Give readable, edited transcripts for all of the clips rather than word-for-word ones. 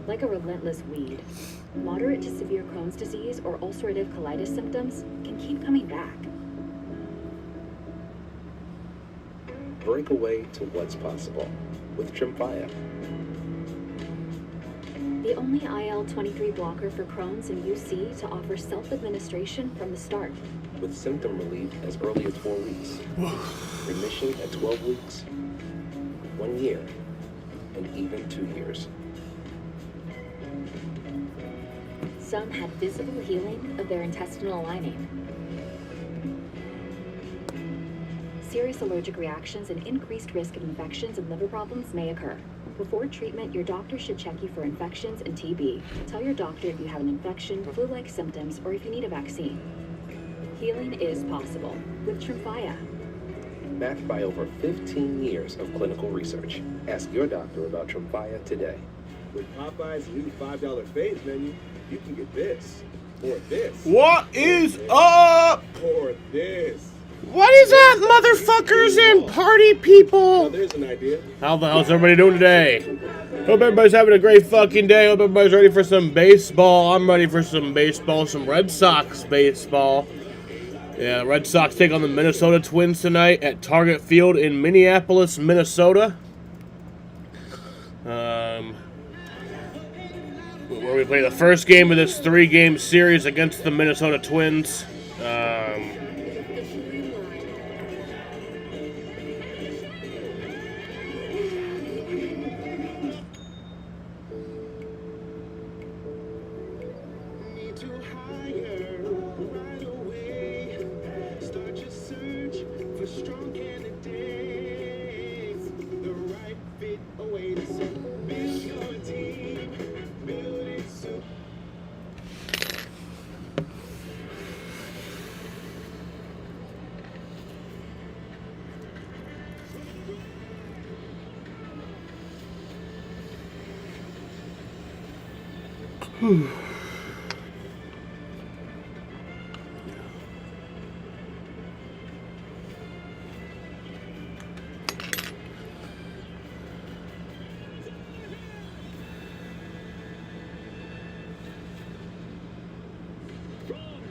like a relentless weed. Moderate to severe Crohn's disease or ulcerative colitis symptoms can keep coming back. Break away to what's possible with Tremfya. The only IL-23 blocker for Crohn's and UC to offer self-administration from the start. With symptom relief as early as 4 weeks, remission at 12 weeks, 1 year, and even 2 years. Some had visible healing of their intestinal lining. Serious allergic reactions and increased risk of infections and liver problems may occur. Before treatment, your doctor should check you for infections and TB. Tell your doctor if you have an infection, flu-like symptoms, or if you need a vaccine. Healing is possible with Tremfya. Backed by over 15 years of clinical research. Ask your doctor about Tremfya today. With Popeye's new $5 fades menu, you can get this, or this, What is up? or this. What is up, motherfuckers and party Now people? there's an idea. How the hell's everybody doing today? Hope everybody's having a great fucking day. Hope everybody's ready for some baseball. I'm ready for some baseball, some Red Sox baseball. Yeah, the Red Sox take on the Minnesota Twins tonight at Target Field in Minneapolis, Minnesota. Where we play the first game of this 3-game series against the Minnesota Twins.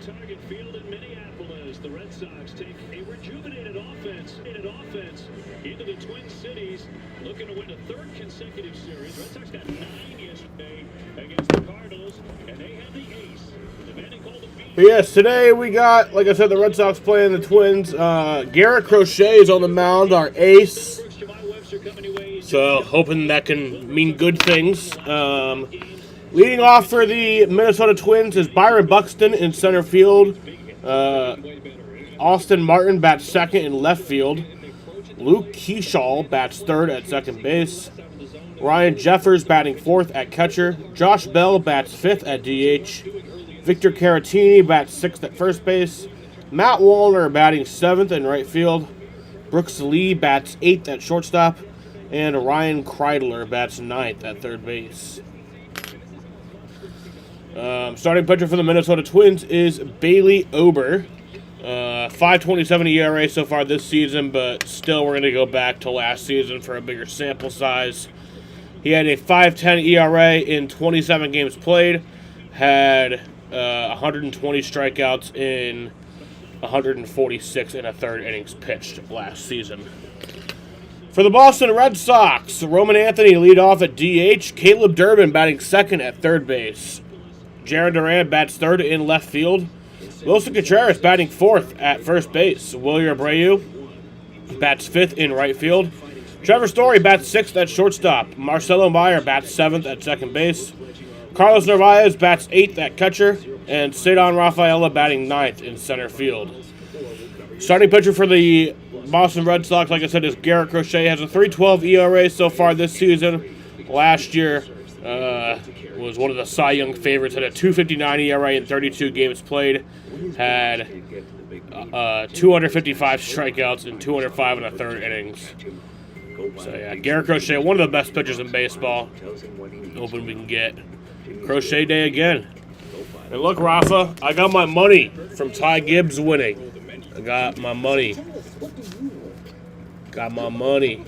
Target Field in Minneapolis, the Red Sox take a rejuvenated offense into the Twin Cities, looking to win a third consecutive series. Red Sox got 9 yesterday against the Cardinals, and they have the ace. Demanding call the beat. But yes, today we got, like I said, the Red Sox playing the Twins. Garrett Crochet is on the mound, our ace. So hoping that can mean good things. Leading off for the Minnesota Twins is Byron Buxton in center field. Austin Martin bats second in left field. Luke Keyshaw bats third at second base. Ryan Jeffers batting fourth at catcher. Josh Bell bats fifth at DH. Victor Caratini bats sixth at first base. Matt Wallner batting seventh in right field. Brooks Lee bats eighth at shortstop. And Ryan Kreidler bats ninth at third base. Starting pitcher for the Minnesota Twins is Bailey Ober. 5.27 ERA so far this season, but still we're going to go back to last season for a bigger sample size. He had a 5.10 ERA in 27 games played, had 120 strikeouts in 146 and a third innings pitched last season. For the Boston Red Sox, Roman Anthony lead off at DH, Caleb Durbin batting second at third base. Jaron Duran bats third in left field. Wilson Contreras batting fourth at first base. Wilyer Abreu bats fifth in right field. Trevor Story bats sixth at shortstop. Marcelo Meyer bats seventh at second base. Carlos Narvaez bats eighth at catcher. And Cedon Rafaela batting ninth in center field. Starting pitcher for the Boston Red Sox, like I said, is Garrett Crochet. Has a 3.12 ERA so far this season. Last year, was one of the Cy Young favorites, had a 2.59 ERA in 32 games played, had 255 strikeouts in 205 and a third innings. So yeah, Garrett Crochet, one of the best pitchers in baseball. Hoping we can get Crochet Day again. And look, Rafa, I got my money from Ty Gibbs winning. I got my money. Got my money.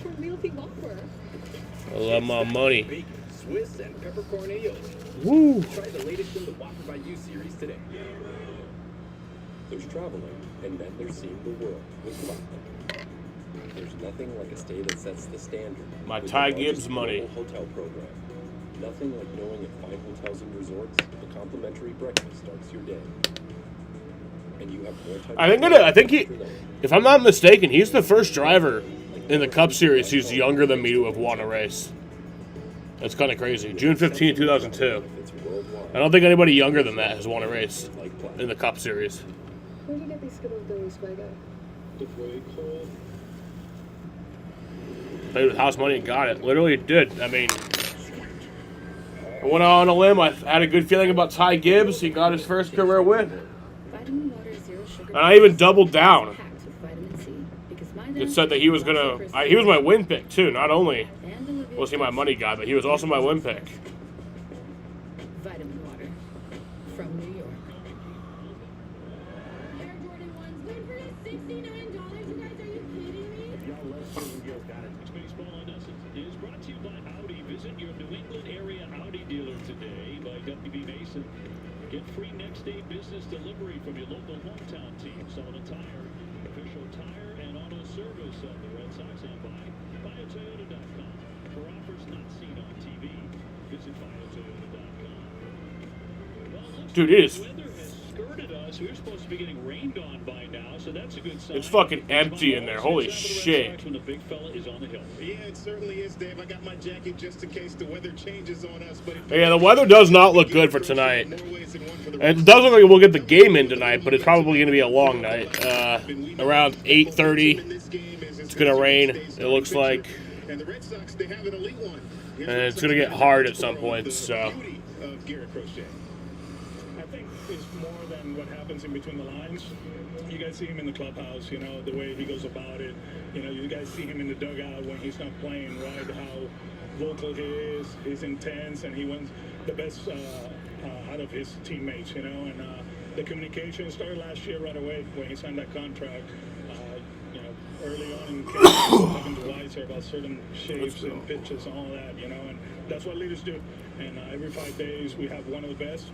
I love my money. Swiss and peppercorn aioli. Woo! Try the latest in the Whopper by You series today. There's traveling, and then there's seeing the world with Platinum. There's nothing like a stay that sets the standard. My with the Ty largest Gibbs money. global hotel program. Nothing like knowing at fine hotels and resorts, a complimentary breakfast starts your day. And you have more time. I think he, if I'm not mistaken, he's the first driver in the Cup Series who's younger than me to have won a race. That's kind of crazy. June 15, 2002. I don't think anybody younger than that has won a race in the Cup Series. Where'd you get these Skittles Billy's Fuego? Played with house money and got it. Literally did. I mean, I went out on a limb. I had a good feeling about Ty Gibbs. He got his first career win. Vitamin water, zero sugar. And I even doubled down. Packed with vitamin C, because my It said that he was gonna. He was my win pick too. Not only and Olivia was he my money guy, but he was also my win pick. Vitamin water from New York. Air Jordan 1s, good for $69. You guys, are you kidding me? Baseball on Us is brought to you by Audi. Visit your New England area Audi dealer today by W.B. Mason. Get free next day business delivery from your local hometown team. Sullivan Tire, official tire and auto service of the Red Sox, and buyatoyota.com. For offers not seen on TV, visit buyatoyota.com. Well, looks Dude, like it is- the weather has skirted us. We were supposed to be getting rained on by now, so that's a good sign. It's fucking empty in there. Holy shit. When the big fella is on the hill. Yeah, it certainly is, Dave. I got my jacket just in case the weather changes on us. But Yeah, the weather does not look good for tonight. And it does look like we'll get the game in tonight, but it's probably going to be a long night. Around 8:30, it's going to rain, it looks like. And the Red Sox, they have an elite one. And it's going to get hard at some point, so. Beauty of Garrett Crochet. I think it's more than what happens in between the lines. You guys see him in the clubhouse, you know, the way he goes about it. You know, you guys see him in the dugout when he's not playing, right? How vocal he is, he's intense, and he wants the best out of his teammates, you know. And the communication started last year right away when he signed that contract. You know, early on in camp, talking to Weiser about certain shapes and pitches and all that, you know. And that's what leaders do. And every 5 days we have one of the best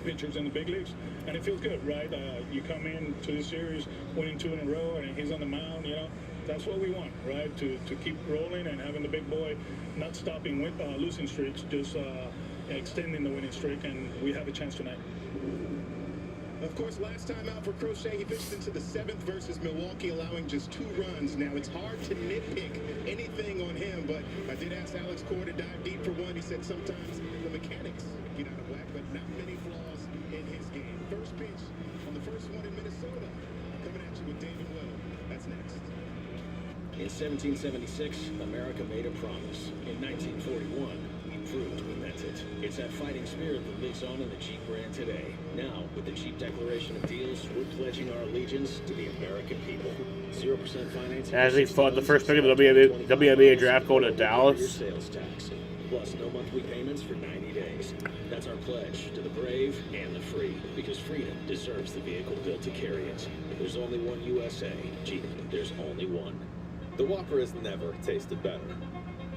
pitchers in the big leagues, and it feels good, right? You come in to the series winning 2 in a row, and he's on the mound, you know. That's what we want, right? To keep rolling and having the big boy not stopping losing streaks, just extending the winning streak, and we have a chance tonight. Of course, last time out for Crochet, he pitched into the 7th versus Milwaukee, allowing just 2 runs. Now, it's hard to nitpick anything on him, but I did ask Alex Core to dive deep for one. He said sometimes the mechanics get out of whack, but not many flaws in his game. First pitch on the first one in Minnesota. Coming at you with David Will. That's next. In 1776, America made a promise. In 1941, we proved we meant it. It's that fighting spirit that lives on in the Jeep brand today. Now, with the Jeep Declaration of Deals, we're pledging our allegiance to the American people. 0% financing. As he fought the first pick of the WNBA draft going to Dallas. Sales tax. Plus, no monthly payments for 90 days. That's our pledge to the brave and the free, because freedom deserves the vehicle built to carry it. There's only one USA. Jeep, there's only one. The Whopper has never tasted better.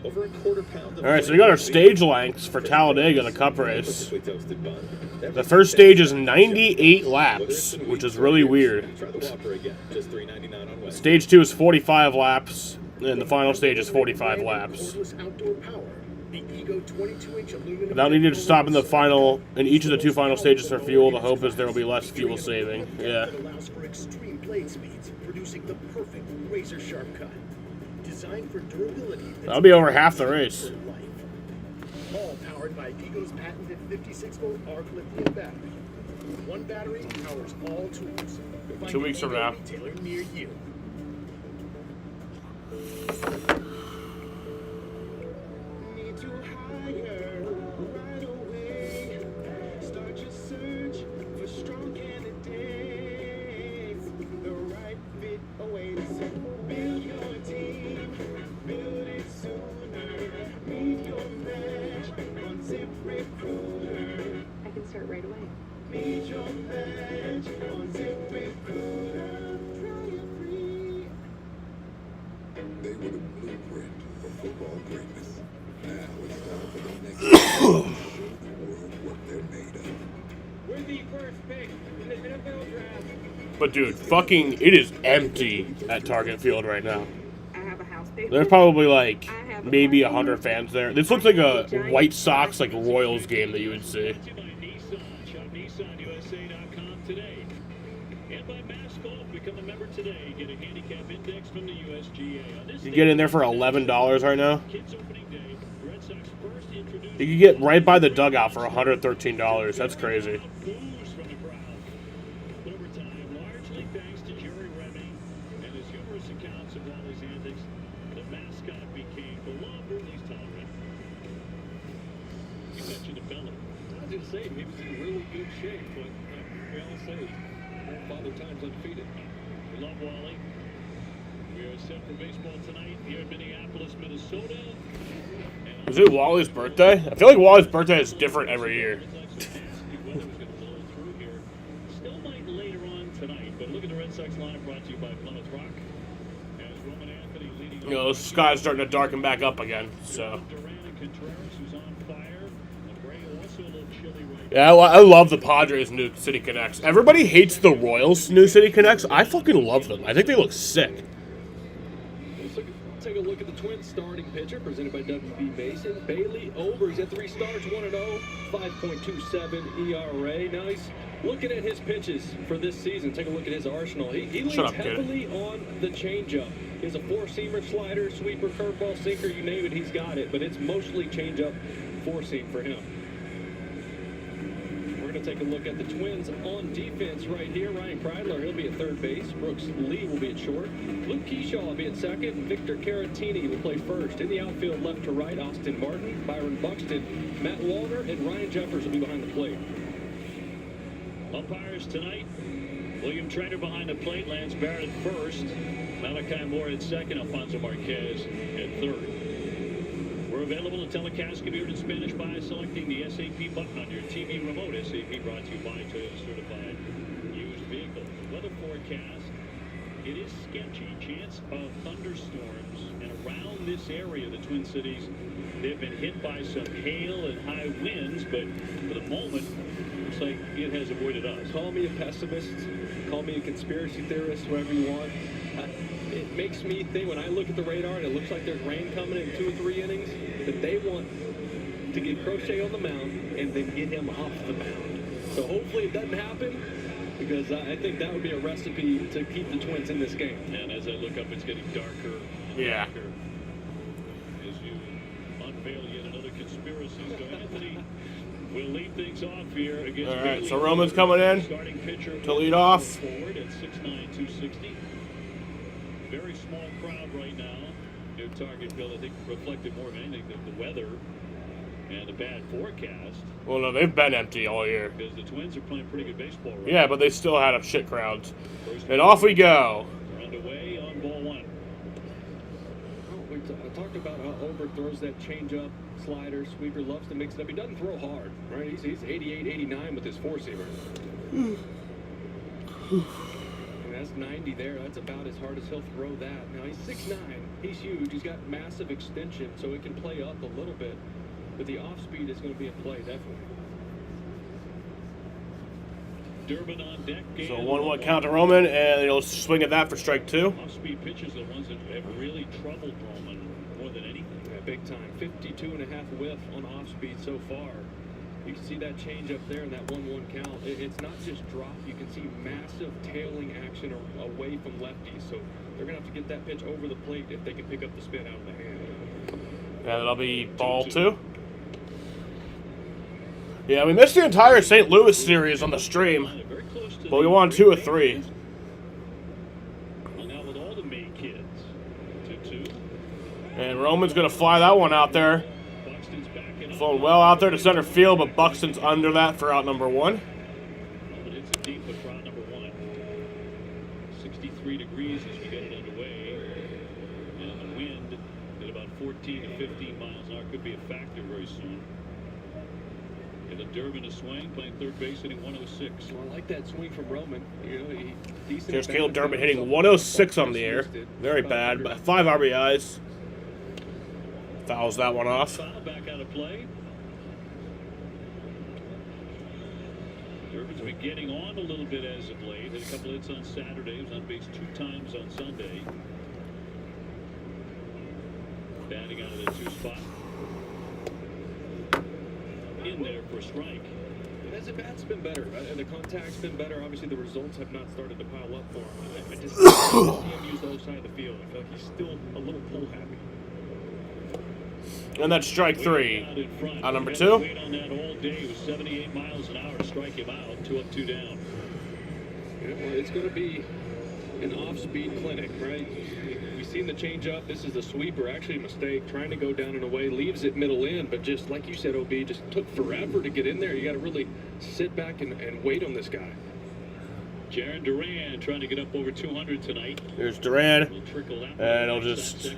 Over a quarter pound of... All right, so we got our stage lengths for Talladega, the Cup race. toasted bun. The first stage is 98 laps, which is really weird. Try the Whopper again. Just $3.99 on Wednesday. Stage 2 is 45 laps, and the final stage is 45 laps. Outdoor power. The Ego 22-inch aluminum. Without needing to stop in each of the 2 final stages for fuel, the hope is there will be less fuel saving. Yeah. It allows for extreme blade speeds, producing the perfect razor-sharp cut. Designed for durability. That'll be over half the race. All powered by Ego's patented 56-volt arc lithium battery. One battery powers all tools. 2 weeks from now. Retailer near you. Need to hire right away. Start your search for strong candidates. The right fit awaits. Build your team. Build it sooner. Meet your match on ZipRecruiter. I can start right away. Meet your match on ZipRecruiter. Try it free. They were the blueprint for football greatness. Now it's time for the next But dude, fucking, it is empty at Target Field right now. I have a house. There's probably like maybe 100 fans there. This looks like a White Sox like Royals game that you would see. Brought to you by Nissan. Shop NissanUSA.com today. And by Mass Golf. Become a member today. Get a handicap index from the USGA. On this You get in there for $11 right now. Kids opening day. Red Sox first introduced. You can get right by the dugout for $113. That's crazy. Boos from the crowd. Overtime, largely thanks to Jerry Remy and his humorous accounts of Wally's antics. The mascot became beloved, or at least tolerated. You mentioned a fellow. I was just saying, he was in really good shape, but we all say Father Time's undefeated. We love Wally. We are set for baseball tonight here in Minneapolis, Minnesota. Is it Wally's birthday? I feel like Wally's birthday is different every year. Weather was going to blow through here. Still might later on tonight, but look at the Red Sox lineup brought to you by Plymouth Rock. As Roman Anthony leading. You know, the sky's starting to darken back up again, so. Duran and Contreras, who's on fire. Abreu also a little chilly right Yeah, I love the Padres' new City Connects. Everybody hates the Royals' new City Connects. I fucking love them. I think they look sick. Let's take a look at the Twins starting pitcher presented by WB Mason. Bailey Ober, he's at 3 starts, 1-0, 5.27 ERA. Now he's looking at his pitches for this season. Take a look at his arsenal. He leans Shut up, kid. heavily on the changeup. He has a 4-seamer, slider, sweeper, curveball, sinker, you name it, he's got it. But it's mostly changeup, 4-seam for him. We're going to take a look at the Twins on defense right here. Ryan Kreidler, he'll be at third base. Brooks Lee will be at short. Luke Keyshaw will be at second. And Victor Caratini will play first. In the outfield, left to right, Austin Martin, Byron Buxton, Matt Wallner, and Ryan Jeffers will be behind the plate. Umpires tonight. William Trainer behind the plate. Lance Barrett at first. Malachi Moore at second. Alfonso Marquez at third. We're available to telecast computer in Spanish by selecting the SAP button on your TV remote. SAP brought to you by Toyota Certified Used Vehicles. Weather forecast. It is sketchy. Chance of thunderstorms. And around this area, the Twin Cities, they've been hit by some hail and high winds, but for the moment, looks like it has avoided us. Call me a pessimist, call me a conspiracy theorist, whatever you want. It makes me think, when I look at the radar and it looks like there's rain coming in 2 or 3 innings, that they want to get Crochet on the mound and then get him off the mound. So hopefully it doesn't happen, because I think that would be a recipe to keep the Twins in this game. And as I look up, it's getting darker and Yeah. darker as you unveil yet another conspiracy. So Anthony will lead things off here against All right, Bailey so Roman's Ober, coming in starting pitcher to lead off. Forward at 6'9", 260. Very small crowd right now. New Target Field, I think, reflected more than anything the weather and the bad forecast. Well, no, they've been empty all year. Because the Twins are playing pretty good baseball right Yeah, now. but they still had a shit crowds. And off we go. We're underway on ball one. I talked about how Ober throws that changeup, slider, sweeper, loves to mix it up. He doesn't throw hard, right? He's 88, 89 with his 4-seamer. And that's 90 there. That's about as hard as he'll throw that. Now, he's 6'9". He's huge. He's got massive extension, so it can play up a little bit. But the off-speed is going to be in play, definitely. Durbin on deck. So 1-1 count to Roman, and he'll swing at that for strike 2. Off-speed pitches are the ones that have really troubled Roman more than anything. Yeah, big time. 52.5 whiff on off-speed so far. You can see that change up there in that 1-1 count. It's not just drop. You can see massive tailing action away from lefties. So they're going to have to get that pitch over the plate if they can pick up the spin out of the hand. And that'll be ball 2. Yeah, we missed the entire St. Louis series on the stream, but we won 2 of 3. Hung out with all the May kids. 2-2. And Roman's going to fly that one out there. Buxton's backing up. Flown well out there to center field, but Buxton's under that for out number 1. Roman hits it deep for round number 1. 63 degrees as we get it underway. And the wind at about 14 to 15 miles an hour could be a factor very soon. And the Durbin a swing, playing third base, hitting 106. Well, I like that swing from Roman. You know, decent. Here's Caleb Durbin hitting 106 on the air. Very bad, but 5 RBIs. Fouls that one off. Foul back out of play. Durbin's been getting on a little bit as of late. Had a couple hits on Saturday. He was on base 2 times on Sunday. Batting out of the 2 spot. In there for a strike. As the bat's been better, and the contact's been better. Obviously, the results have not started to pile up for him. I just see him use the other side of the field. I feel like he's still a little pull happy. And that's strike 3. On number 2. Wait on that all day. It was 78 miles an hour to strike him out. 2 up, 2 down. Yeah, well, it's going to be an off-speed clinic, right? We've seen the change-up. This is a sweeper, actually a mistake. Trying to go down and away, leaves it middle in, but just like you said, OB, just took forever to get in there. You got to really sit back and wait on this guy. Jaron Duran trying to get up over 200 tonight. Here's Duran. And he'll just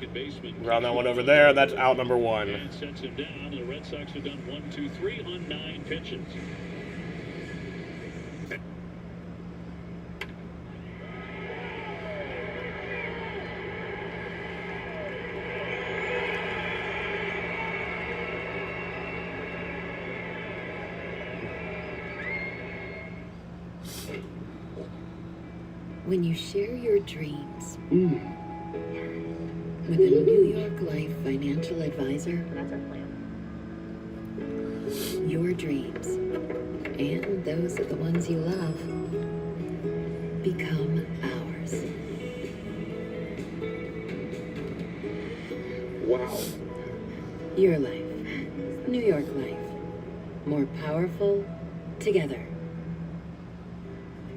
round that one over there. That's out number 1. And sets him down. The Red Sox have done 1, 2, 3 on 9 pitches. When you share your dreams with a New York Life financial advisor, That's our plan. your dreams and those of the ones you love become ours. Wow. Your life, New York Life, more powerful together.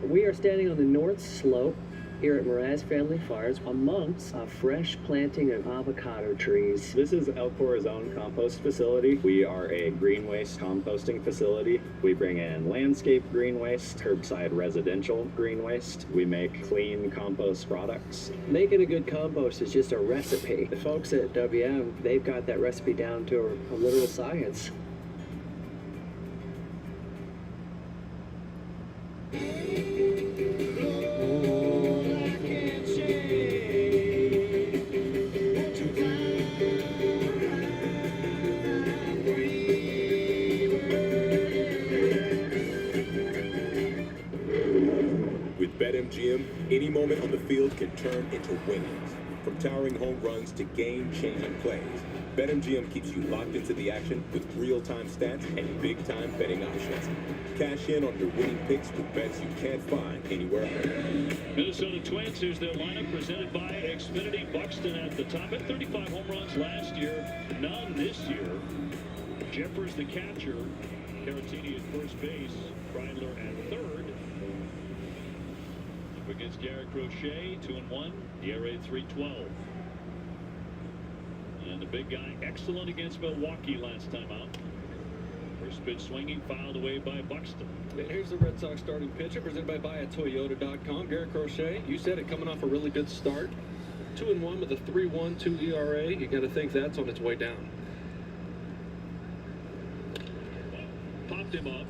We are standing on the north slope here at Mraz Family Farms amongst a fresh planting of avocado trees. This is Alcora's own compost facility. We are a green waste composting facility. We bring in landscape green waste, curbside residential green waste. We make clean compost products. Making a good compost is just a recipe. The folks at WM, they've got that recipe down to a literal science. BetMGM, any moment on the field can turn into winning. From towering home runs to game-changing plays, BetMGM keeps you locked into the action with real-time stats and big-time betting options. Cash in on your winning picks with bets you can't find anywhere else. Minnesota Twins, here's their lineup presented by Xfinity. Buxton at the top at 35 home runs last year, none this year. Jeffers the catcher, Caratini at first base, Kreidler at third. Against Garrett Crochet, 2-1, ERA 3.12. And the big guy, excellent against Milwaukee last time out. First pitch swinging, filed away by Buxton. And here's the Red Sox starting pitcher, presented by BuyAToyota.com. Garrett Crochet, you said it, coming off a really good start. 2-1 with a 3.12 ERA. You got to think that's on its way down. Popped him up.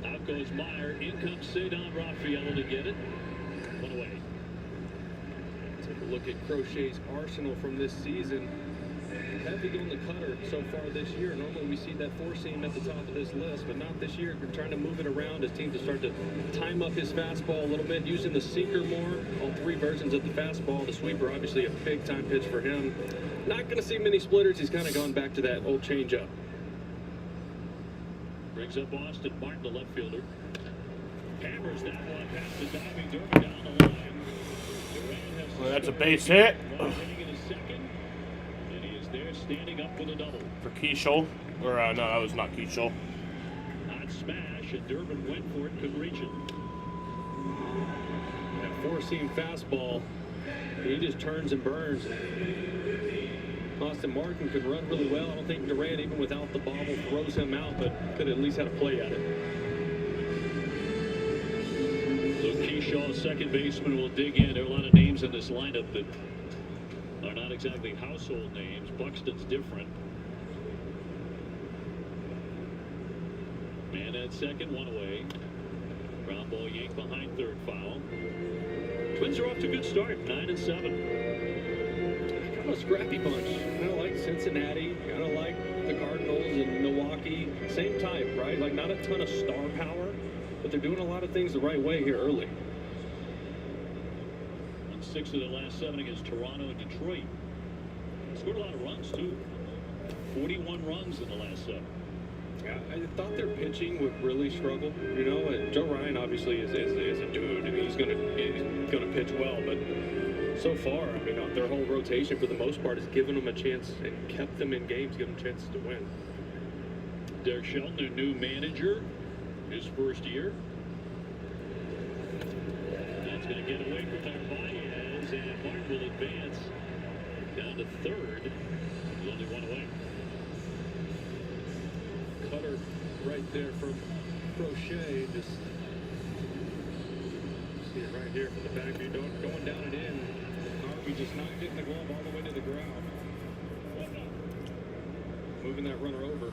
Out goes Meyer. In comes Cedon Rafael to get it. One away. Take a look at Crochet's arsenal from this season. Heavy on the cutter so far this year. Normally we see that four-seam at the top of this list, but not this year. We're trying to move it around as teams to start to time up his fastball a little bit, using the sinker more. All 3 versions of the fastball. The sweeper, obviously a big-time pitch for him. Not going to see many splitters. He's kind of gone back to that old changeup. Brings up Austin Martin, the left fielder. Hammers that one past the diving Durbin down the line. Well, that's a base hit. Hitting in his second. And he is there standing up with a double. For Keishel. Or, no, that was not Keishel. Hot smash, and Durbin went for it, couldn't reach it. That four-seam fastball, he just turns and burns. Austin Martin could run really well. I don't think Durant, even without the bobble, throws him out, but could at least have a play at it. Luke Keyshaw, second baseman, will dig in. There are a lot of names in this lineup that are not exactly household names. Buxton's different. Man at second, one away. Ground ball yanked behind third, foul. Twins are off to a good start, 9-7. Kind of a scrappy bunch. Kind of like Cincinnati, kind of like the Cardinals and Milwaukee. Same type, right? Like not a ton of star power, but they're doing a lot of things the right way here early. Won 6 of the last 7 against Toronto and Detroit. Scored a lot of runs, too. 41 runs in the last 7. Yeah, I thought their pitching would really struggle. You know, and Joe Ryan obviously is a dude, and he's gonna pitch well. But so far, I mean, their whole rotation for the most part has given them a chance and kept them in games, given them chances to win. Derek Shelton, their new manager, his first year. That's going to get away from Narvaez, and Martin will advance down to third. He's only one away. Cutter right there from Crochet, just see it right here from the back view, going down and in. Harvey just not getting the glove all the way to the ground. Moving that runner over.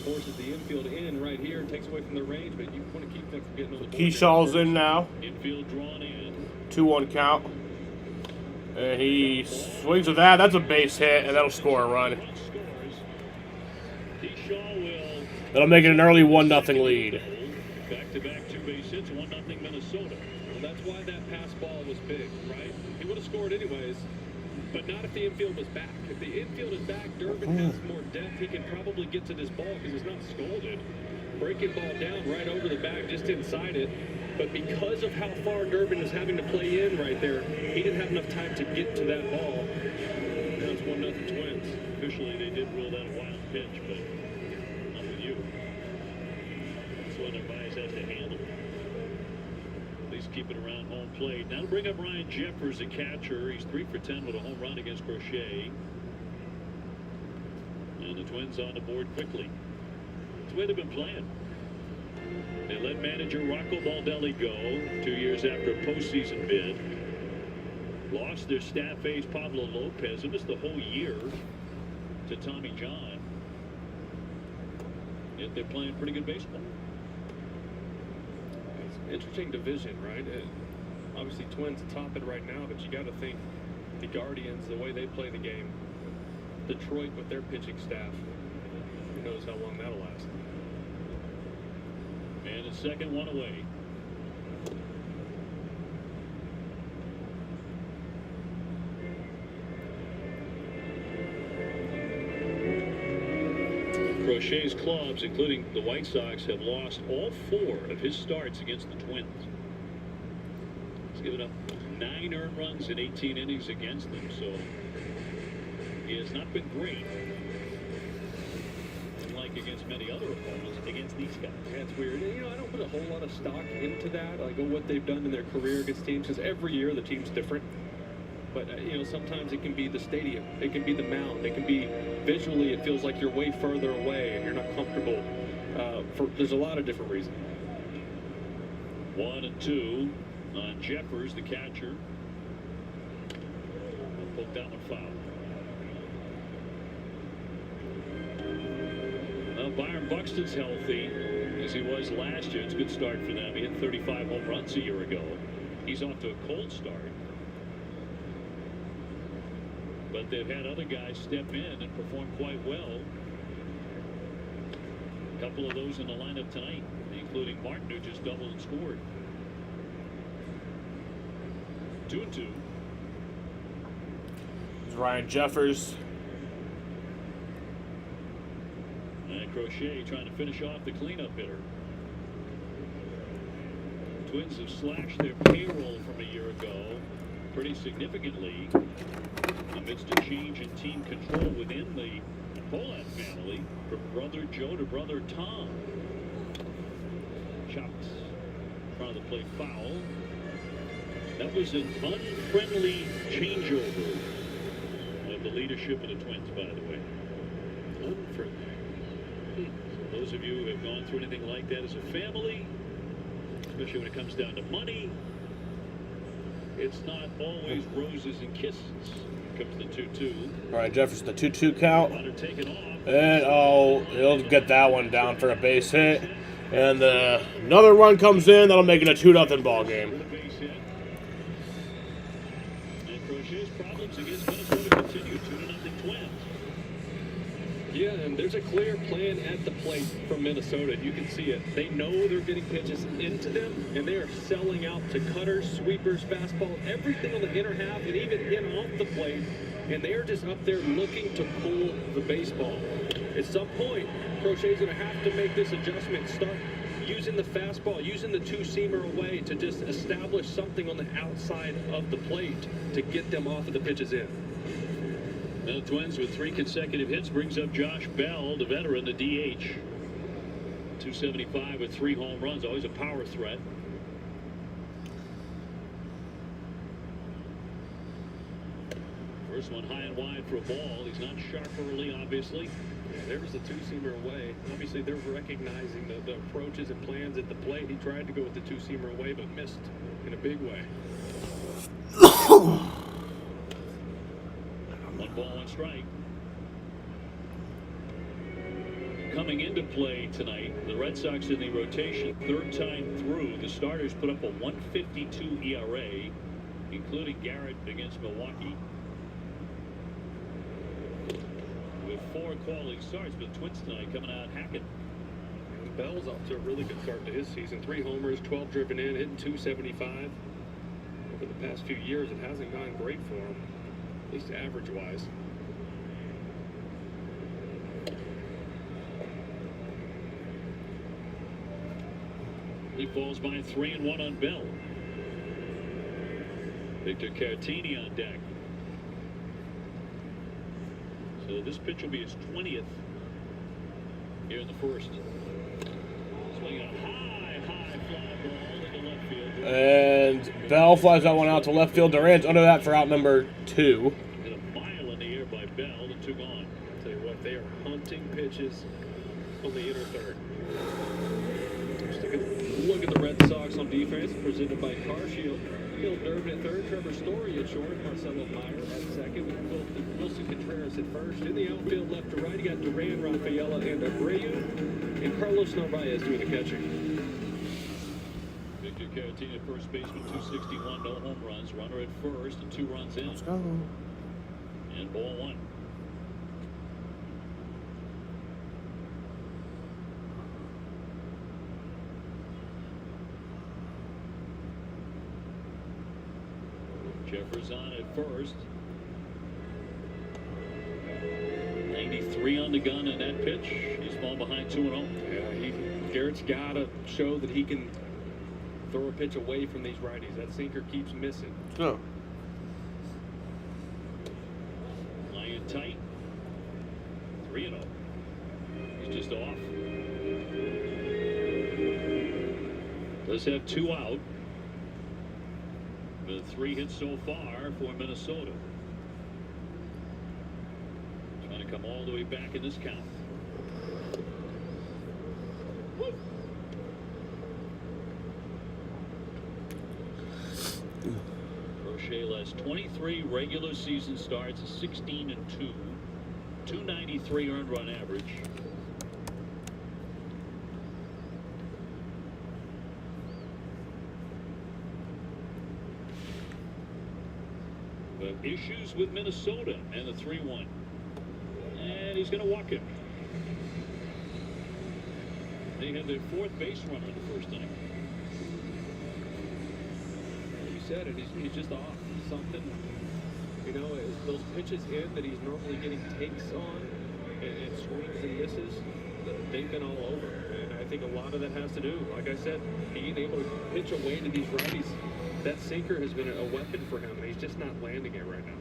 Forces the infield in right here, takes away from the range, but you want to keep them from getting on the board. Keyshaw's in now. Infield drawn in. 2-1 count. And he swings with that. That's a base hit, and that'll score a run. That'll make it an early 1-0 lead. Back-to-back 2 base hits, 1-0 Minnesota. Well, that's why that pass ball was big, right? He would have scored anyways, but not if the infield was back. If the infield is back, Durbin has more depth. He can probably get to this ball because it's not scolded. Breaking ball down right over the back, just inside it. But because of how far Durbin is having to play in right there, he didn't have enough time to get to that ball. Now it's 1-0 Twins. Officially, they did rule that a wild pitch, but not with you. That's what Narvaez has to handle. At least keep it around home plate. Now to bring up Ryan Jeffers, the catcher. He's 3 for 10 with a home run against Crochet. And the Twins on the board quickly. That's the way they've been playing. They let manager Rocco Baldelli go 2 years after a postseason bid. Lost their staff ace Pablo Lopez. It missed the whole year to Tommy John. Yet they're playing pretty good baseball. It's an interesting division, right? Obviously, Twins top it right now, but you got to think the Guardians, the way they play the game, Detroit with their pitching staff, who knows how long that'll last. And the second one away. Crochet's clubs, including the White Sox, have lost all 4 of his starts against the Twins. He's given up 9 earned runs in 18 innings against them, so he has not been great. Unlike against many other opponents, against these guys. Yeah, it's weird. You know, I don't put a whole lot of stock into that, like what they've done in their career against teams, because every year the team's different. But, you know, sometimes it can be the stadium. It can be the mound. It can be visually, it feels like you're way further away and you're not comfortable. There's a lot of different reasons. 1-2 on Jeffers, the catcher. Poked that one foul. Well, Byron Buxton's healthy, as he was last year. It's a good start for them. He hit 35 home runs a year ago. He's off to a cold start. But they've had other guys step in and perform quite well. A couple of those in the lineup tonight, including Martin, who just doubled and scored. 2-2. It's Ryan Jeffers. And Crochet trying to finish off the cleanup hitter. Twins have slashed their payroll from a year ago pretty significantly amidst a change in team control within the Polat family from brother Joe to brother Tom. Chopped in front of the plate, foul. That was an unfriendly changeover of the leadership of the Twins, by the way. Unfriendly. So those of you who have gone through anything like that as a family, especially when it comes down to money, it's not always roses and kisses. Here comes the 2-2. All right, Jefferson, the 2-2 count. And, he'll get that one down for a base hit. And another run comes in. That'll make it a 2-0 ball game. And Crochet's problems against Minnesota continue. 2-0 Twins. Yeah, and there's a clear plan at the plate from Minnesota. You can see it. They know they're getting pitches into them, and they are selling out to cutters, sweepers, fastball, everything on the inner half, and even in off the plate. And they are just up there looking to pull the baseball. At some point, Crochet's going to have to make this adjustment, start using the fastball, using the two-seamer away to just establish something on the outside of the plate to get them off of the pitches in. The Twins with 3 consecutive hits brings up Josh Bell, the veteran, the DH. 275 with 3 home runs, always a power threat. First one high and wide for a ball. He's not sharp early, obviously. There was a two-seamer away. Obviously, they're recognizing the approaches and plans at the plate. He tried to go with the two-seamer away, but missed in a big way. 1 ball, 1 strike. Coming into play tonight, the Red Sox in the rotation, 3rd time through. The starters put up a 1.52 ERA, including Garrett against Milwaukee. With 4 quality starts, but the Twins tonight coming out hacking. And Bell's off to a really good start to his season. 3 homers, 12 driven in, hitting 275. Over the past few years, it hasn't gone great for him, at least average-wise. He falls by 3-1 on Bell. Victor Caratini on deck. So this pitch will be his 20th here in the first. Swinging a high fly ball into left field. And Bell flies that one out to left field. Duran's under that for out number 2. Hit a mile in the air by Bell and 2 gone. I'll tell you what, they are hunting pitches on the inner third. Just a good look at the Red Sox on defense, presented by CarShield. Gil Durbin at third, Trevor Story at short, Marcelo Meyer at second, with Wilson Contreras at first. In the outfield, left to right, you got Duran, Rafaela, and Abreu, and Carlos Narvaez doing the catching. Victor Caratini, first baseman, 261, no home runs. Runner at first and 2 runs in. Let's go. And ball 1. Jeffers on at first. 93 on the gun in that pitch. He's fallen behind 2-0. Yeah, Garrett's got to show that he can throw a pitch away from these righties. That sinker keeps missing. Oh. Lying tight. 3-0. He's just off. Does have 2 out. The 3 hits so far for Minnesota. Trying to come all the way back in this count. Woo. Crochet last 23 regular season starts, 16-2, 293 earned run average. But issues with Minnesota and the 3-1. And he's going to walk him. They had their 4th base runner in the first inning. You said it, he's just off. Something, you know, those pitches in that he's normally getting takes on and swings and misses, they've been all over. And I think a lot of that has to do, like I said, being able to pitch away to these righties. That sinker has been a weapon for him, and he's just not landing it right now.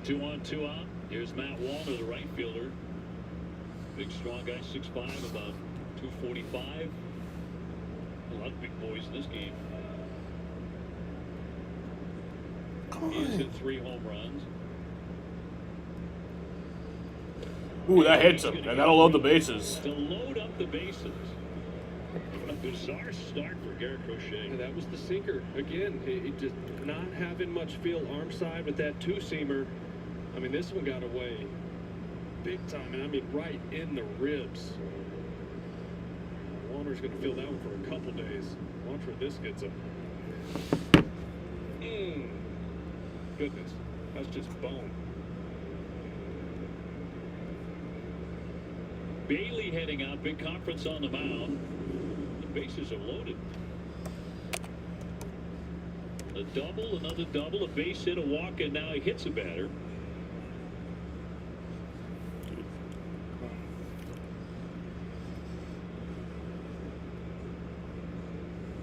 2 on, 2 out. Here's Matt Wallner, the right fielder. Big, strong guy, 6'5", about 245. A lot of big boys in this game. He's hit 3 home runs. Ooh, that hits him, and that'll load the bases. To load up the bases. A bizarre start for Garrett Crochet. And that was the sinker. Again, he just not having much feel arm side with that 2-seamer. I mean, this one got away big time, and I mean right in the ribs. Warner's going to feel that one for a couple days. Watch where this gets him. Goodness, that's just bone. Bailey heading out, big conference on the mound. The bases are loaded. A double, another double, a base hit, a walk, and now he hits a batter.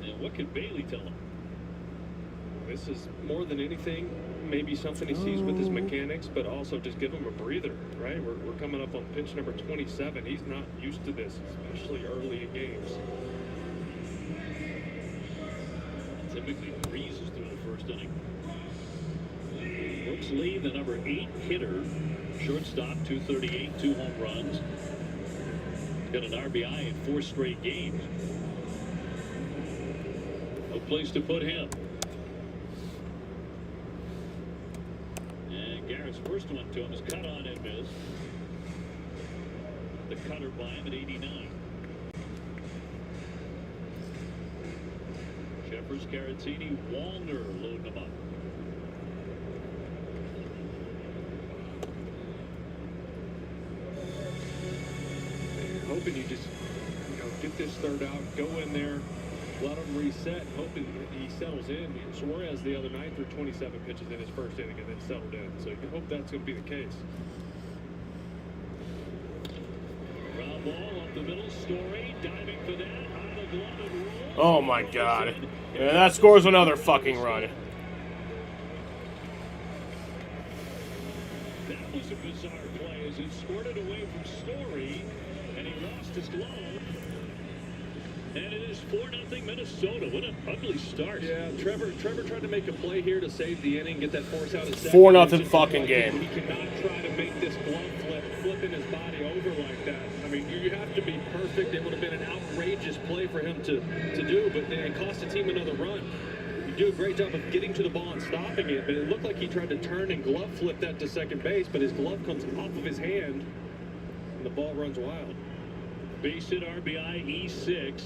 And what can Bailey tell him? This is more than anything, maybe something he sees with his mechanics, but also just give him a breather, right? We're coming up on pitch number 27. He's not used to this, especially early in games. Typically breezes through the first inning. Brooks Lee, the number 8 hitter, shortstop, 238, 2 home runs. Got an RBI in 4 straight games. No place to put him. And Garrett's first one to him is cut on and missed. The cutter by him at 89. Jeffers, Caratini, Wallner loading them up. You're hoping you just, get this third out, go in there, let him reset, hoping he settles in. Suarez the other night threw 27 pitches in his first inning and then settled in. So you hope that's going to be the case. Ground ball up the middle, Story diving for that, on the glove and roll. Oh my god. Yeah, that scores another fucking run. That was a bizarre play as it squirted away from Story, and he lost his glove. And it is 4-0 Minnesota. What an ugly start. Yeah, Trevor tried to make a play here to save the inning, get that force out of 4-0 fucking game. He cannot try to make this glove flipping his body over like that. I mean, you have to be perfect. It would have been an outrageous play for him to do, but it cost the team another run. You do a great job of getting to the ball and stopping it, but it looked like he tried to turn and glove flip that to second base, but his glove comes off of his hand, and the ball runs wild. Base hit RBI E6.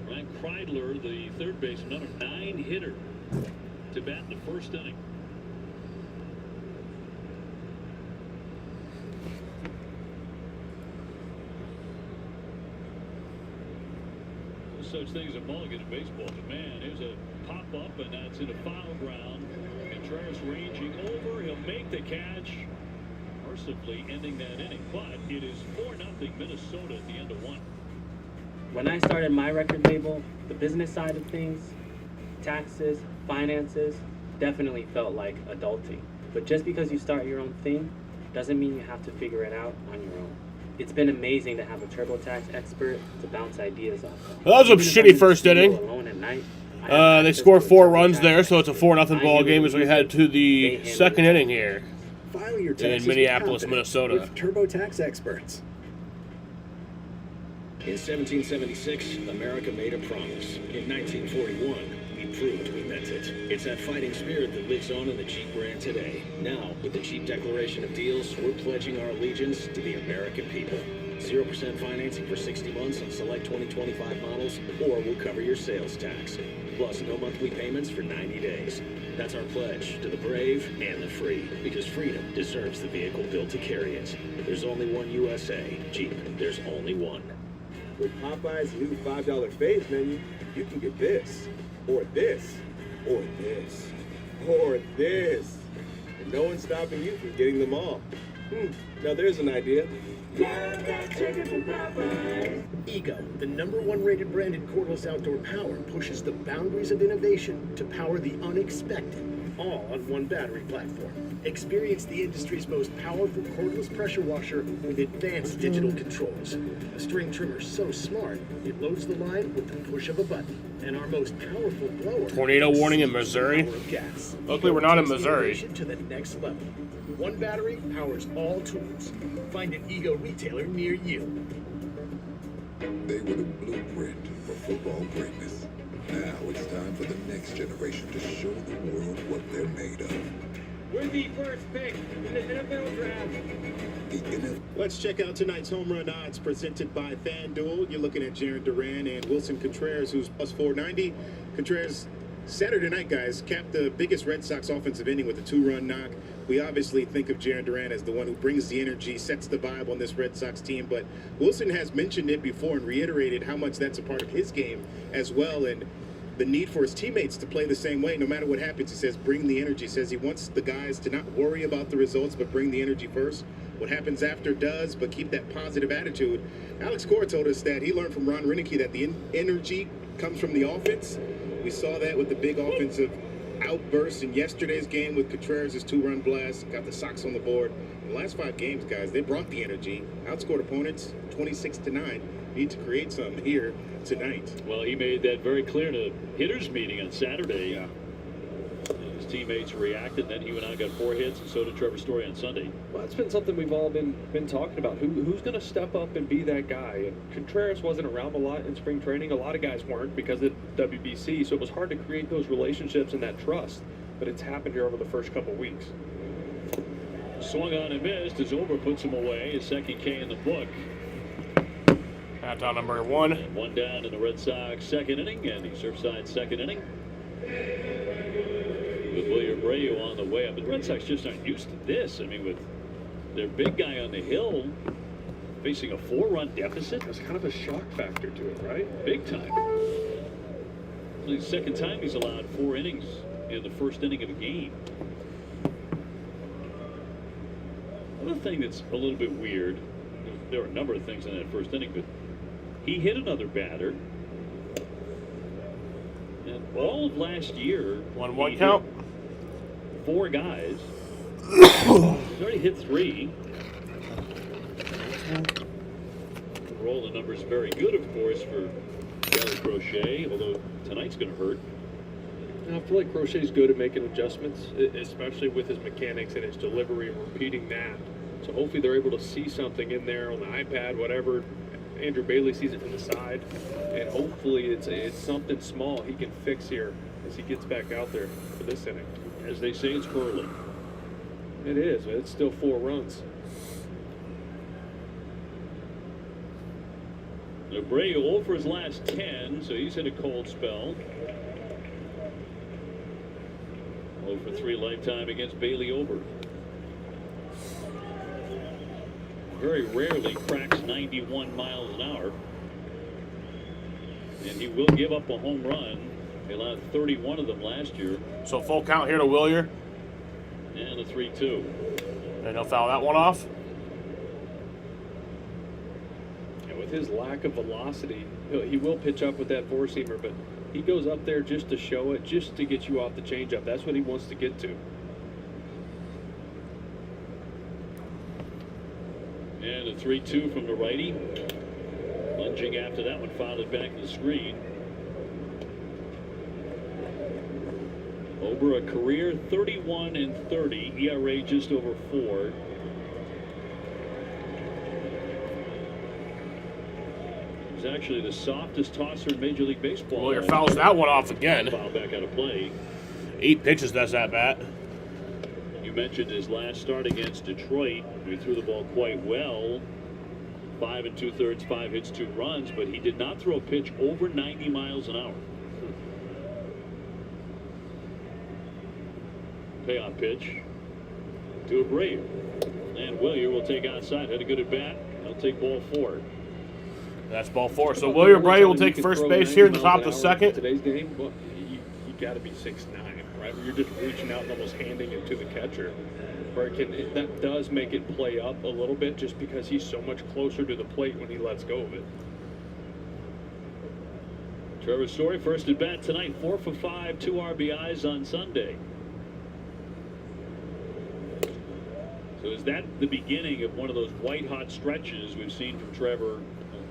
Ryan Kreidler, the third baseman, another 9 hitter to bat in the first inning. No such thing as a mulligan in baseball, but man, here's a pop up and that's in a foul ground. Contreras ranging over, he'll make the catch, mercifully ending that inning. But it is 4-0 Minnesota at the end of 1. When I started my record label, the business side of things, taxes, finances, definitely felt like adulting. But just because you start your own thing doesn't mean you have to figure it out on your own. It's been amazing to have a TurboTax expert to bounce ideas off of. That was a shitty first inning. Alone at night, They score 4 runs there, so it's a 4-0 ball game as we head to the second inning here File your in taxes Minneapolis, with Minnesota. With TurboTax experts. In 1776, America made a promise. In 1941, we proved we meant it. It's that fighting spirit that lives on in the Jeep brand today. Now, with the Jeep Declaration of Deals, we're pledging our allegiance to the American people. 0% financing for 60 months on select 2025 models, or we'll cover your sales tax. Plus, no monthly payments for 90 days. That's our pledge to the brave and the free, because freedom deserves the vehicle built to carry it. There's only one USA. Jeep, there's only one. With Popeye's new $5 fave menu, you can get this, or this, or this, or this. And no one's stopping you from getting them all. Now there's an idea. Ego, the #1 rated brand in cordless outdoor power, pushes the boundaries of innovation to power the unexpected, all on one battery platform. Experience the industry's most powerful cordless pressure washer with advanced digital controls. A string trimmer so smart, it loads the line with the push of a button. And our most powerful blower. Tornado warning in Missouri. Luckily, we're not in Missouri. To the next level. One battery powers all tools. Find an Ego retailer near you. They were the blueprint for football greatness. Now it's time for the next generation to show the world what they're made of. We're the first pick in the NFL draft. Let's check out tonight's home run odds presented by FanDuel. You're looking at Jarren Duran and Wilson Contreras, who's plus 490. Contreras Saturday night, guys, capped the biggest Red Sox offensive inning with a 2-run knock. We obviously think of Jarren Duran as the one who brings the energy, sets the vibe on this Red Sox team, but Wilson has mentioned it before and reiterated how much that's a part of his game as well, and the need for his teammates to play the same way no matter what happens. He says bring the energy. He says he wants the guys to not worry about the results but bring the energy first. What happens after does, but keep that positive attitude. Alex Cora told us that he learned from Ron Rinicky that the energy comes from the offense. We saw that with the big offensive outburst in yesterday's game with Contreras' 2-run blast, got the Sox on the board. In the last 5 games, guys, they brought the energy, outscored opponents 26-9. Need to create some here tonight. Well, he made that very clear to hitters meeting on Saturday. His teammates reacted, then he went out and got 4 hits, and so did Trevor Story on Sunday. Well, that's been something we've all been talking about. Who's going to step up and be that guy? And Contreras wasn't around a lot in spring training. A lot of guys weren't because of WBC, so it was hard to create those relationships and that trust. But it's happened here over the first couple weeks. Swung on and missed as Ober puts him away. His second K in the book. That's on number 1. And 1 down in the Red Sox second inning, and the Surfside second inning. With Wilyer Abreu on the way up. But the Red Sox just aren't used to this. I mean, with their big guy on the hill facing a 4-run deficit. There's kind of a shock factor to it, right? Big time. It's the second time he's allowed 4 innings in the first inning of a game. Another thing that's a little bit weird, there were a number of things in that first inning, but he hit another batter. And all of last year, 1-1 count. 4 guys. He's already hit 3. Overall, the numbers very good, of course, for Gary Crochet, although tonight's going to hurt. I feel like Crochet's good at making adjustments, especially with his mechanics and his delivery and repeating that. So hopefully they're able to see something in there on the iPad, whatever. Andrew Bailey sees it from the side, and hopefully it's something small he can fix here as he gets back out there for this inning. As they say, it's early. It is, but it's still 4 runs. Abreu 0 for his last 10, so he's hit a cold spell. 0 for 3 lifetime against Bailey Ober. Very rarely cracks 91 miles an hour. And he will give up a home run. He allowed 31 of them last year. So full count here to Wilyer. And a 3-2. And he'll foul that one off. And with his lack of velocity, he will pitch up with that 4-seamer, but he goes up there just to show it, just to get you off the changeup. That's what he wants to get to. And a 3-2 from the righty. Lunging after that one, fouled it back to the screen. Ober a career 31-30, ERA just over 4. He's actually the softest tosser in Major League Baseball. Wilyer fouls that one off again. Foul back out of play. 8 pitches, that's at bat. You mentioned his last start against Detroit. He threw the ball quite well. 5 2/3, 5 hits, 2 runs, but he did not throw a pitch over 90 miles an hour. Payoff pitch to Abreu. And Wilyer will take outside. Had a good at bat. He'll take ball 4. That's ball 4. So Wilyer Abreu will take first base here in the top of the second. Today's game, well, you got to be 6'9", right? You're just reaching out and almost handing it to the catcher. That does make it play up a little bit just because he's so much closer to the plate when he lets go of it. Trevor Story first at bat tonight, 4 for 5, 2 RBIs on Sunday. So is that the beginning of one of those white-hot stretches we've seen from Trevor?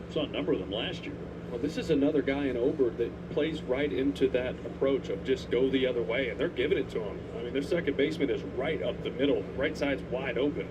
We saw a number of them last year. Well, this is another guy in Ober that plays right into that approach of just go the other way, and they're giving it to him. I mean, their second baseman is right up the middle. Right side's wide open.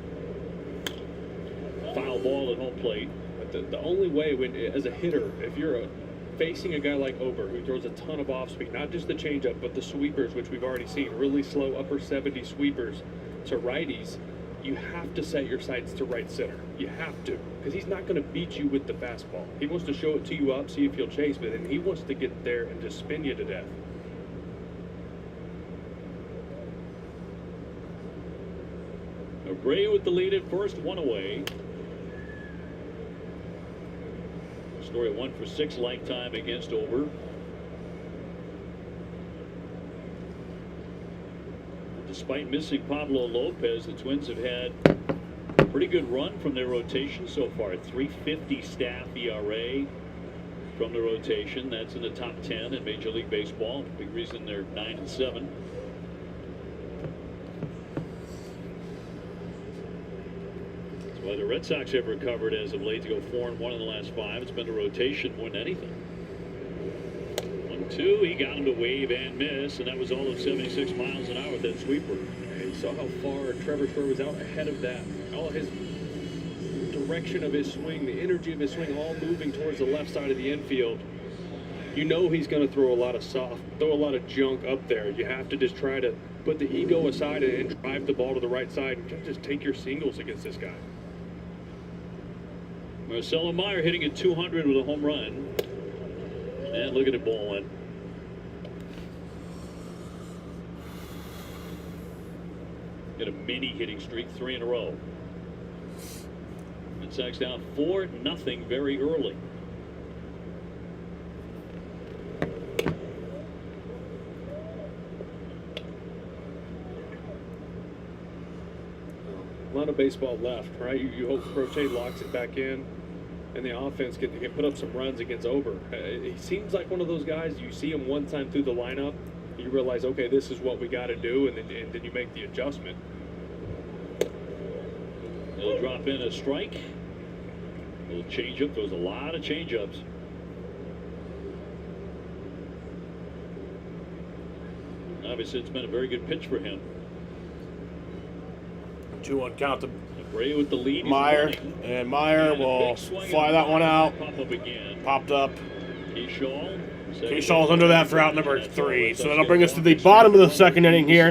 Foul ball at home plate. But the only way, as a hitter, if you're facing a guy like Ober who throws a ton of off-speed, not just the changeup, but the sweepers, which we've already seen, really slow upper 70 sweepers to righties, you have to set your sights to right center. You have to, because he's not going to beat you with the fastball. He wants to show it to you up, see if you'll chase, but then he wants to get there and just spin you to death. Abreu with the lead at first, 1 away. Story 1 for 6 lifetime against Ober. Despite missing Pablo Lopez, the Twins have had a pretty good run from their rotation so far. 3.50 staff ERA from the rotation. That's in the top 10 in Major League Baseball. Big reason they're 9-7. That's why the Red Sox have recovered as of late to go 4-1 in the last 5. It's been the rotation more than anything. 1-2, he got him to wave and miss, and that was all of 76 miles an hour with that sweeper. And you saw how far Trevor Story was out ahead of that. All his direction of his swing, the energy of his swing, all moving towards the left side of the infield. You know he's going to throw a lot of junk up there. You have to just try to put the ego aside and drive the ball to the right side and just take your singles against this guy. Marcelo Meyer hitting at 200 with a home run. And look at it bowling. Got a mini hitting streak, 3 in a row. Red Sox down 4-0 very early. A lot of baseball left, right? You hope Crochet locks it back in, and the offense can put up some runs against Ober. He seems like one of those guys, you see him one time through the lineup, you realize, okay, this is what we got to do, and then you make the adjustment. He'll drop in a strike. A little changeup. There was a lot of changeups. Obviously, it's been a very good pitch for him. 2-1 count to Abreu with the lead. Meyer, and Meyer will fly that one out. Pop up again. Popped up. Keyshaw under that for out number 3. So that'll bring us to the bottom of the second inning here.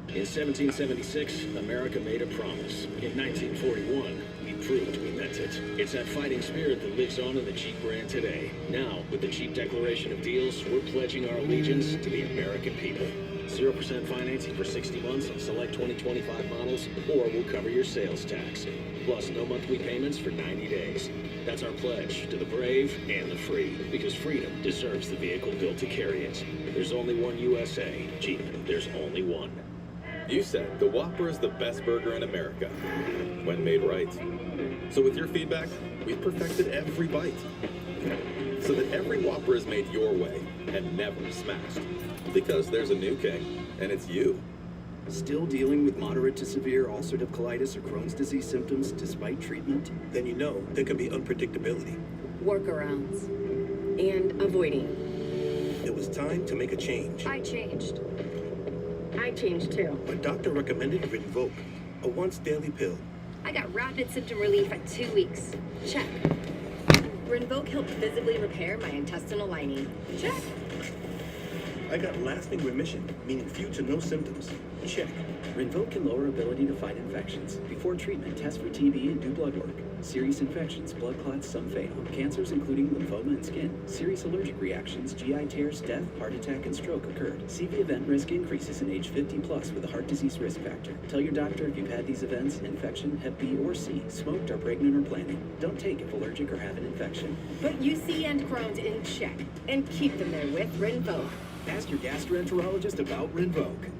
In 1776, America made a promise. In 1941, we proved we meant it. It's that fighting spirit that lives on in the Jeep brand today. Now, with the Jeep Declaration of Deals, we're pledging our allegiance to the American people. 0% financing for 60 months on select 2025 models, or we'll cover your sales tax. Plus, no monthly payments for 90 days. That's our pledge to the brave and the free, because freedom deserves the vehicle built to carry it. There's only one USA. Jeep, there's only one. You said the Whopper is the best burger in America, when made right. So with your feedback, we've perfected every bite, so that every Whopper is made your way and never smashed. Because there's a new king, and it's you. Still dealing with moderate to severe ulcerative colitis or Crohn's disease symptoms despite treatment? Then you know there could be unpredictability. Workarounds. And avoiding. It was time to make a change. I changed. I changed too. My doctor recommended Rinvoq, a once-daily pill. I got rapid symptom relief at 2 weeks. Check. Rinvoq helped visibly repair my intestinal lining. Check. I got lasting remission, meaning few to no symptoms. Check. Rinvoq can lower ability to fight infections. Before treatment, test for TB and do blood work. Serious infections, blood clots, some fatal. Cancers including lymphoma and skin. Serious allergic reactions, GI tears, death, heart attack, and stroke occurred. CV event risk increases in age 50 plus with a heart disease risk factor. Tell your doctor if you've had these events, infection, Hep B or C, smoked, are pregnant or planning. Don't take if allergic or have an infection. Put UC and Crohn's in check and keep them there with Rinvoq. Ask your gastroenterologist about Rinvoq.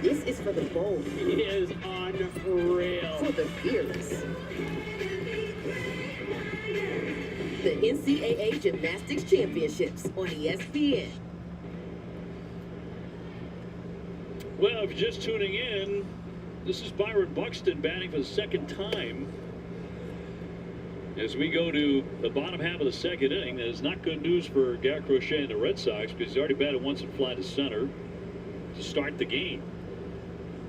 This is for the bold. He is unreal. For the fearless. The NCAA Gymnastics Championships on ESPN. Well, if you're just tuning in, this is Byron Buxton batting for the second time. As we go to the bottom half of the second inning, that is not good news for Garrett Crochet and the Red Sox, because he's already batted once and fly to center to start the game.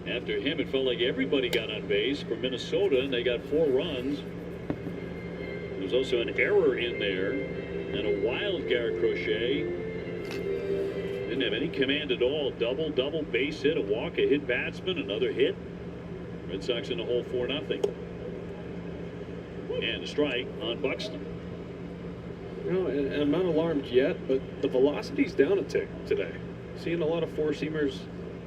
After him, it felt like everybody got on base for Minnesota, and they got 4 runs. There was also an error in there, and a wild Garrett Crochet. Didn't have any command at all. Double, base hit, a walk, a hit batsman, another hit. Red Sox in the hole 4-0. And a strike on Buxton. You know, and I'm not alarmed yet, but the velocity's down a tick today. seeing a lot of four-seamers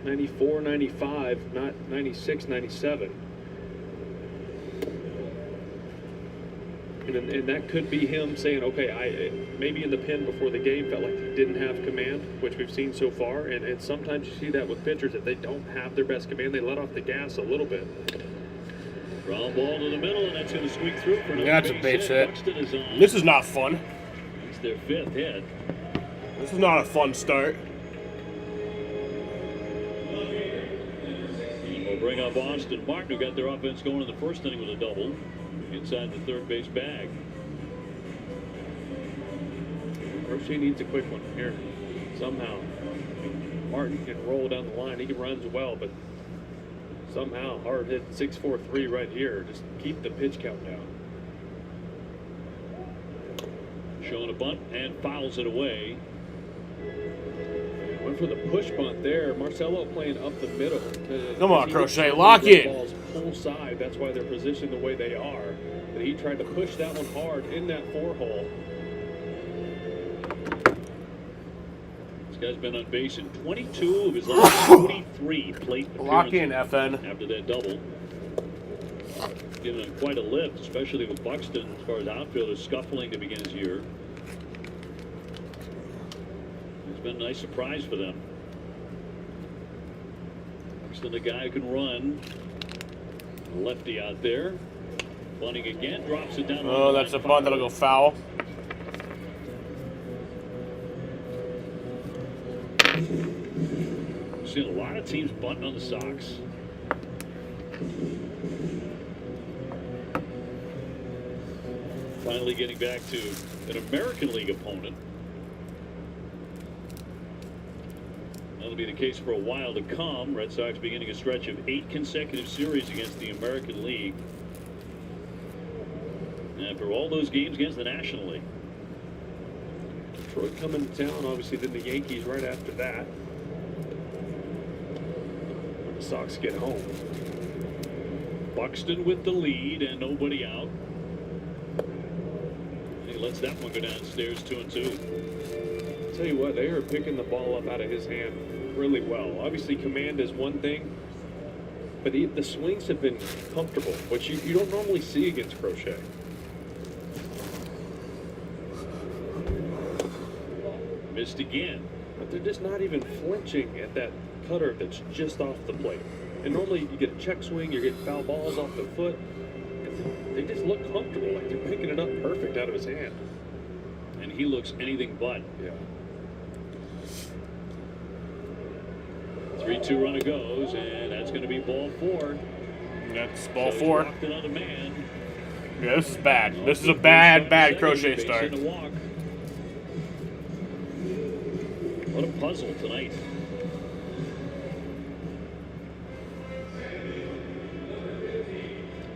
94, 95, not 96, 97. And that could be him saying, okay, maybe in the pen before the game felt like he didn't have command, which we've seen so far. And sometimes you see that with pitchers, if they don't have their best command, they let off the gas a little bit. Ground ball to the middle, and that's going to squeak through for another That's a base hit. Buxton is on. This is not fun. It's their 5th hit. This is not a fun start. And we'll bring up Austin Martin, who got their offense going in the first inning with a double inside the third base bag. Crochet needs a quick one here, somehow. Martin can roll down the line. He runs well, but somehow hard hit 6-4-3 right here. Just keep the pitch count down. Showing a bunt and fouls it away. Went for the push bunt there. Marcelo playing up the middle. Come on, Crochet, lock in. Balls full side. That's why they're positioned the way they are. But he tried to push that one hard in that 4-hole. This guy's been on base in 22 of his last 23 plate appearances. Lock in, FN. After that double. Giving him quite a lift, especially with Buxton as far as outfielders scuffling to begin his year. It's been a nice surprise for them. Buxton, the guy who can run. Lefty out there. Bunting again, drops it down. Oh, that's a bunt that'll go foul. We've seen a lot of teams bunting on the Sox. Finally getting back to an American League opponent. That'll be the case for a while to come. Red Sox beginning a stretch of 8 consecutive series against the American League. And for all those games against the National League. Detroit coming to town, obviously, then the Yankees right after that. When the Sox get home. Buxton with the lead and nobody out. He lets that one go downstairs 2-2. Tell you what, they are picking the ball up out of his hand really well. Obviously, command is one thing, but the swings have been comfortable, which you don't normally see against Crochet. Missed again. But they're just not even flinching at that cutter that's just off the plate. And normally you get a check swing, you're getting foul balls off the foot. They just look comfortable, like they're picking it up perfect out of his hand. And he looks anything but. Yeah. 3-2 runner goes, and that's going to be ball 4. That's ball So 4. he's walked another man. Yeah, this is bad. This is a bad Crochet start. Facing a walk. What a puzzle tonight.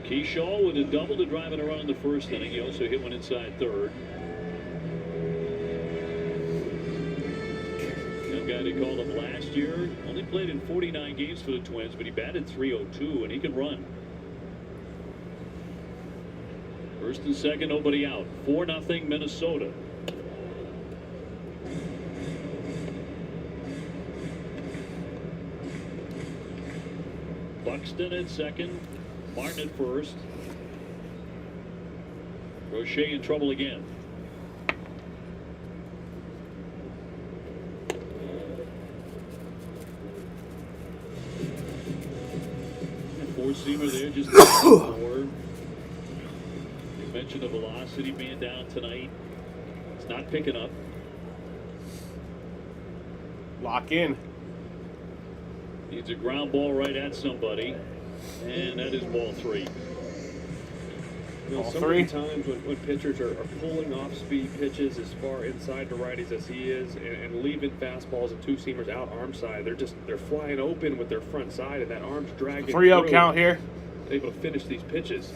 Keyshaw with a double to drive in a run in the first inning. He also hit one inside third. Young guy they called him last year. Only played in 49 games for the Twins, but he batted .302, and he can run. First and second, nobody out. 4-0 Minnesota. Buxton at second. Martin at first. Crochet in trouble again. Four-seamer there, just 4. You mentioned the velocity being down tonight. It's not picking up. Lock in. Needs a ground ball right at somebody. And that is ball 3. You know, so many times when pitchers are pulling off-speed pitches as far inside to righties as he is and leaving fastballs and two-seamers out arm side, they're flying open with their front side, and that arm's dragging 3-0 count here. Able to finish these pitches.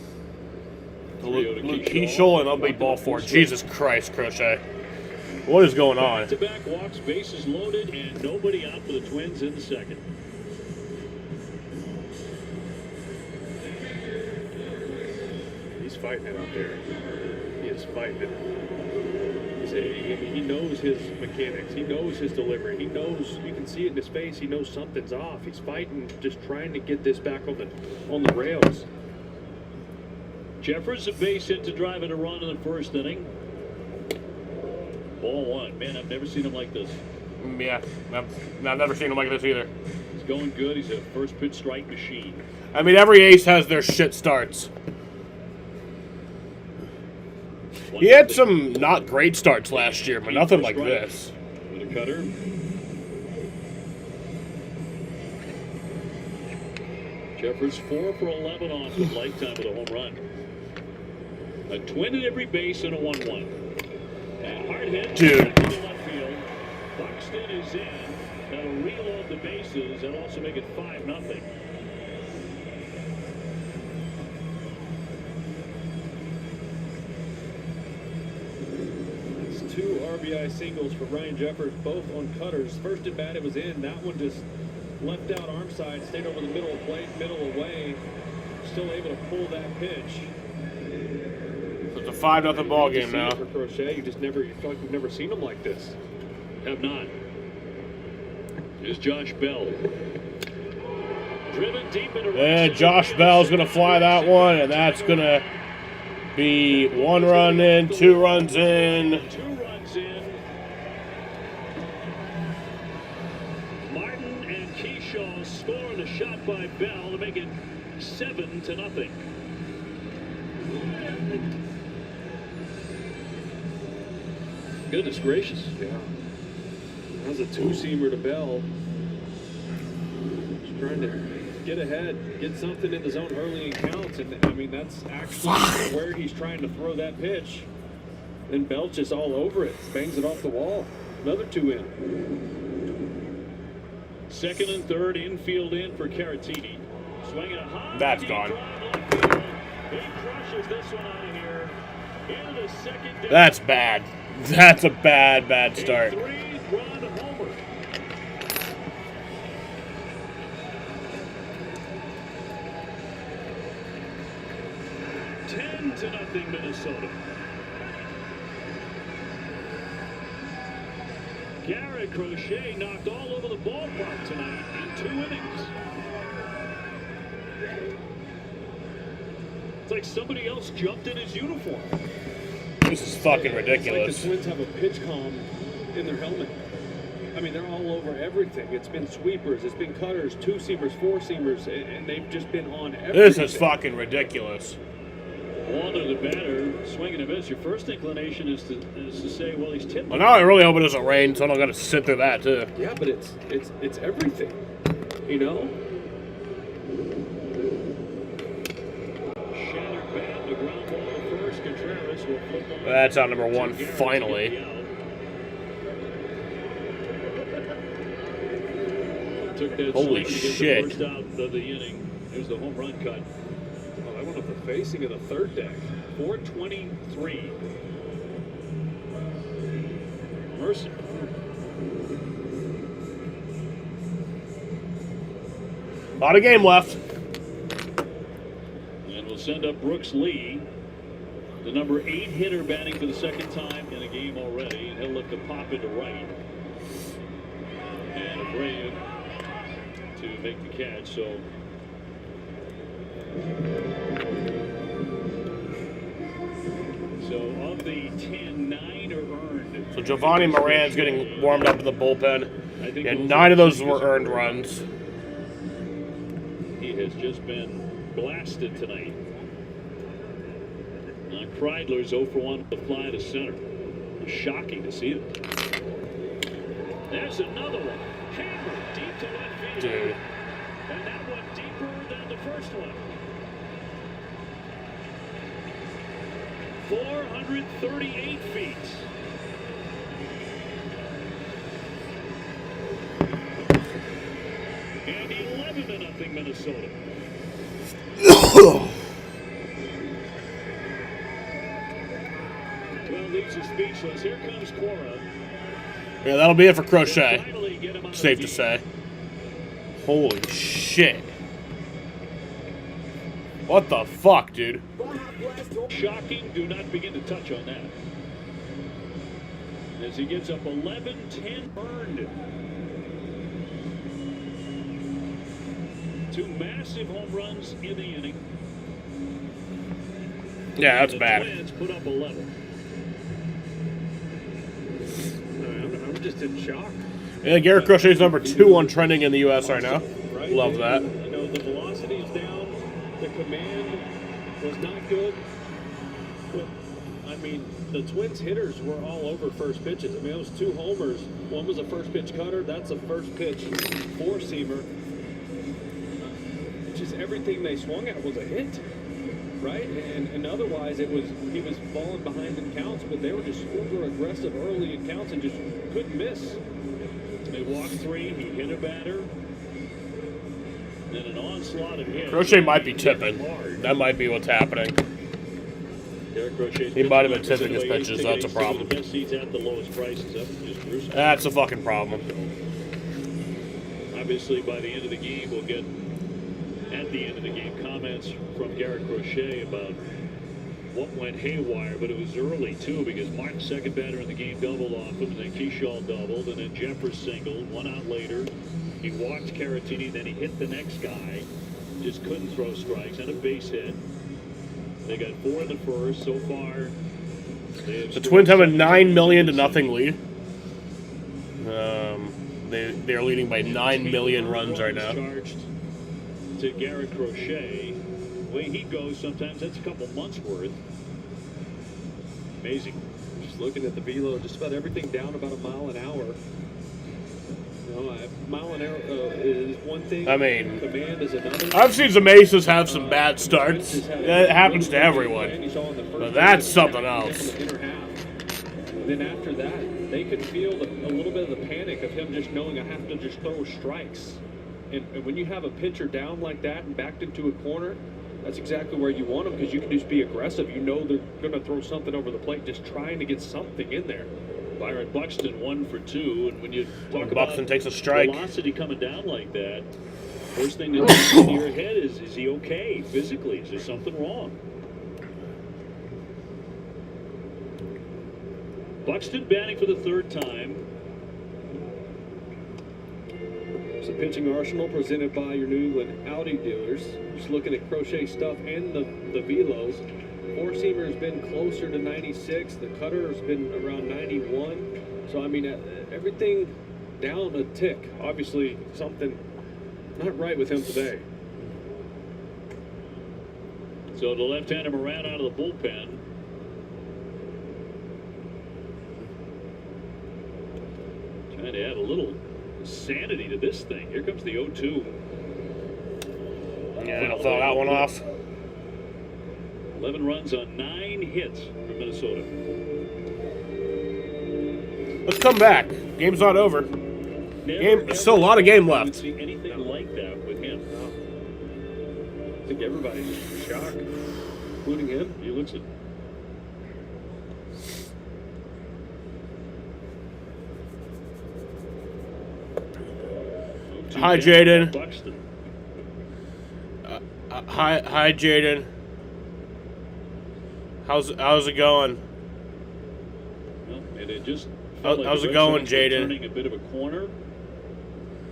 Keyshaw and that'll be ball 4. Jesus Christ, Crochet. What is going on? Back-to-back walks, bases loaded, and nobody out for the Twins in the second. He's fighting it out there. He is he's fighting it. He knows his mechanics. He knows his delivery. He knows, you can see it in his face, he knows something's off. He's fighting, just trying to get this back on the rails. Jeffers a base hit to drive in a run in the first inning. Ball one. Man, I've never seen him like this. Yeah, I've never seen him like this either. He's going good. He's a first pitch strike machine. I mean, every ace has their shit starts. He had some not great starts last year, but nothing like this. With a cutter. Jeffers 4 for 11 off with lifetime with a home run. A twin at every base and a 1-1. And hard hit. Dude. To the left field. Buxton is in. That'll reload the bases and also make it 5-0. It's 2 RBI singles for Ryan Jeffers, both on cutters. First at bat, it was in. That one just left out arm side, stayed over the middle of the plate, middle away. Still able to pull that pitch. So it's a 5-0 ball game now. For Crochet, you feel like you've never seen him like this. Have not. Here's Josh Bell. Driven deep into And Josh Bell's going to fly that one, and that's going to be 1 run in, 2 runs in. 2 runs in. Martin and Keyshaw score the shot by Bell to make it 7-0. Goodness gracious. Yeah. That was a 2-seamer to Bell. Just trying to get ahead, get something in the zone early in counts. And I mean, that's actually where he's trying to throw that pitch. Then Bell just all over it, bangs it off the wall. Another 2 in. Second and third, infield in for Caratini. Swinging a high. That's gone. He crushes this one out of here. Into the second. That's bad. That's a bad start. 3-run homer. $10-0 Minnesota. Garrett Crochet knocked all over the ballpark tonight in 2 innings. It's like somebody else jumped in his uniform. This is fucking ridiculous. It's like the Twins have a pitch comm in their helmet. I mean, they're all over everything. It's been sweepers, it's been cutters, 2-seamers, 4-seamers, and they've just been on everything. This is fucking ridiculous. One to the batter, swinging a miss. Your first inclination is to say, well, he's tipped. Well, now I really hope it doesn't rain, so I don't got to sit through that too. Yeah, but it's everything, you know. Shattered bat, the ground ball to first. Contreras will flip on. That's out number 1 finally. Took that Holy swing to get shit. the first out of the inning. Here's the home run cut. Oh, that went up the facing of the third deck. 423. Mercer. A lot of game left. And we'll send up Brooks Lee, the number 8 hitter, batting for the second time in a game already. And he'll look to pop into right. And Abreu to make the catch. So of the 10, 9 are earned. So Giovanni Moran's getting warmed up in the bullpen. And 9 of those were earned runs. He has just been blasted tonight. Kreidler's 0 for 1 with the fly to center. Shocking to see that. There's another one. Hammered deep to left field. Dude. And that one deeper than the first one. 438 feet. And 11-0 Minnesota. Well, leaves are speechless. Here comes Cora. Yeah, that'll be it for Crochet. Safe to say. Holy shit. What the fuck, dude? Shocking, do not begin to touch on that. As he gets up 11-10 earned. 2 massive home runs in the inning. Yeah, that's the bad. Twins put up 11. I'm just in shock. Yeah, Garrett Crochet's number 2 on trending in the U.S. right now. Right? Love that. You know, the velocity is down. The command was not good. But, I mean, the Twins hitters were all over first pitches. I mean, those 2 homers. One was a first pitch cutter. That's a first pitch 4-seamer. Just everything they swung at was a hit, right? And otherwise, he was falling behind in counts, but they were just uber aggressive early in counts and just couldn't miss. They walked 3. He hit a batter. Then an onslaught of hits. Crochet might be tipping. That might be what's happening. He might have been tipping his pitches. That's a problem. The best seats at the lowest prices. That's just gruesome. That's a fucking problem. Obviously, by the end of the game, we'll get at the end of the game comments from Garrett Crochet about what went haywire, but it was early too because Martin's second batter in the game doubled off him, and then Keyshaw doubled, and then Jeffers singled. 1 out later, he walked Caratini, then he hit the next guy, just couldn't throw strikes, and a base hit. They got 4 in the first so far. The Twins have a 9 million to nothing lead. They're leading by 9 million runs right now. Charged to Garrett Crochet. The way he goes, sometimes that's a couple months worth. Amazing. Just looking at the velo, just about everything down about a mile an hour. You know, a mile an hour is one thing. I mean, command is another. I've seen some aces have some bad starts. That happens to everyone. But that's something else. Then after that, they could feel a little bit of the panic of him just knowing I have to just throw strikes. And when you have a pitcher down like that and backed into a corner, that's exactly where you want them because you can just be aggressive. You know they're going to throw something over the plate, just trying to get something in there. Byron Buxton 1 for 2, and when you talk Buxton about takes a strike. Velocity coming down like that, first thing that comes into your head is he okay physically? Is there something wrong? Buxton batting for the 3rd time. It's a pitching arsenal presented by your New England Audi dealers. Just looking at Crochet stuff and the velos. 4-seamer has been closer to 96. The cutter has been around 91. So, I mean, everything down a tick. Obviously, something not right with him today. So the left-hander Moran out of the bullpen. Trying to add a little sanity to this thing. Here comes the 0-2. Yeah, I'll throw that one off. 11 runs on 9 hits from Minnesota. Let's come back. Game's not over. Still a lot of game left. See anything like that with him? I think everybody's just shocked, including him. He looks at. Hi, Jaden. Buxton. Hi, Jaden. How's it going? Well, and it just how's it going, Jaden? Turning a bit of a corner,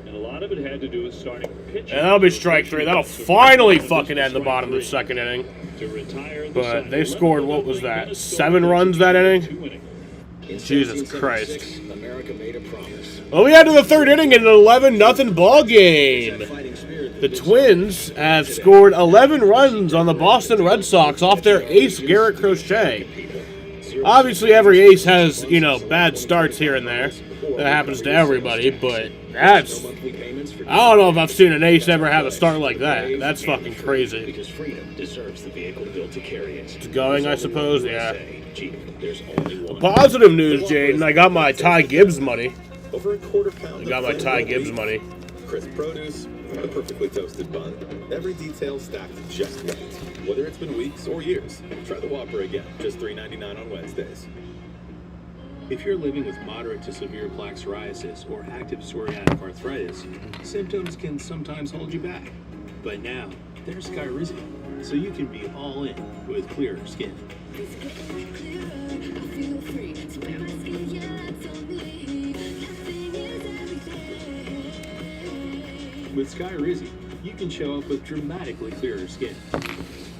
and a lot of it had to do with starting pitching. And that'll be strike 3. That'll finally fucking end the bottom of the 2nd inning. To retire the But they scored, what was that, 7 runs that inning? Jesus Christ. America made a promise. Well, we had to the 3rd inning in an 11-0 ball game. The Twins have scored 11 runs on the Boston Red Sox off their ace, Garrett Crochet. Obviously, every ace has, bad starts here and there. That happens to everybody, but that's... I don't know if I've seen an ace ever have a start like that. That's fucking crazy. Because freedom deserves the vehicle built to carry it. It's going, I suppose, yeah. There's only one. Positive news, Jaden. I got my Ty Gibbs money. Over a quarter pound. I got my Ty Gibbs money. Crisp produce, a perfectly toasted bun. Every detail stacked just right. Whether it's been weeks or years, try the Whopper again. Just $3.99 on Wednesdays. If you're living with moderate to severe plaque psoriasis or active psoriatic arthritis, symptoms can sometimes hold you back. But now, there's Skyrizi, so you can be all in with clearer skin. With Skyrizi, you can show up with dramatically clearer skin.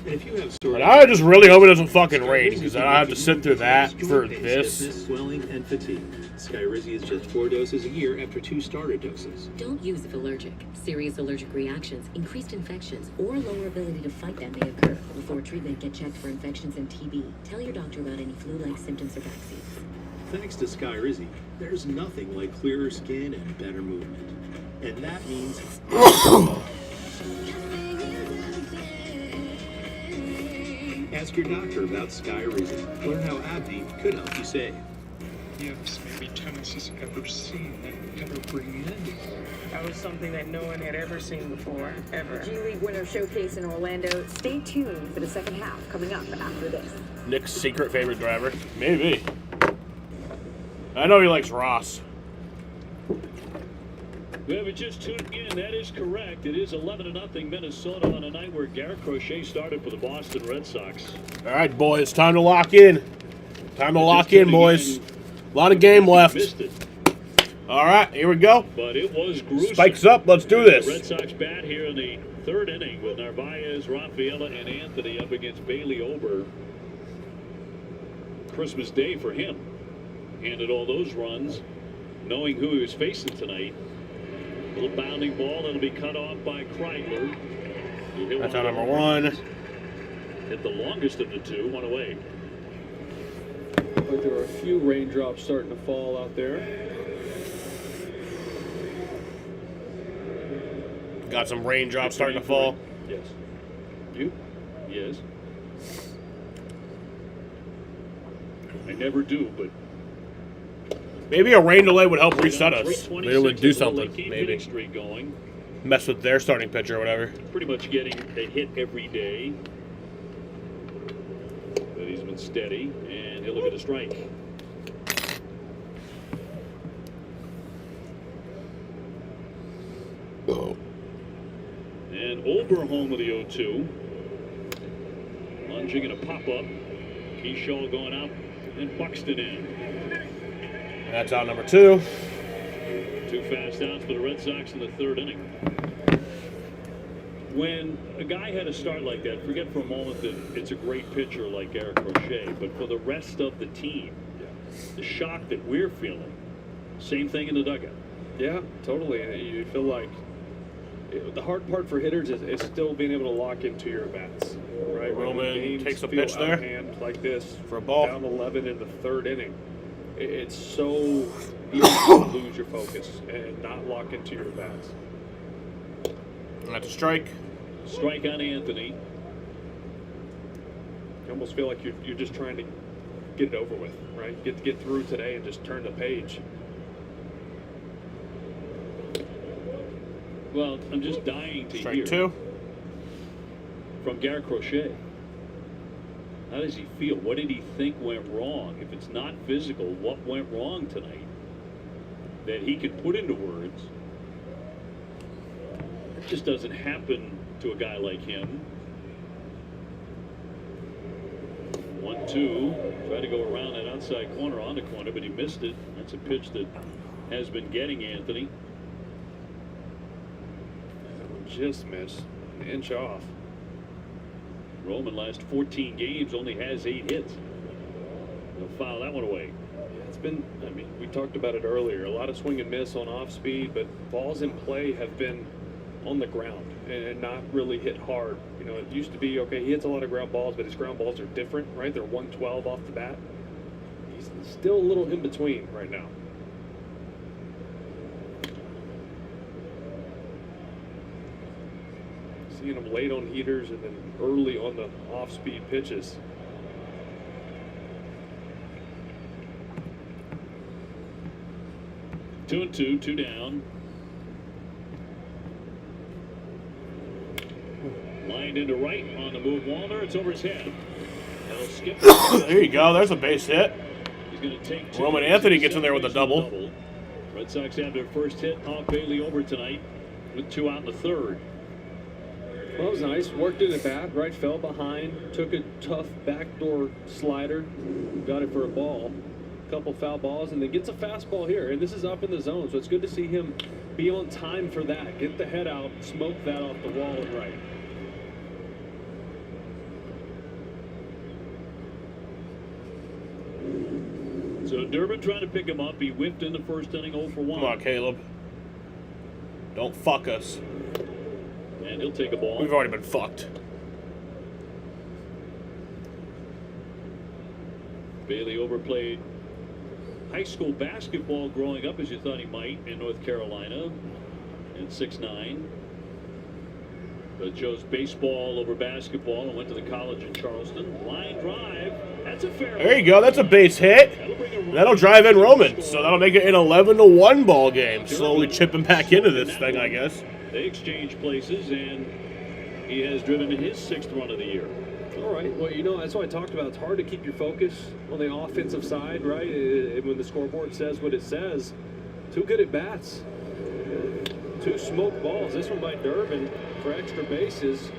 And if you have sore, But I just really hope it doesn't fucking rain, because I have to sit through that for this. stiffness, swelling, and fatigue. Skyrizi is just 4 doses a year after 2 starter doses. Don't use if allergic. Serious allergic reactions, increased infections, or lower ability to fight them may occur. Before treatment, get checked for infections and TB. Tell your doctor about any flu-like symptoms or vaccines. Thanks to Skyrizi, there's nothing like clearer skin and better movement. And that means ask your doctor about Skyrizi. Learn how AbbVie could help you save. Yes, maybe tennis has ever seen and ever bring in. That was something that no one had ever seen before, ever. G League Winter Showcase in Orlando. Stay tuned for the second half coming up after this. Nick's secret favorite driver? Maybe. I know he likes Ross. Well, if you're just tuning in, that is correct. It is 11-0 Minnesota on a night where Garrett Crochet started for the Boston Red Sox. All right, boys, time to lock in. Time to lock in, boys. A lot of game left. All right, here we go. But it was gruesome. Spikes up. Let's do this. The Red Sox bat here in the third inning with Narvaez, Rafaela, and Anthony up against Bailey Ober. Christmas Day for him. Handed all those runs, knowing who he was facing tonight. Little bounding ball that'll be cut off by Kreidler. That's our number one. Hit the longest of the two, one away. But there are a few raindrops starting to fall out there. Got some raindrops starting to fall. Yes. You? Yes. I never do, but maybe a rain delay would help reset us. Maybe it would do something. Maybe streak going. Mess with their starting pitcher or whatever. Pretty much getting a hit every day. But he's been steady, and he'll look at a strike. And Ober home with the 0-2. Lunging in a pop-up. Keyshaw going out, and Buxton in. That's out number two. 2 fast outs for the Red Sox in the third inning. When a guy had a start like that, forget for a moment that it's a great pitcher like Garrett Crochet, but for the rest of the team, the shock that we're feeling, same thing in the dugout. Yeah, totally. You feel like the hard part for hitters is still being able to lock into your bats. Right? Roman takes a pitch there. Hand like this for a ball. Down 11 in the third inning. It's so easy to lose your focus and not lock into your bats. That's a strike. Strike on Anthony. You almost feel like you're just trying to get it over with, right? Get through today and just turn the page. Well, I'm just dying to Strike hear two. From Garrett Crochet. How does he feel? What did he think went wrong? If it's not physical, what went wrong tonight that he could put into words? It just doesn't happen to a guy like him. 1-2. Tried to go around that outside corner on the corner, but he missed it. That's a pitch that has been getting Anthony. Just missed. An inch off. Roman last 14 games only has 8 hits. They'll foul that one away. Yeah, it's been, I mean, we talked about it earlier. A lot of swing and miss on off speed, but balls in play have been on the ground and not really hit hard. You know, it used to be, okay, he hits a lot of ground balls, but his ground balls are different, right? They're 112 off the bat. He's still a little in between right now. Seeing him late on heaters and then early on the off-speed pitches. Two and two down. Lined into right on the move. Wallner, it's over his head. That'll skip. There you go. There's a base hit. He's going to take 2. Roman Anthony gets in there with a double. Red Sox have their first hit off Bailey Ober tonight with 2 out in the third. Well, that was nice. Worked in at bat, right? Fell behind, took a tough backdoor slider, got it for a ball. Couple foul balls, and then gets a fastball here. And this is up in the zone, so it's good to see him be on time for that. Get the head out, smoke that off the wall and right. So Durbin trying to pick him up. He whiffed in the first inning, 0 for 1. Come on, Caleb. Don't fuck us. And he'll take a ball. We've already been fucked. Bailey overplayed high school basketball growing up as you thought he might in North Carolina at 6'9". But chose baseball over basketball and went to the college in Charleston. Line drive. That's a fair. There you go. That's a base hit. That'll drive in Roman. So that'll make it an 11-1 ball game. Slowly chipping back into this thing, I guess. They exchange places, and he has driven in his 6th run of the year. All right. Well, you know, that's what I talked about. It's hard to keep your focus on the offensive side, right? When the scoreboard says what it says. 2 good at bats. 2 smoked balls. This one by Durbin for extra bases.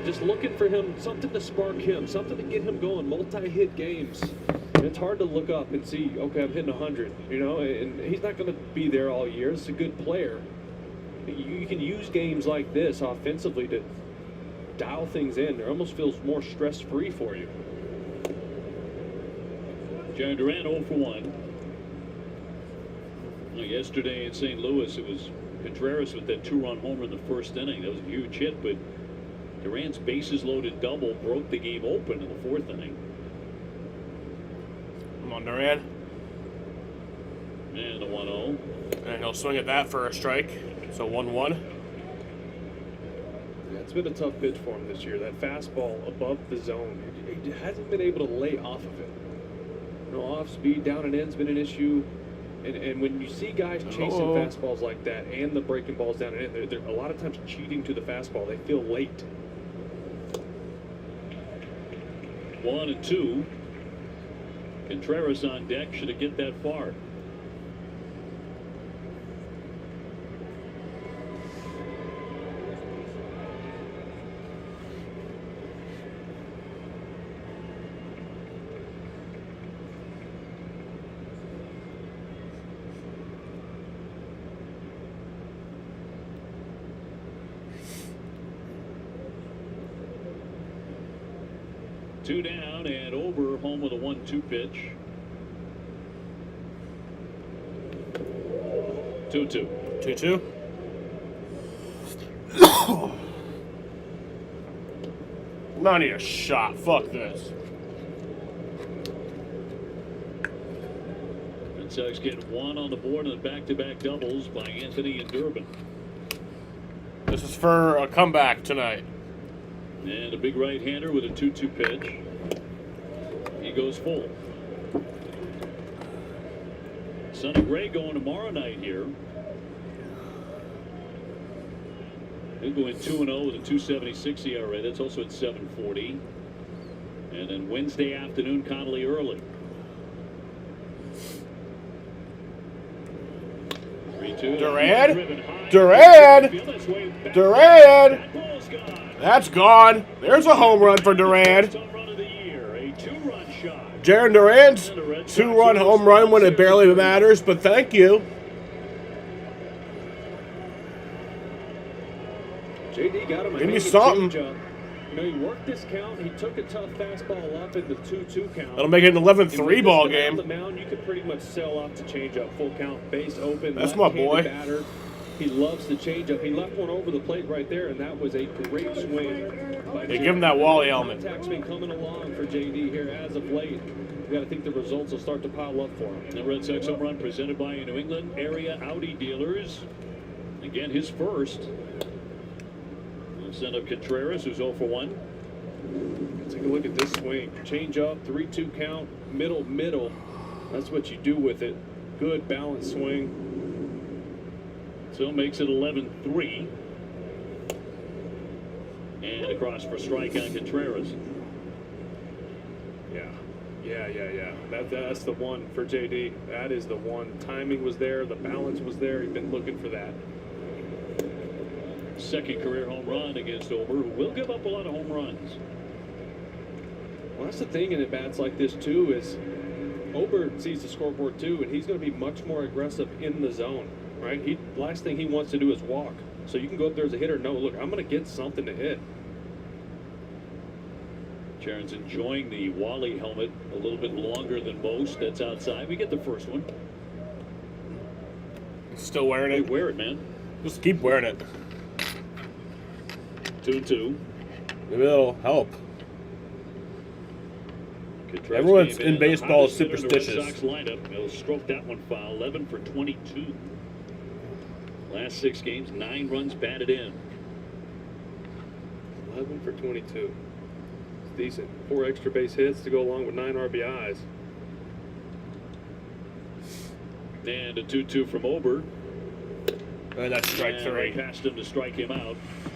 Just looking for him, something to spark him, something to get him going. Multi-hit games. And it's hard to look up and see, okay, I'm hitting 100, you know, and he's not going to be there all year. It's a good player. You can use games like this offensively to dial things in. It almost feels more stress-free for you. Jarren Duran 0 for 1. Well, yesterday in St. Louis, it was Contreras with that 2-run homer in the first inning. That was a huge hit, but Duran's bases-loaded double broke the game open in the 4th inning. Come on, Duran. And the 1-0. And he'll swing at that for a strike. So 1-1. Yeah, it's been a tough pitch for him this year. That fastball above the zone, he hasn't been able to lay off of it. You know, off speed, down and in's been an issue. And when you see guys chasing fastballs like that and the breaking balls down and in, they're a lot of times cheating to the fastball. They feel late. 1-2. Contreras on deck. Should it get that far? Two down and over, home with a 1-2 pitch. 2-2. 2-2. I need a shot. Fuck this. Red Sox get 1 on the board on the back-to-back doubles by Anthony and Durbin. This is for a comeback tonight. And a big right-hander with a 2-2 pitch. He goes full. Sonny Gray going tomorrow night here. He'll go in 2-0 with a 2.76 ERA. That's also at 7:40. And then Wednesday afternoon, Connolly early. 3-2. Duran! That's gone. There's a home run for Duran. Jarren Duran's 2-run home run when it barely matters, but thank you. JD got him a Give me something. You know, he worked this count. He took a tough fastball up in the 2-2 count. That'll make it an 11-3 ball game. On the mound, you could pretty much sell off the changeup. Full count, base open. That's my boy. Batter. He loves the changeup. He left one over the plate right there, and that was a great swing. Hey, give him that Wally element. Contact's been coming along for JD here as of late. We got to think the results will start to pile up for him. The Red Sox home run presented by New England area Audi dealers. Again, his first. We'll send up Contreras, who's 0 for 1. Take a look at this swing. Change up, 3-2 count, middle. That's what you do with it. Good balanced swing. So makes it 11-3. And across for strike on Contreras. Yeah. That's the one for JD. That is the one. Timing was there. The balance was there. He's been looking for that. second career home run against Ober, who will give up a lot of home runs. Well, that's the thing in at-bats like this, too, is Ober sees the scoreboard, too, and he's going to be much more aggressive in the zone, right? Last thing he wants to do is walk. So you can go up there as a hitter, no, look, I'm going to get something to hit. Sharon's enjoying the Wally helmet a little bit longer than most. That's outside. We get the first one. Still wearing it? They wear it, man. Just keep wearing it. 2-2. Maybe that'll help. Contreras Everyone's came in baseball is hottest hitter in the Red superstitious. Sox lineup. He'll stroke that one foul. 11 for 22. Last 6 games, 9 runs batted in. 11 for 22. It's decent. 4 extra base hits to go along with 9 RBIs. And a 2-2 from Ober. And that's strike And 3. right past him to strike him out.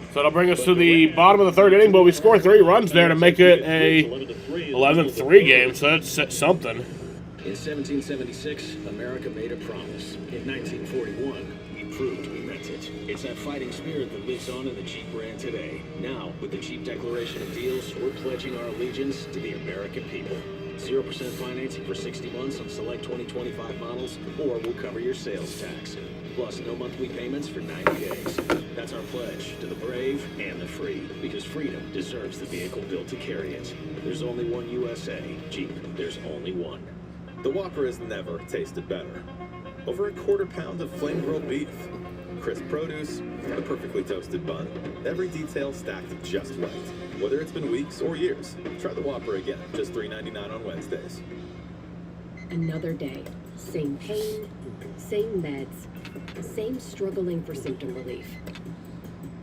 So that'll bring us to the bottom of the 3rd inning, but we score 3 runs there to make it a 11-3 game, so that's something. In 1776, America made a promise. In 1941, we proved we meant it. It's that fighting spirit that lives on in the Jeep brand today. Now, with the Jeep Declaration of Deals, we're pledging our allegiance to the American people. 0% financing for 60 months on select 2025 models, or we'll cover your sales tax. Plus, no monthly payments for 90 days. That's our pledge to the brave and the free, because freedom deserves the vehicle built to carry it. There's only one USA. Jeep, there's only one. The Whopper has never tasted better. Over a quarter pound of flame-grilled beef, crisp produce, a perfectly toasted bun, every detail stacked just right. Whether it's been weeks or years, try the Whopper again, just $3.99 on Wednesdays. Another day. Same pain, same meds, same struggling for symptom relief.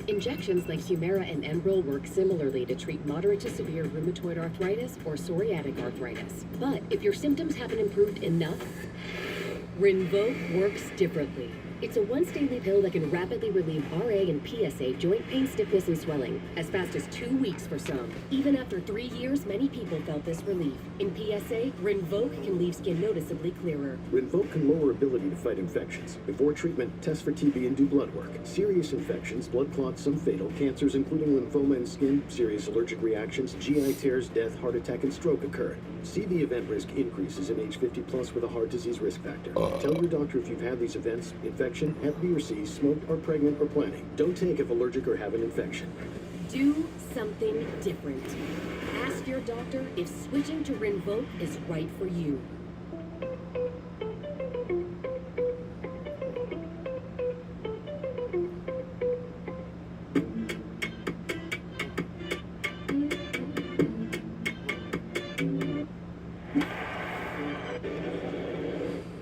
Injections like Humira and Enbrel work similarly to treat moderate to severe rheumatoid arthritis or psoriatic arthritis. But if your symptoms haven't improved enough, Rinvoq works differently. It's a once-daily pill that can rapidly relieve RA and PSA joint pain, stiffness, and swelling, as fast as 2 weeks for some. Even after 3 years, many people felt this relief. In PSA, Rinvoq can leave skin noticeably clearer. Rinvoq can lower ability to fight infections. Before treatment, test for TB and do blood work. Serious infections, blood clots, some fatal, cancers including lymphoma and skin, serious allergic reactions, GI tears, death, heart attack, and stroke occur. CV event risk increases in age 50 plus with a heart disease risk factor. Tell your doctor if you've had these events, infection, Hep B or C, smoked, are pregnant, or planning. Don't take if allergic or have an infection. Do something different. Ask your doctor if switching to Rinvoq is right for you.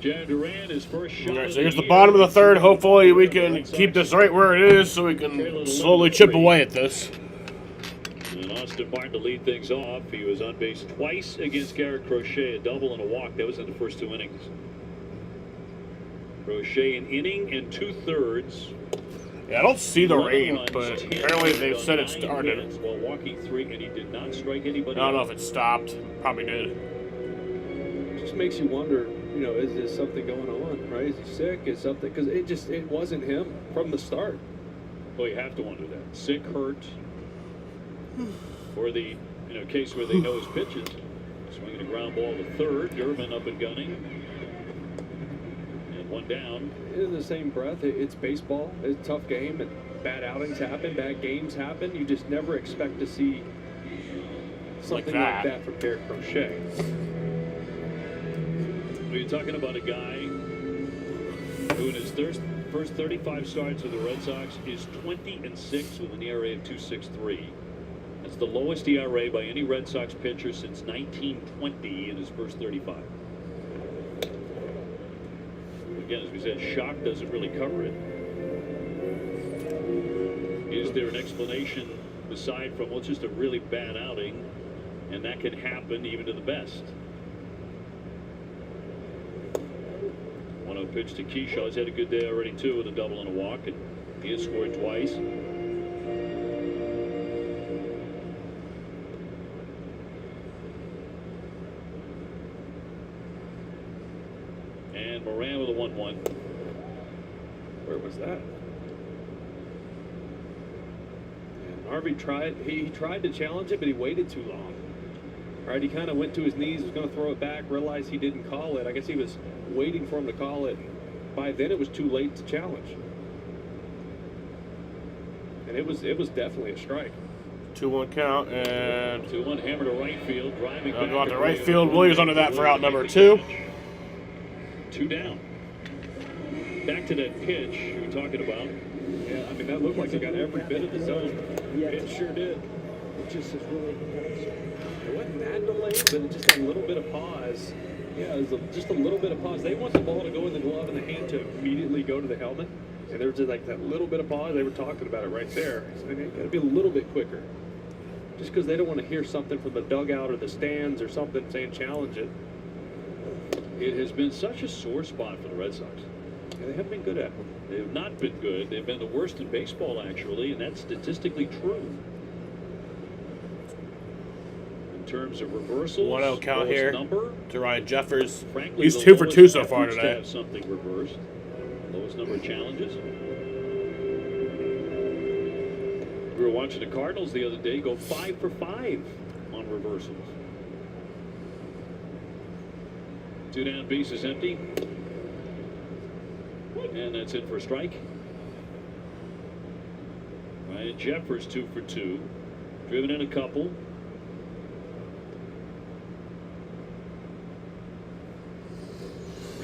John Duran, his first shot. All right, so here's the bottom of the 3rd. Hopefully we can keep this right where it is so we can slowly chip away at this. And Austin Martin to lead things off. He was on base twice against Garrett Crochet, a double and a walk. That was in the first 2 innings. Crochet an inning and 2/3. Yeah, I don't see the 11 rain, runs, but 10 apparently hits they've on said it 9 started. hits while walking 3, and he did not strike anybody. I don't know out. if it stopped. Probably did. It just makes you wonder, is there something going on, right? Is he sick? Is something, because it wasn't him from the start. Well, you have to wonder that. Sick, hurt, or the case where they know his pitches. Swinging a ground ball to 3rd. Durbin up and gunning. And 1 down. In the same breath, it's baseball. It's a tough game, and bad outings happen, bad games happen. You just never expect to see something like that from Garrett Crochet. You're talking about a guy who in his first 35 starts with the Red Sox is 20-6 with an ERA of 2.63. That's the lowest ERA by any Red Sox pitcher since 1920 in his first 35. Again, as we said, shock doesn't really cover it. Is there an explanation aside from, well, it's just a really bad outing, and that can happen even to the best? 1-0 pitch to Keyshaw. He's had a good day already, too, with a double and a walk, and he has scored twice. And Moran with a 1-1. Where was that? Harvey tried to challenge it, but he waited too long. Right, he kind of went to his knees, was going to throw it back, realized he didn't call it. I guess he was waiting for him to call it. By then, it was too late to challenge. And it was definitely a strike. 2-1 count, and 2-1 hammer to right field, driving they'll back. go out to right field. Williams under that for out number 2. 2 down. Back to that pitch you were talking about. Yeah, I mean, that looked like he got every bit of the zone. Yeah. It sure did. It just is really. It wasn't that delayed, but just a little bit of pause. Yeah, it was just a little bit of pause. They want the ball to go in the glove and the hand to immediately go to the helmet. And there was just like that little bit of pause. They were talking about it right there. So they got to be a little bit quicker. Just because they don't want to hear something from the dugout or the stands or something saying challenge it. It has been such a sore spot for the Red Sox. Yeah, they haven't been good at it. They have not been good. They've been the worst in baseball, actually, and that's statistically true. In terms of reversals, 1-0 count lowest here number. to Ryan Jeffers. Frankly, He's the 2 for 2 lowest so far efforts to today. have something reversed. Lowest number of challenges. We were watching the Cardinals the other day go 5 for 5 on reversals. 2 down, bases empty. And that's it for a strike. Ryan Jeffers 2 for 2. Driven in a couple.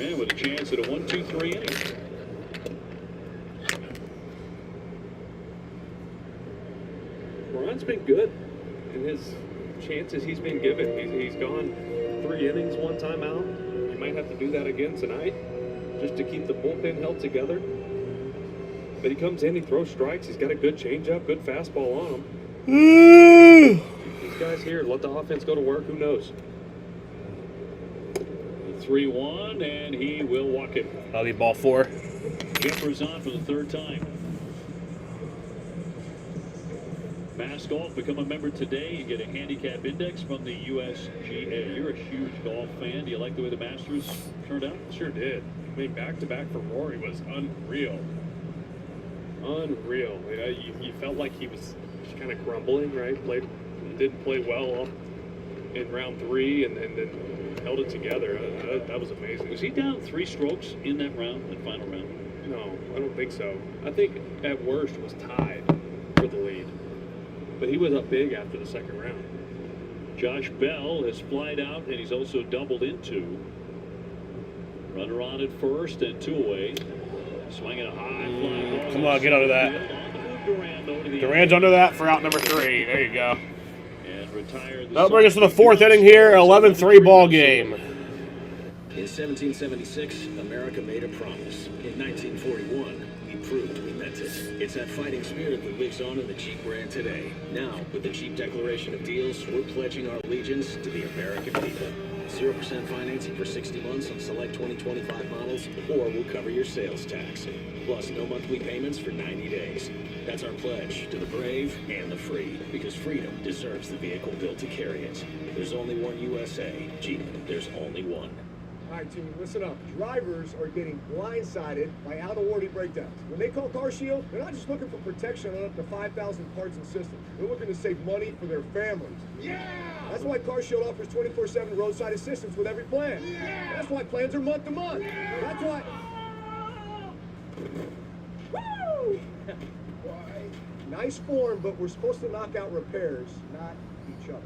And with a chance at a 1-2-3 inning. Moran's been good in his chances he's been given. He's gone 3 innings, 1 time out. He might have to do that again tonight just to keep the bullpen held together. But he comes in, he throws strikes. He's got a good changeup, good fastball on him. These guys here, let the offense go to work. Who knows? 3-1, and he will walk it. That'll be ball 4. Jeffers on for the 3rd time. Mass Golf, become a member today. You get a handicap index from the USGA. You're a huge golf fan. Do you like the way the Masters turned out? Sure did. I mean, back-to-back for Rory was unreal. Unreal. You know, you felt like he was just kind of crumbling, right? Didn't play well in round 3 and then held it together. That was amazing. Was he down 3 strokes in that round, that final round? No, I don't think so. I think at worst was tied for the lead. But he was up big after the 2nd round. Josh Bell has flied out, and he's also doubled into. Runner on at first and 2 away. Swinging a high fly ball. Come on, get under that. Duran's under that for out number 3. There you go. And retire. That'll bring us to the 4th inning here. 11-3 ball game. In 1776, America made a promise. In 1941, we proved we meant it. It's that fighting spirit that lives on in the Jeep brand today. Now, with the Jeep Declaration of Deals, we're pledging our allegiance to the American people. 0% financing for 60 months on select 2025 models, or we'll cover your sales tax. Plus, no monthly payments for 90 days. That's our pledge to the brave and the free, because freedom deserves the vehicle built to carry it. There's only one USA. Jeep, there's only one. All right, team, listen up. Drivers are getting blindsided by out-of-warranty breakdowns. When they call CarShield, they're not just looking for protection on up to 5,000 parts and systems. They're looking to save money for their families. Yeah! That's why CarShield offers 24/7 roadside assistance with every plan. Yeah! That's why plans are month to month. Yeah! That's why... Woo! Nice form, but we're supposed to knock out repairs, not each other.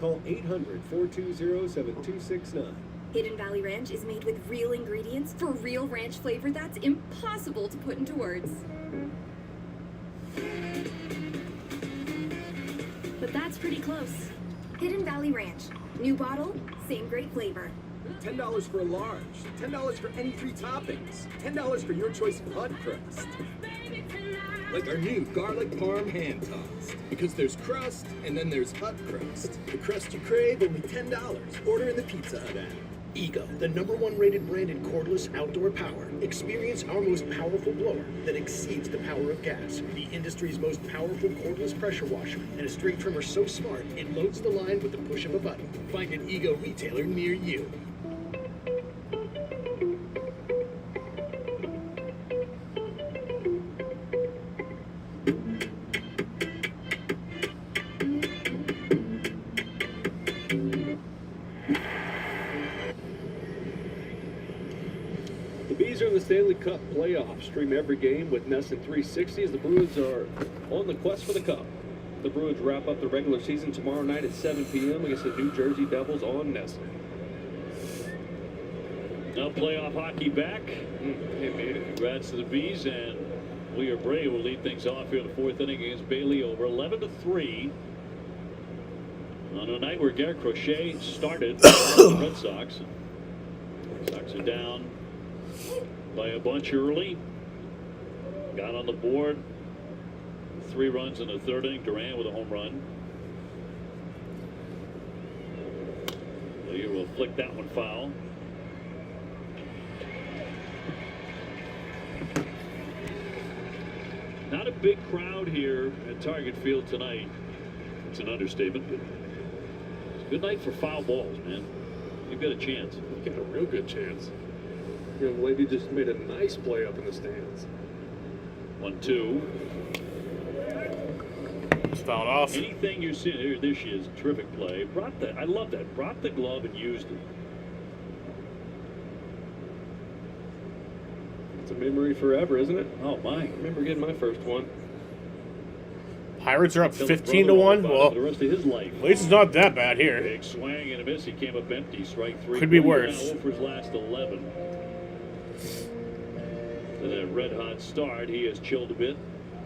Call 800-420-7269. Hidden Valley Ranch is made with real ingredients for real ranch flavor that's impossible to put into words. But that's pretty close. Hidden Valley Ranch. New bottle, same great flavor. $10 for a large. $10 for any 3 toppings. $10 for your choice of hot crust. Like our new garlic parm hand tossed. Because there's crust, and then there's hot crust. The crust you crave, only $10. Order in the Pizza Hut app. Ego, the #1 rated brand in cordless outdoor power. Experience our most powerful blower that exceeds the power of gas. The industry's most powerful cordless pressure washer. And a straight trimmer so smart, it loads the line with the push of a button. Find an Ego retailer near you. Cup playoffs. Stream every game with NESN 360 as the Bruins are on the quest for the Cup. The Bruins wrap up the regular season tomorrow night at 7 p.m. against the New Jersey Devils on NESN. Now playoff hockey back. Congrats to the Bees, and Leah Bray will lead things off here in the fourth inning against Bailey over 11-3. On a night where Garrett Crochet started the Red Sox. Red Sox are down by a bunch early. Got on the board. 3 runs in the third inning. Duran with a home run. Leah will flick that one foul. Not a big crowd here at Target Field tonight. It's an understatement, but it's a good night for foul balls, man. You've got a chance. You've got a real good chance. Young lady just made a nice play up in the stands. 1-2. It's fouled off. Anything you're seeing here, there she is. Terrific play. I love that. Brought the glove and used it. It's a memory forever, isn't it? Oh, my. I remember getting my first one. Pirates are up 15-1. Well, for the rest of his life. At least it's not that bad here. Big swing and a miss. He came up empty. Strike 3. Could be worse. Now for his last 11. To that red-hot start, he has chilled a bit.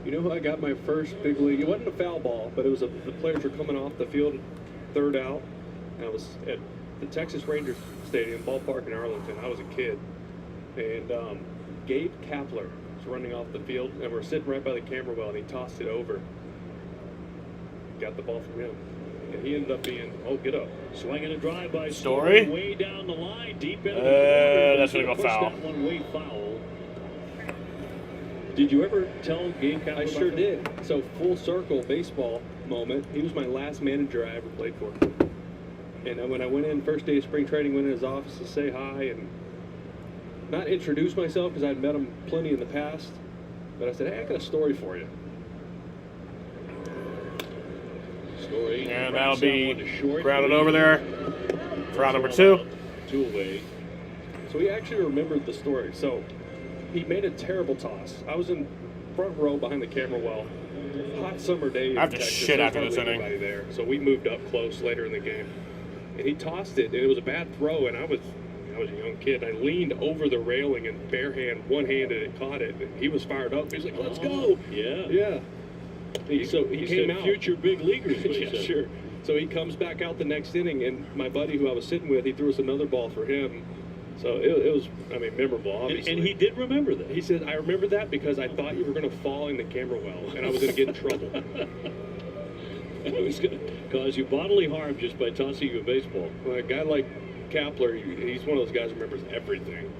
You know who I got my first big league? It wasn't a foul ball, but it was the players were coming off the field, third out. And I was at the Texas Rangers Stadium, ballpark in Arlington. I was a kid. And Gabe Kapler was running off the field, and we're sitting right by the camera well, and he tossed it over. Got the ball from him. And he ended up being, get up. Swinging a drive by Story. Way down the line, deep into the that's going to go foul. That one way foul. Did you ever tell Gabe Kapler? I sure did. So full circle baseball moment. He was my last manager I ever played for. And when I went in first day of spring training, went in his office to say hi and not introduce myself because I'd met him plenty in the past. But I said, hey, I got a story for you. Story. And that'll be grounded over there for round number 2. 2 away. So he actually remembered the story. So he made a terrible toss. I was in front row behind the camera well. Hot summer day. I have to shit after this inning. There. So we moved up close later in the game. And he tossed it, and it was a bad throw, and I was a young kid. I leaned over the railing and one-handed and caught it. And he was fired up. He was like, let's go. Yeah. Yeah. So he came said out. Future big leaguers. Yeah, sure. So he comes back out the next inning, and my buddy who I was sitting with, he threw us another ball for him. So it was, memorable, obviously. And he did remember that. He said, I remember that because I thought you were going to fall in the camera well, and I was going to get in trouble. It was going to cause you bodily harm just by tossing you a baseball. Well, a guy like Kapler, he's one of those guys who remembers everything.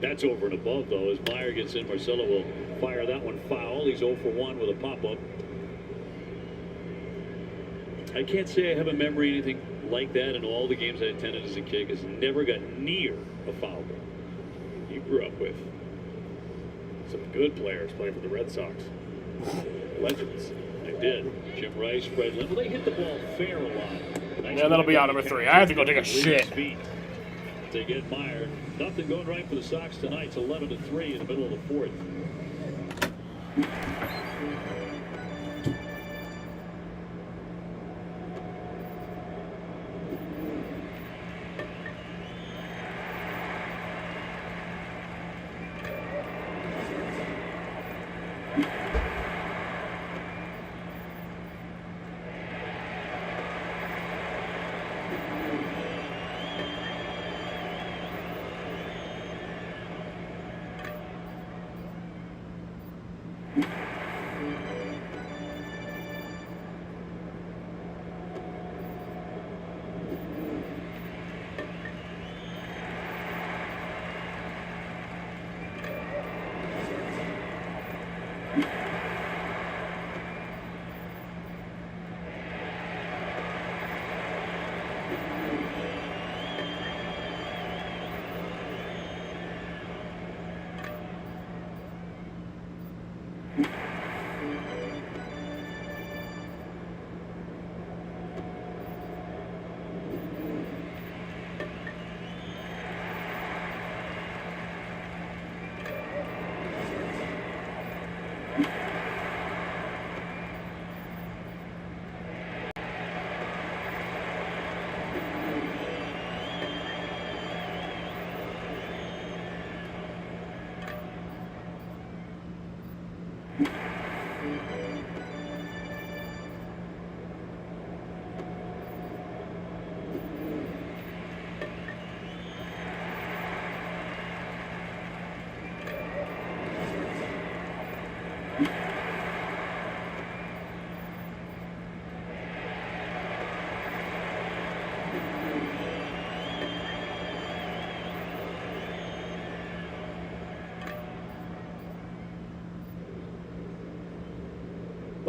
That's over and above, though. As Meyer gets in, Marcelo will fire that one foul. He's 0 for 1 with a pop-up. I can't say I have a memory anything like that in all the games I attended as a kid, because never got near a foul ball. You grew up with some good players playing for the Red Sox. Legends. I did. Jim Rice, Fred Lynn. Well, they hit the ball fair a lot. Nice, yeah, that'll be out number 3. I have to go take a shit. To get Meyer. Nothing going right for the Sox tonight. It's 11-3 in the middle of the 4th.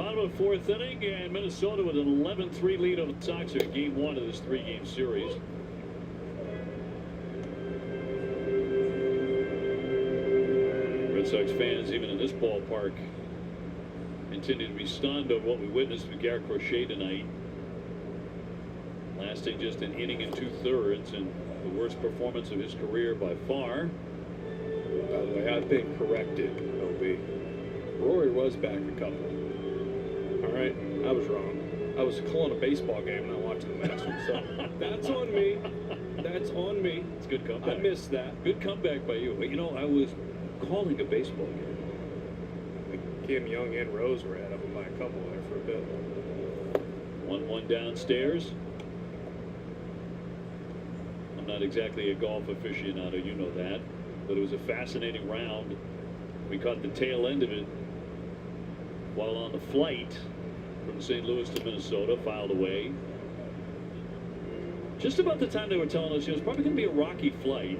Bottom of fourth inning, and Minnesota with an 11-3 lead over the Sox in game one of this three-game series. Red Sox fans, even in this ballpark, continue to be stunned over what we witnessed with Garrett Crochet tonight. Lasting just an inning and 2/3, and the worst performance of his career by far. By the way, I've been corrected, OB. Rory was back a couple. All right, I was wrong. I was calling a baseball game, not watching the Masters. So that's on me. That's on me. It's a good comeback. I missed that. Good comeback by you. But, you know, I was calling a baseball game. Kim Young and Rose were ahead of him by a couple there for a bit. 1-1 downstairs. I'm not exactly a golf aficionado, you know that. But it was a fascinating round. We caught the tail end of it while on the flight from St. Louis to Minnesota, filed away. Just about the time they were telling us it was probably going to be a rocky flight.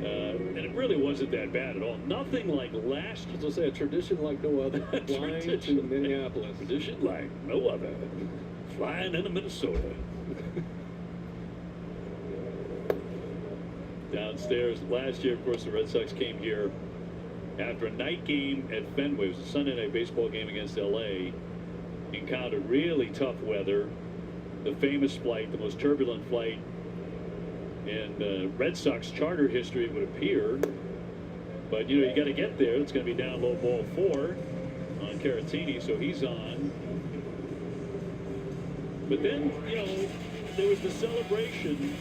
And it really wasn't that bad at all. Nothing like last. As I'll say, a tradition like no other. Flying to Minneapolis. Tradition like no other. Flying into Minnesota. Downstairs last year, of course, the Red Sox came here after a night game at Fenway. It was a Sunday night baseball game against LA. Encountered really tough weather. The famous flight, the most turbulent flight in Red Sox charter history, it would appear. But, you know, you got to get there. It's going to be down low ball 4 on Caratini, so he's on. But then, you know, there was the celebration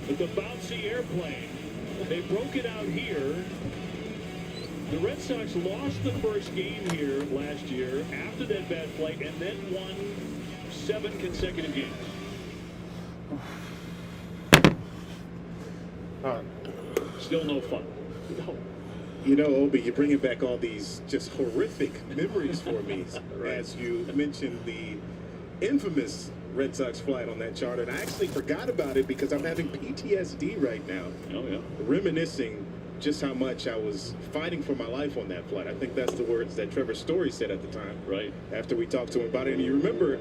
with the bouncy airplane. They broke it out here. The Red Sox lost the first game here last year after that bad flight and then won 7 consecutive games. Still no fun. No. You know, Obi, you're bringing back all these just horrific memories for me. As you mentioned the infamous Red Sox flight on that charter, and I actually forgot about it because I'm having PTSD right now. Oh, yeah. Reminiscing just how much I was fighting for my life on that flight. I think that's the words that Trevor Story said at the time. Right. After we talked to him about it. And you remember,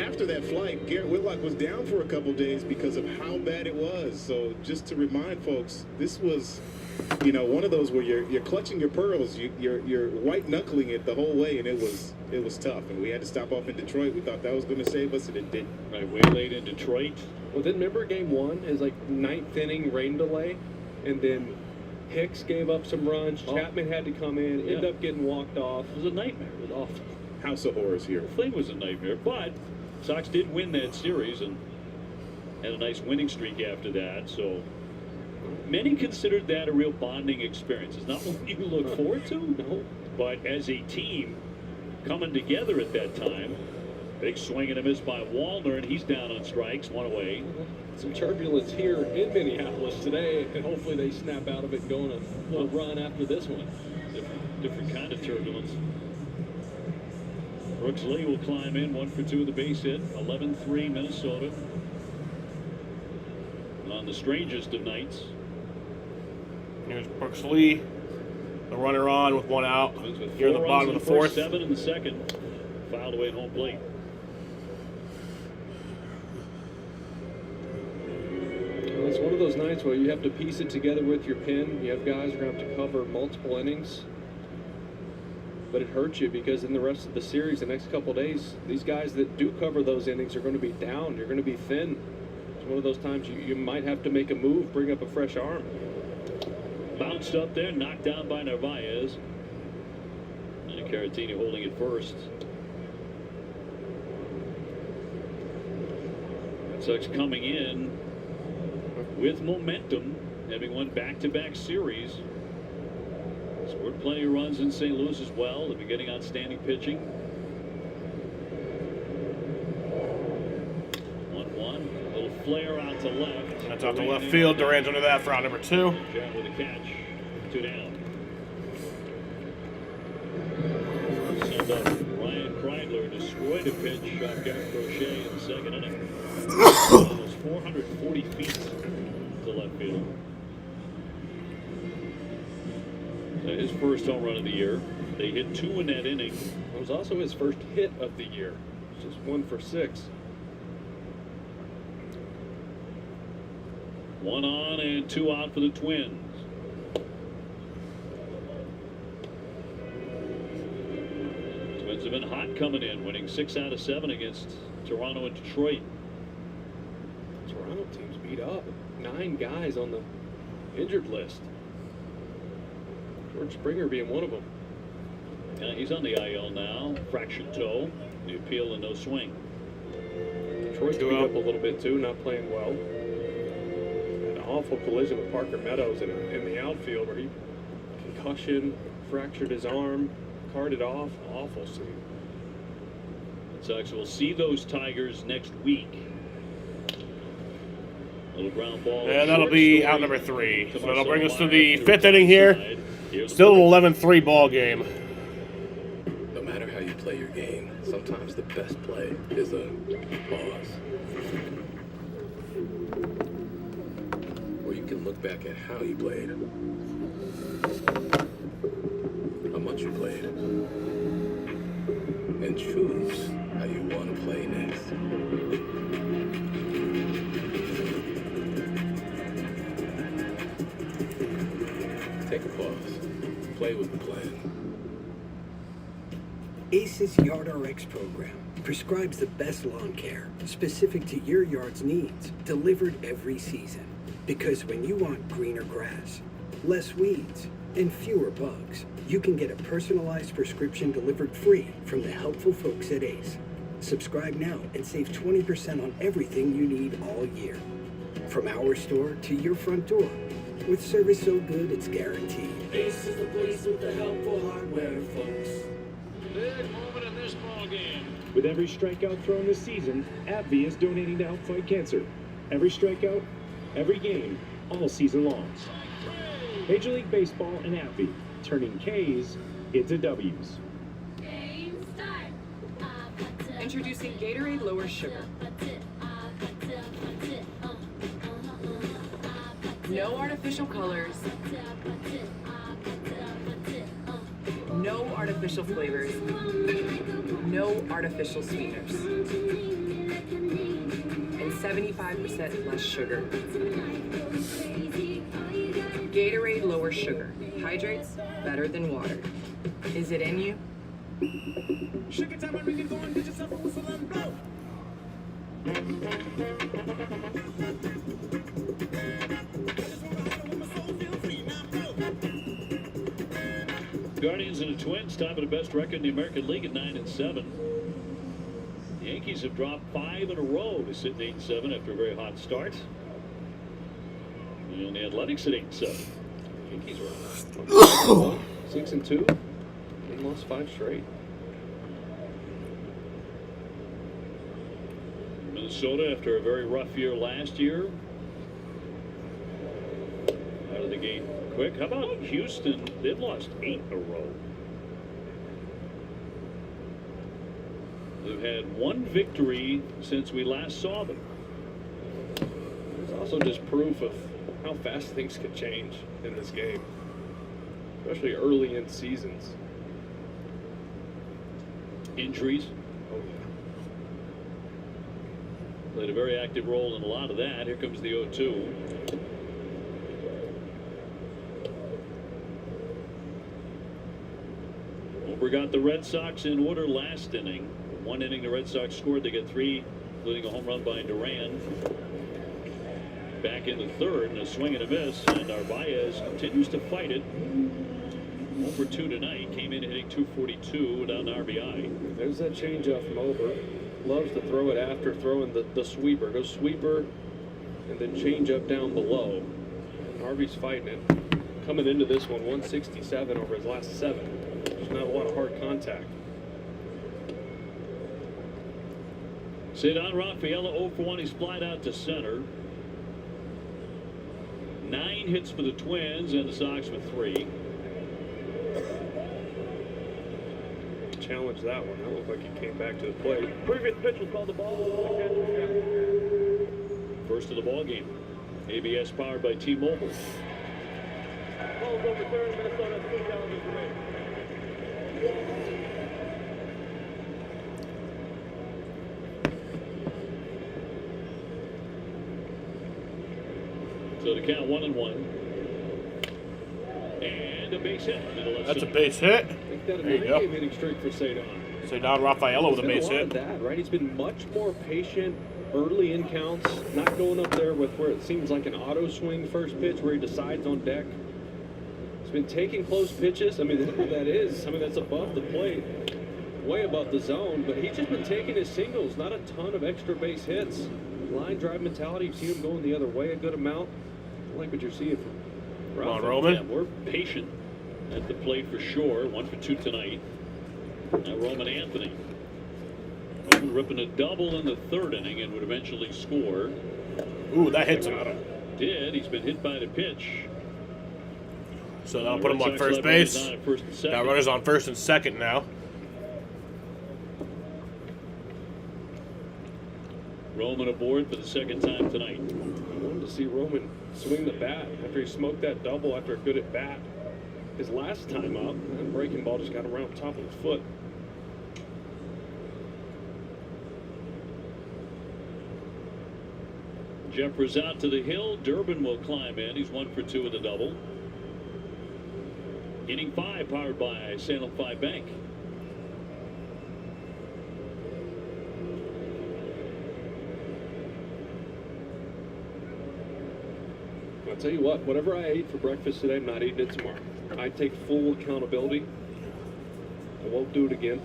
after that flight, Garrett Whitlock was down for a couple days because of how bad it was. So just to remind folks, this was, you know, one of those where you're clutching your pearls, you're white knuckling it the whole way, and it was tough. And we had to stop off in Detroit. We thought that was going to save us, and it didn't. Right, way late in Detroit. Well, then remember game 1 is like 9th inning rain delay, and then Hicks gave up some runs. Chapman had to come in, ended up getting walked off. It was a nightmare. It was awful. House of horrors here. The thing was a nightmare, but Sox did win that series and had a nice winning streak after that. So many considered that a real bonding experience. It's not one you look forward to, no. But as a team coming together at that time, big swing and a miss by Wallner, and he's down on strikes, 1 away. Some turbulence here in Minneapolis today, and hopefully they snap out of it and go on a little run after this one. Different kind of turbulence. Brooks Lee will climb in, 1 for 2 with the base hit. 11-3 Minnesota. On the strangest of nights. Here's Brooks Lee, the runner on with 1 out. Here in the bottom of the 4th. 7 in the 2nd. Fouled away at home plate. Well, it's one of those nights where you have to piece it together with your pen. You have guys who are going to have to cover multiple innings. But it hurts you because in the rest of the series, the next couple of days, these guys that do cover those innings are going to be down. You're going to be thin. It's one of those times you might have to make a move, bring up a fresh arm. Bounced up there, knocked down by Narvaez. And Caratini holding it first. Red Sox coming in with momentum, having won back-to-back series. Scored plenty of runs in St. Louis as well. They've been getting outstanding pitching. 1-1. A little flare out to left. That's out to left field. Duran's under that for out number 2. Jack with a catch. 2 down. Send up Ryan Kreidler, destroyed a pitch off Garrett Crochet in the 2nd inning. Almost 440 feet to left field. His first home run of the year. They hit 2 in that inning. It was also his first hit of the year. Just 1 for 6. 1 on and 2 out for the Twins. Twins have been hot coming in, winning 6 out of 7 against Toronto and Detroit. Toronto team's beat up. 9 guys on the injured list. George Springer being one of them. Yeah, he's on the IL now. Fractured toe. The appeal and no swing. Detroit's beat up a little bit too, not playing well. An awful collision with Parker Meadows in the outfield where he concussion, fractured his arm, carted off. Awful scene. Red Sox will see those Tigers next week. Little ground ball. And that'll be out number 3. So that'll bring us to the 5th inning here. Still an 11-3 ball game. No matter how you play your game, sometimes the best play is a pause. Or you can look back at how you played, how much you played, and choose how you want to play next. Take a pause. Play with the plan. ACE's YardRx program prescribes the best lawn care specific to your yard's needs, delivered every season. Because when you want greener grass, less weeds, and fewer bugs, you can get a personalized prescription delivered free from the helpful folks at ACE. Subscribe now and save 20% on everything you need all year. From our store to your front door, with service so good it's guaranteed. Ace is the place with the helpful hardware, folks. Big moment in this ball game. With every strikeout thrown this season, AbbVie is donating to help fight cancer. Every strikeout, every game, all season long. Major League Baseball and AbbVie, turning K's into W's. Introducing Gatorade Lower Sugar. No artificial colors. No artificial flavors. No artificial sweeteners. And 75% less sugar. Gatorade Lower Sugar. Hydrates better than water. Is it in you? Sugar time, I'm going, get yourself a whistle and blow. Guardians and the Twins top of the best record in the American League at 9-7. The Yankees have dropped 5 in a row to sit at 8-7 after a very hot start. And the Athletics at 8-7. Yankees were 6-2. They lost 5 straight. Minnesota, after a very rough year last year, out of the gate quick. How about Houston? They've lost 8 in a row. They've had 1 victory since we last saw them. There's also just proof of how fast things could change in this game, especially early in seasons. Injuries. Oh, yeah. Played a very active role in a lot of that. Here comes the 0-2. Over got the Red Sox in order last inning. 1 inning the Red Sox scored. They get 3, including a home run by Duran. Back in the 3rd, and a swing and a miss, and Narvaez continues to fight it. 0 for 2 tonight. Came in hitting .242 without an RBI. There's that changeup from Ober. Loves to throw it after throwing the sweeper. Goes sweeper and then change up down below. And Harvey's fighting it. Coming into this one, 167 over his last 7. There's not a lot of hard contact. Cedar Rafaela 0 for 1. He's flied out to center. 9 hits for the Twins and the Sox with 3. Challenge that one. That looked like he came back to the plate. Previous pitch was called the ball. First of the ball game. ABS powered by T-Mobile. Ball's overturned. Minnesota 2 challenges remain. So to count 1-1. And a base hit. That's a base hit. There There you go. game hitting streak for Cedon. Cedon Rafaela with a base hit. That, right? He's been much more patient early in counts, not going up there with where it seems like an auto swing first pitch where he decides on deck. He's been taking close pitches. I mean, look what that is. I mean, that's above the plate, way above the zone, but he's just been taking his singles, not a ton of extra base hits. Line drive mentality, you see him going the other way a good amount. I like what you're seeing from Ron Roman. Yeah, more patient at the plate for sure. 1 for 2 tonight. Now Roman Anthony. Roman ripping a double in the third inning and would eventually score. Ooh, that hits him. Did. He's been hit by the pitch. So that'll put him on first base. Got runners on first and second now. Roman aboard for the second time tonight. I wanted to see Roman swing the bat after he smoked that double after a good at bat. His last time up, that breaking ball just got around top of his foot. Jeffers out to the hill. Durbin will climb in. He's 1 for 2 with a double. Inning 5 powered by Salem 5 Bank. I'll tell you what, whatever I ate for breakfast today, I'm not eating it tomorrow. I take full accountability. I won't do it again.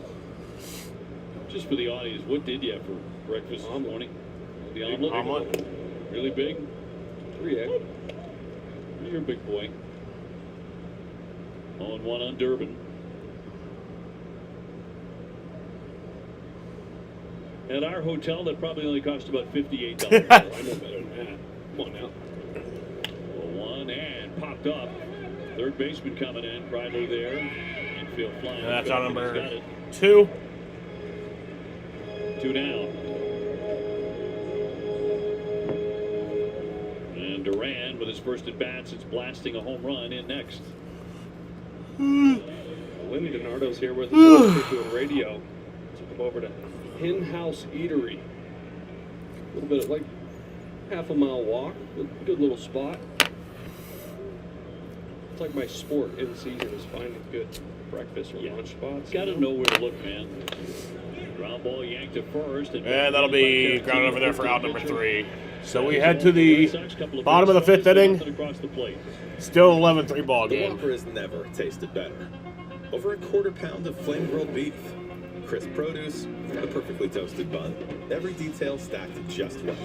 Just for the audience, what did you have for breakfast this morning? The omelet? Omelet. Really big? 3 egg. You're a big boy. 0-1 on Durbin. At our hotel, that probably only cost about $58. I know better than that. Come on now. 1 and popped up. Third baseman coming in, Bradley there. Infield flying. That's on He's got number it. 2. 2 down. And Duran with his first at bat since blasting a home run in next. Lenny DiNardo's here with us doing radio. Took him over to Hen House Eatery. A little bit of like half a mile walk. Good little spot. It's like my sport in season is finding good breakfast or lunch spots. Got to know where to look, man. Ground ball yanked to first. And that'll be grounded over there for out number 3. So we head to the bottom of the 5th inning. Still 11-3 ball The game. Whopper has never tasted better. Over a quarter pound of flame-grilled beef, crisp produce, and a perfectly toasted bun. Every detail stacked just right.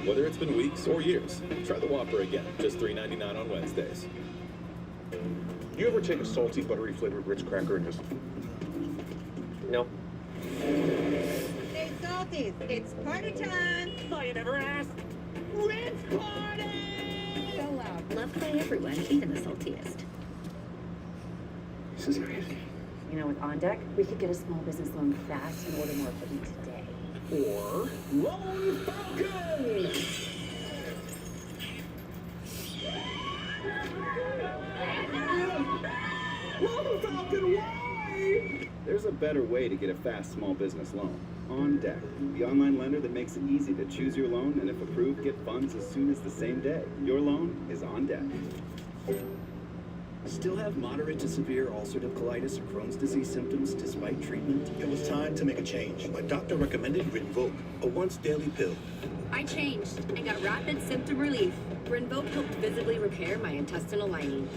Whether it's been weeks or years, try the Whopper again. Just $3.99 on Wednesdays. You ever take a salty, buttery flavored Ritz cracker and just... No. Hey, Salties, it's party time. Oh, you never asked. Ritz party! So loud. Loved by everyone, even the saltiest. This is nice. You know, with On Deck, we could get a small business loan fast and order more equipment today. Or... Lone Falcon! Lone Falcon, why? There's a better way to get a fast small business loan. On Deck, the online lender that makes it easy to choose your loan and, if approved, get funds as soon as the same day. Your loan is on deck. Still have moderate to severe ulcerative colitis or Crohn's disease symptoms despite treatment? It was time to make a change. My doctor recommended Rinvoq, a once-daily pill. I changed and got rapid symptom relief. Rinvoq helped visibly repair my intestinal lining.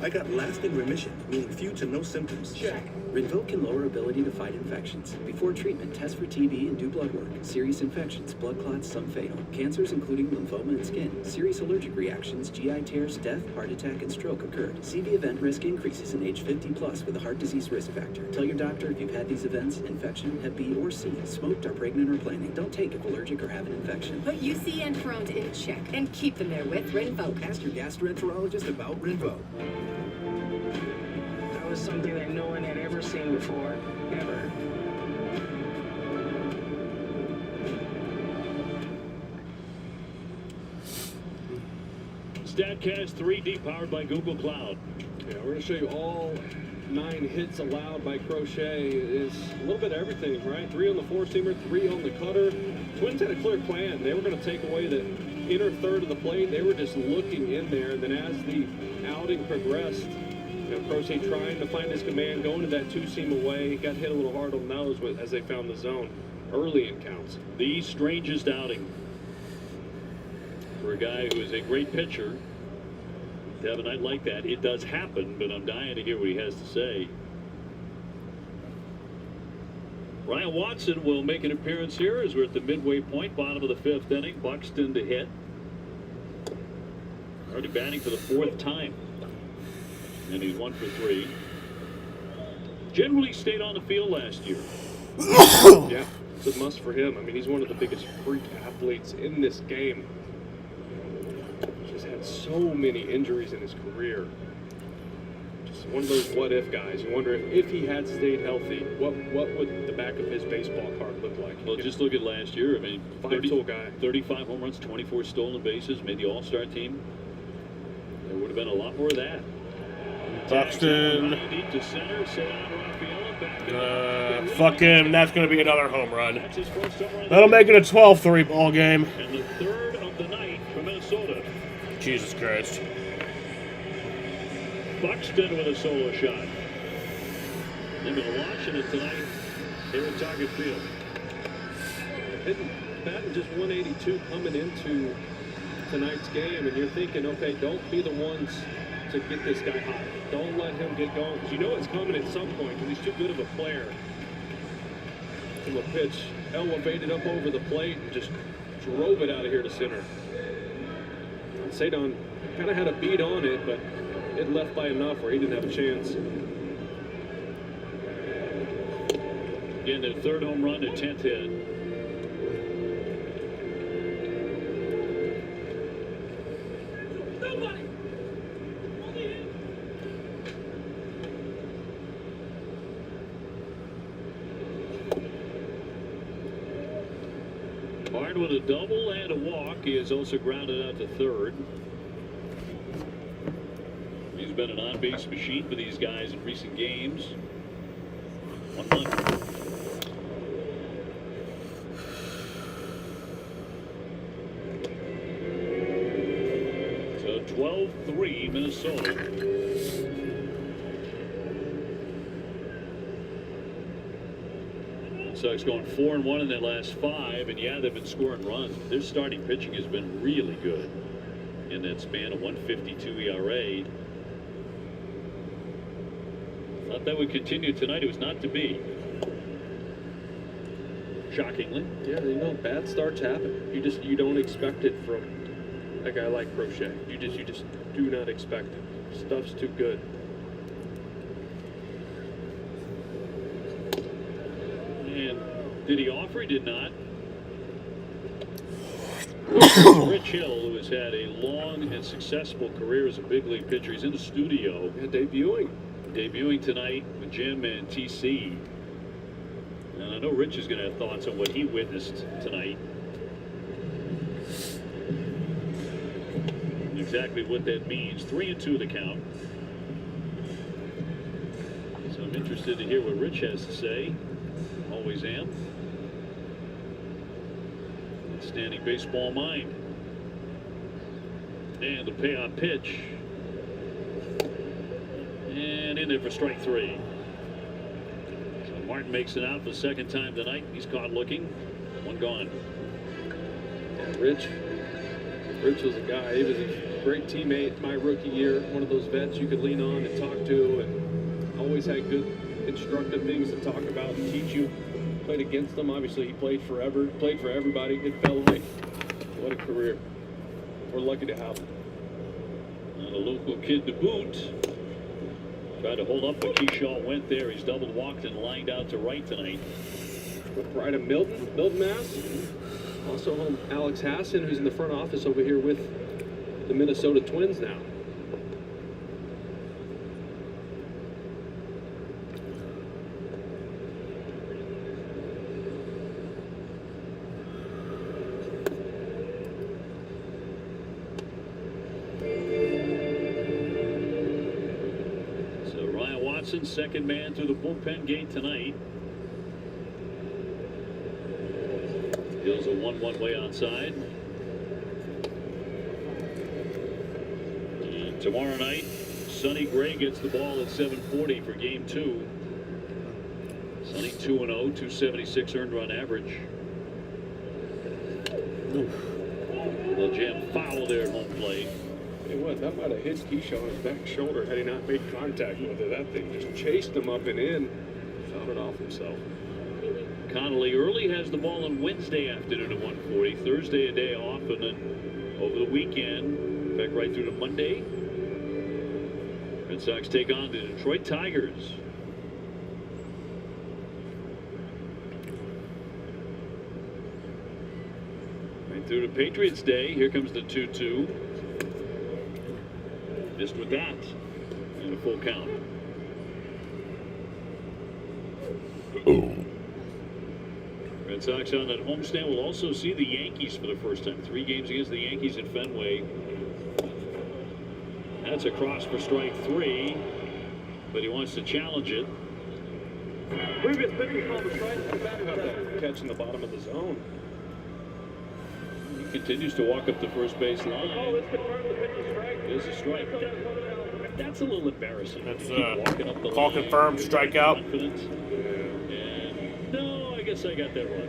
I got lasting remission, meaning few to no symptoms. Check. Rinvoq can lower ability to fight infections. Before treatment, test for TB and do blood work. Serious infections, blood clots, some fatal. Cancers including lymphoma and skin. Serious allergic reactions, GI tears, death, heart attack, and stroke occurred. CV event risk increases in age 50 plus with a heart disease risk factor. Tell your doctor if you've had these events, infection, Hep B or C, smoked, are pregnant or planning. Don't take if allergic or have an infection. Put UC and Crohn's in check and keep them there with Rinvoq. Ask your gastroenterologist about Rinvoq. That was something that no one had ever seen before, ever. StatCast 3D powered by Google Cloud. Yeah, we're going to show you all 9 hits allowed by Crochet is a little bit of everything, right? 3 on the four-seamer, 3 on the cutter. Twins had a clear plan. They were going to take away the inner third of the plate. They were just looking in there. And then as the outing progressed, Crochet trying to find his command, going to that 2-seam away. Got hit a little hard on the nose as they found the zone early in counts. The strangest outing for a guy who is a great pitcher. To have a night like that, it does happen, but I'm dying to hear what he has to say. Ryan Watson will make an appearance here as we're at the midway point, bottom of the 5th inning. Buxton to hit. Already batting for the 4th time. And he's 1 for 3. Generally stayed on the field last year. Yeah, it's a must for him. I mean, he's one of the biggest freak athletes in this game. He's had so many injuries in his career. Just one of those what-if guys. You wonder if he had stayed healthy, what would the back of his baseball card look like? Well, just look at last year. I mean, 5-tool guy. 35 home runs, 24 stolen bases, made the All-Star team. There would have been a lot more of that. Buxton. Deep to center, Fuck him. That's going to be another home run. That'll make it a 12-3 ball game. And the 3rd of the night for Minnesota. Jesus Christ. Buxton with a solo shot. They've been watching it tonight here at Target Field. Batting just 182 coming into tonight's game, and you're thinking, okay, don't be the ones to get this guy hot. Don't let him get going, because you know it's coming at some point, because he's too good of a player. From a pitch elevated up over the plate and just drove it out of here to center. Cedon kind of had a beat on it, but it left by enough where he didn't have a chance. Again, their 3rd home run, their 10th hit. Hard with a double and a walk. He is also grounded out to 3rd. He's been an on-base machine for these guys in recent games. 1-1. So 12-3 Minnesota. Sox going 4-1 in their last 5, and yeah, they've been scoring runs. Their starting pitching has been really good in that span of 1.52 ERA. Thought that would continue tonight. It was not to be. Shockingly. Yeah, you know, bad starts happen. You don't expect it from a guy like Crochet. You just do not expect it. Stuff's too good. And did he offer? He did not. Rich Hill, who has had a long and successful career as a big league pitcher, he's in the studio. Yeah, debuting tonight with Jim and TC. And I know Rich is going to have thoughts on what he witnessed tonight. Exactly what that means. 3-2 the count. So I'm interested to hear what Rich has to say. Always am. Outstanding baseball mind. And the payoff pitch. And in there for strike 3. So Martin makes it out for the 2nd time tonight. He's caught looking. 1 gone. Yeah, Rich was a guy. He was a great teammate my rookie year. One of those vets you could lean on and talk to, and always had good constructive things to talk about and teach you. Played against them. Obviously, he played forever. Played for everybody. Good fellow. What a career. We're lucky to have him. And a local kid to boot. Tried to hold up, but Keyshaw went there. He's double walked and lined out to right tonight. With pride of Milton, Mass. Also home Alex Hassan, who's in the front office over here with the Minnesota Twins now. Johnson, second man through the bullpen gate tonight. Deals a 1-1 way outside. And tomorrow night, Sonny Gray gets the ball at 7:40 for game 2. Sonny 2-0, 276 earned run average. Little jam foul there at home plate. Hey, what? That might have hit Keyshaw on his back shoulder had he not made contact with it. That thing just chased him up and in. Fouled it off himself. Connolly early has the ball on Wednesday afternoon at 1:40. Thursday a day off, and then over the weekend, back right through to Monday. Red Sox take on the Detroit Tigers. Right through to Patriots Day. Here comes the 2-2. Missed with that. And a full count. Red Sox on that homestand will also see the Yankees for the first time. 3 games against the Yankees at Fenway. That's a cross for strike 3, but he wants to challenge it. Previous pitcher called the strike. Catching the bottom of the zone. He continues to walk up the first base line. Oh, it's confirmed the pitch is strike. It is a strike. That's a little embarrassing. That's walking up the call line. confirmed, strikeout. Confidence. And no, I guess I got that wrong.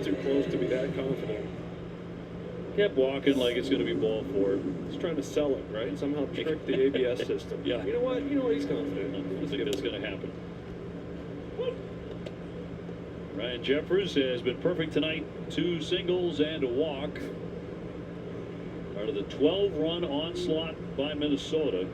Too close to be that confident. Kept walking like it's going to be ball 4. He's trying to sell it, right? Somehow trick the ABS system. Yeah. You know what? He's confident. I don't think that's going to happen. Ryan Jeffers has been perfect tonight. 2 singles and a walk. Part of the 12-run onslaught by Minnesota.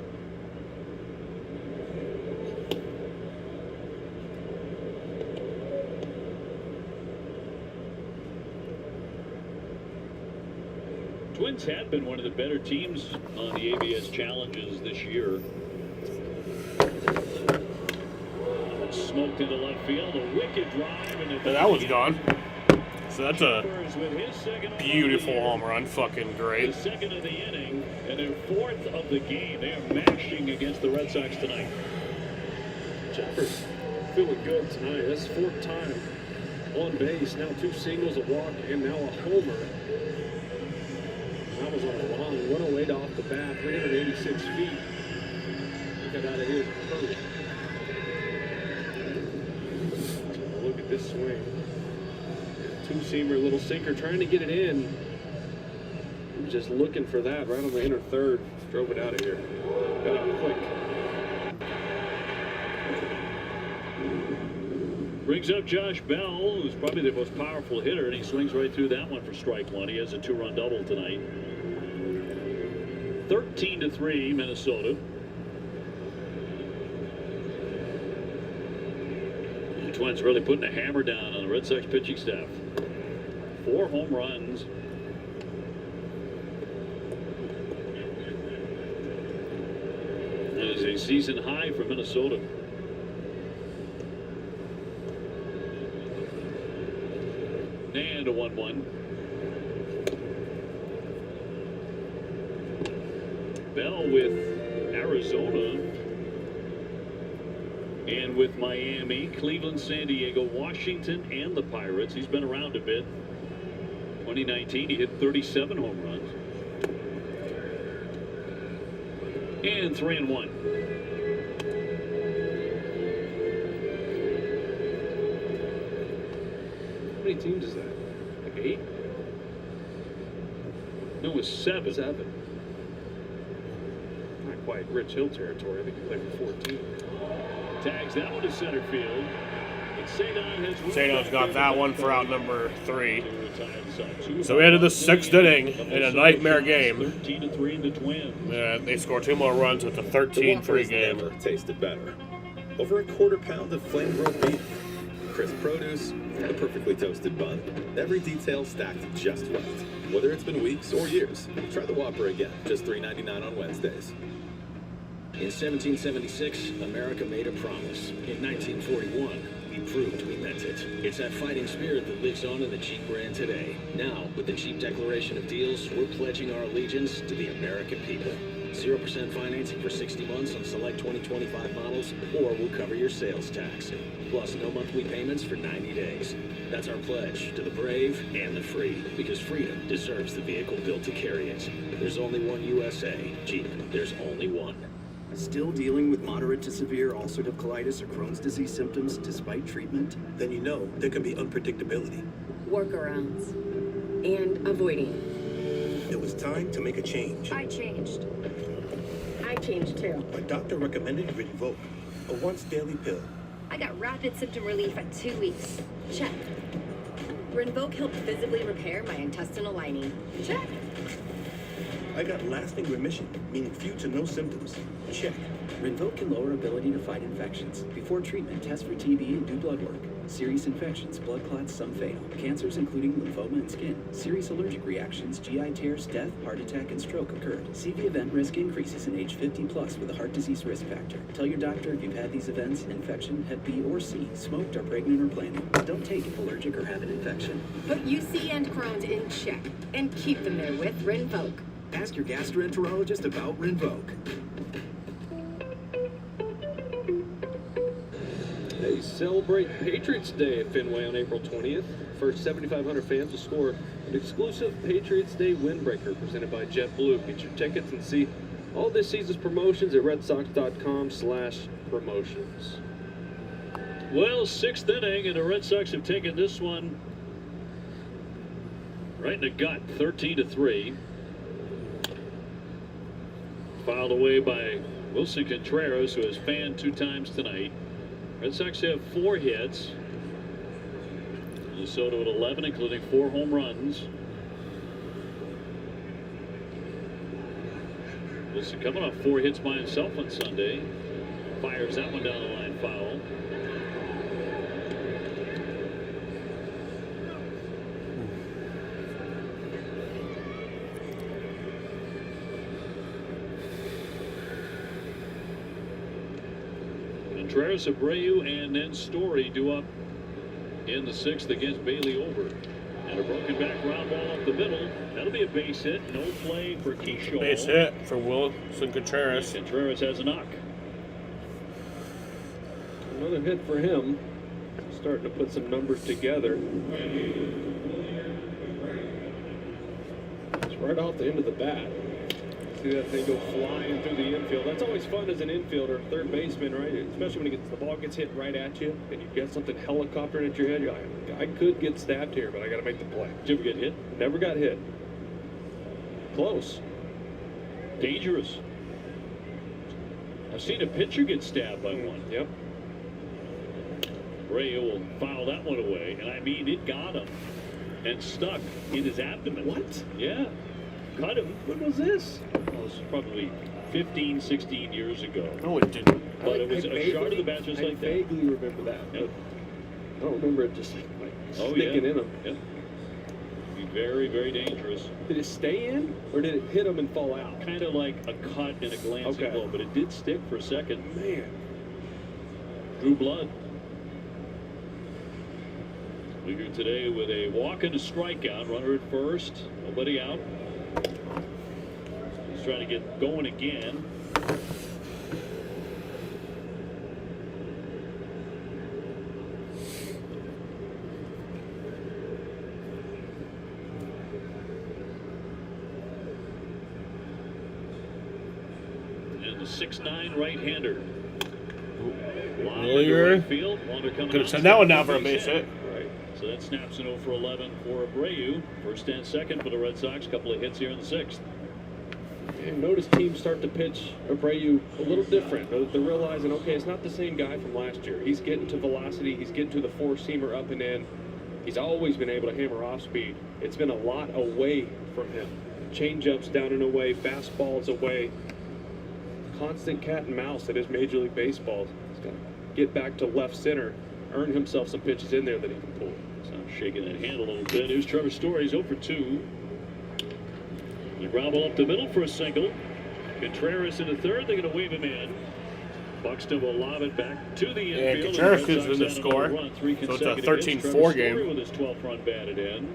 Twins had been one of the better teams on the ABS challenges this year. Smoked into left field, a wicked drive, and that one's gone. So that's a beautiful home run. Fucking great. The second of the inning, and their 4th of the game. They are mashing against the Red Sox tonight. Jeffers feeling good tonight. That's 4th time on base. Now 2 singles, a walk, and now a homer. That was on a long 108 off the bat, 386 feet. Got out of here perfect. Look at this swing. 2-seamer, little sinker, trying to get it in. Just looking for that right on the inner third. Drove it out of here. Got out quick. Brings up Josh Bell, who's probably their most powerful hitter, and he swings right through that one for strike 1. He has a 2-run double tonight. 13-3, Minnesota. The Twins really putting a hammer down on the Red Sox pitching staff. 4 home runs. That is a season high for Minnesota. And a 1-1. Bell with Arizona and with Miami, Cleveland, San Diego, Washington, and the Pirates. He's been around a bit. 2019, he hit 37 home runs. And 3-1. How many teams is that? Like 8? No, it was 7. 7. Not quite Rich Hill territory. I think he played for 14. Tags that one to center field. Sadon's got that one for out number 3. So we ended the 6th inning in a nightmare game. 13-3 the Twins. They score 2 more runs with a 13-3 game. Never tasted better. Over a quarter pound of flame grilled beef, crisp produce, and a perfectly toasted bun. Every detail stacked just right. Whether it's been weeks or years, try the Whopper again. Just $3.99 on Wednesdays. In 1776, America made a promise. In 1941, we We proved we meant it. It's that fighting spirit that lives on in the Jeep brand today. Now, with the Jeep Declaration of Deals, we're pledging our allegiance to the American people. 0% financing for 60 months on select 2025 models, or we'll cover your sales tax. Plus, no monthly payments for 90 days. That's our pledge to the brave and the free, because freedom deserves the vehicle built to carry it. There's only one USA. Jeep, there's only one. Still dealing with moderate to severe ulcerative colitis or Crohn's disease symptoms despite treatment? Then you know there can be unpredictability. Workarounds. And avoiding. It was time to make a change. I changed. I changed too. My doctor recommended Rinvoq, a once-daily pill. I got rapid symptom relief at 2 weeks. Check. Rinvoq helped visibly repair my intestinal lining. Check. I got lasting remission, meaning few to no symptoms. Check. Rinvoq can lower ability to fight infections. Before treatment, test for TB and do blood work. Serious infections, blood clots, some fatal. Cancers including lymphoma and skin. Serious allergic reactions, GI tears, death, heart attack, and stroke occurred. CV event risk increases in age 50+ with a heart disease risk factor. Tell your doctor if you've had these events, infection, Hep B or C, smoked, are pregnant or planning. Don't take if allergic or have an infection. Put UC and Crohn's in check and keep them there with Rinvoq. Ask your gastroenterologist about Rinvoq. They celebrate Patriots Day at Fenway on April 20th. First 7,500 fans will score an exclusive Patriots Day windbreaker presented by JetBlue. Get your tickets and see all this season's promotions at redsox.com/promotions. Well, 6th inning, and the Red Sox have taken this one right in the gut, 13-3. Fouled away by Wilson Contreras, who has fanned 2 times tonight. Red Sox have 4 hits. Minnesota with 11, including 4 home runs. Wilson coming off 4 hits by himself on Sunday. Fires that one down the line, foul. Contreras, Abreu, and then Story due up in the 6th against Bailey Ober. And a broken back ground ball up the middle. That'll be a base hit. No play for Keyshaw. Base hit for Wilson Contreras. Contreras has a knock. Another hit for him. Starting to put some numbers together. It's right off the end of the bat. See that thing go flying through the infield. That's always fun as an infielder, third baseman, right? Especially when the ball gets hit right at you and you get something helicoptering at your head. You're like, I could get stabbed here, but I got to make the play. Did you ever get hit? Never got hit. Close. Dangerous. I've seen a pitcher get stabbed by one. Yep. Ray will foul that one away, and I mean, it got him and stuck in his abdomen. What? Yeah. Cut him. When was this? Well, it was probably 15, 16 years ago. No, it didn't. But it was a shot of the bat just like that. I vaguely remember that. Yep. I don't remember it just sticking in him. Yep. Be very, very dangerous. Did it stay in, or did it hit him and fall out? Kind of like a cut and a glancing blow, but it did stick for a second. Man. Drew blood. Leader today with a walk and a strikeout. Runner at first. Nobody out. He's trying to get going again. And the 6'9" right-hander. Earlier. Could have sent that one down for a base hit. Right. So that snaps an 0 for 11 for Abreu. First and second for the Red Sox. Couple of hits here in the 6th. And notice teams start to pitch Abreu a little different. They're realizing, okay, it's not the same guy from last year. He's getting to velocity. He's getting to the four-seamer up and in. He's always been able to hammer off speed. It's been a lot away from him. Change-ups down and away, fastballs away. Constant cat and mouse that is Major League Baseball. He's got to get back to left center, earn himself some pitches in there that he can pull. So I'm shaking that hand a little bit. Here's Trevor Story. 0 for 2. The ground ball up the middle for a single. Contreras in the third. They're going to wave him in. Buxton will lob it back to the And infield. Contreras The Red is Sox in the on score. another run, 3 So it's a consecutive 13-4 hits. Trevor game. Story with his 12th run batted in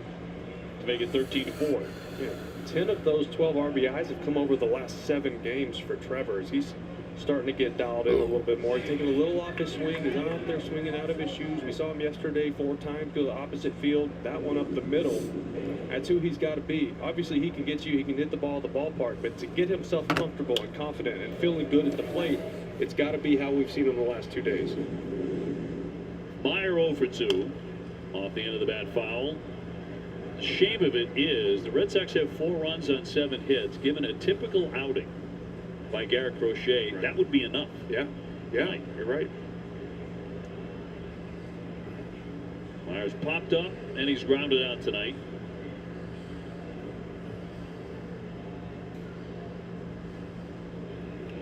to make it 13-4. Yeah, 10 of those 12 RBIs have come over the last 7 games for Trevor. He's starting to get dialed in a little bit more. He's taking a little off his swing. He's not out there swinging out of his shoes. We saw him yesterday 4 times go to the opposite field. That one up the middle. That's who he's got to be. Obviously, he can get you. He can hit the ball at the ballpark. But to get himself comfortable and confident and feeling good at the plate, it's got to be how we've seen him the last 2 days. Meyer 0 for 2 off the end of the bat foul. Shame of it is the Red Sox have 4 runs on 7 hits. Given a typical outing by Garrett Crochet, that would be enough. Yeah, Right. You're right. Myers popped up and he's grounded out tonight.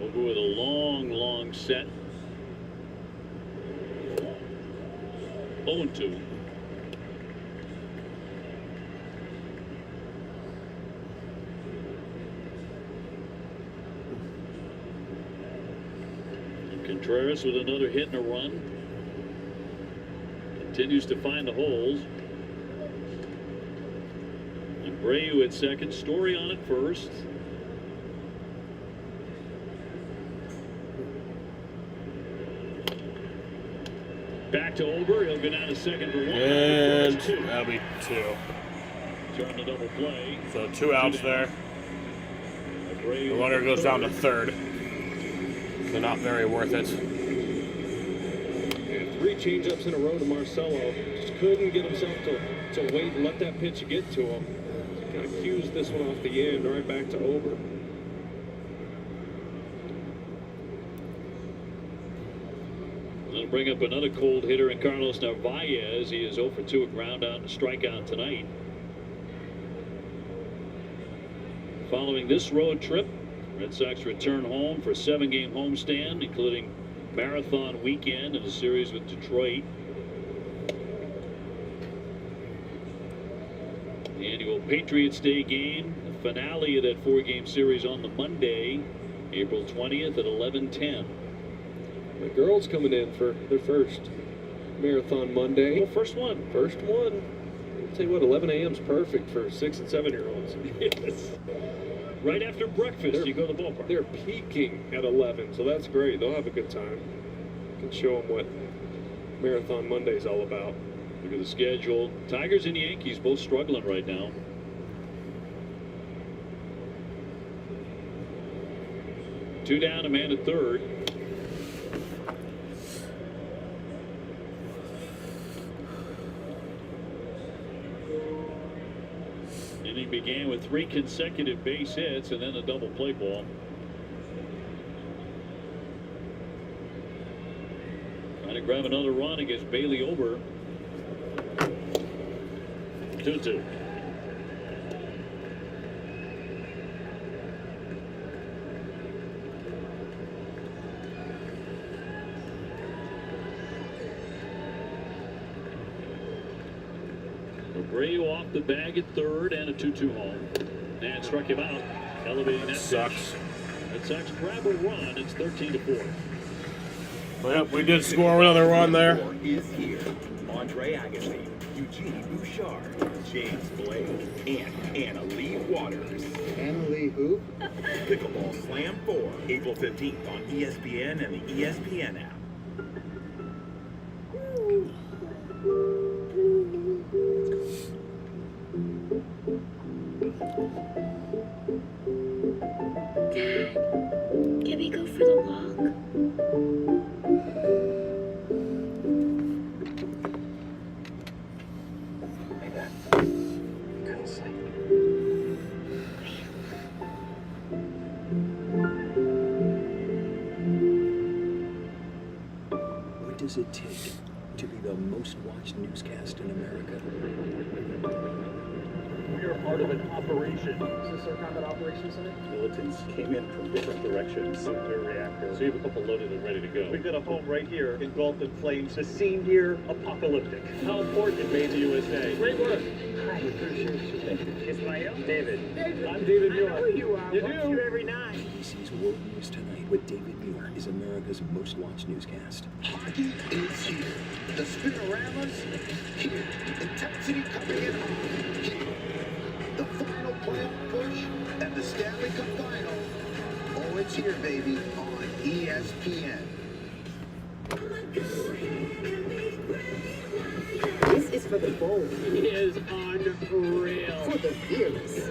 Over with a long set. 0-2. Contreras with another hit and a run. Continues to find the holes. Abreu at second. Story on at first. Back to Ober. He'll go down to second for 1. And that'll be 2. Turn the double play. So 2 outs there. The runner goes down to third. So not very worth it. And 3 changeups in a row to Marcelo. Just couldn't get himself to wait and let that pitch get to him. Kind of cues this one off the end, right back to Ober. That'll bring up another cold hitter in Carlos Narvaez. He is 0 for 2 at ground out and strikeout tonight. Following this road trip, Red Sox return home for a 7-game homestand, including marathon weekend and a series with Detroit. The annual Patriots Day game, the finale of that 4-game series on the Monday, April 20th at 11:10. The girls coming in for their first marathon Monday. Well, first one. First one. I'll tell you what, 11 a.m. is perfect for 6- and 7-year-olds. Yes. Right after breakfast, you go to the ballpark. They're peaking at 11, so that's great. They'll have a good time. Can show them what Marathon Monday's all about. Look at the schedule. Tigers and Yankees both struggling right now. Two down, a man at third. Inning began with 3 consecutive base hits and then a double play ball. Trying to grab another run against Bailey Ober. 2-2. Abreu off the bag at third and a 2-2 home. And struck him out, elevating that sucks. Red Sox grab a run. It's 13-4. Well, yep, we did score another run there. Is here. Andre Agassi, Eugene Bouchard, James Blake, and Anna Lee Waters. Anna Lee who? Pickleball Slam 4, April 15th on ESPN and the ESPN app. Dad, can we go for the walk? What does it take to be the most watched newscast in America? We are part of an operation. Is this our combat operations center? Militants came in from different directions. Nuclear reactor. So you have a couple loaded and ready to go. We've got a home right here, engulfed in flames. The scene here, apocalyptic. How important it made the USA. Great work. Hi, appreciate you. Ismael? David. I'm David Muir. I know who you are. You Watch do? you every night. ABC's World News Tonight with David Muir is America's most watched newscast. Hockey is here. The Spinoramas, here. Intensity coming in hot, here. The final playoff push and the Stanley Cup final. Oh, it's here, baby, on ESPN. This is for the bold. It is unreal. For the fearless.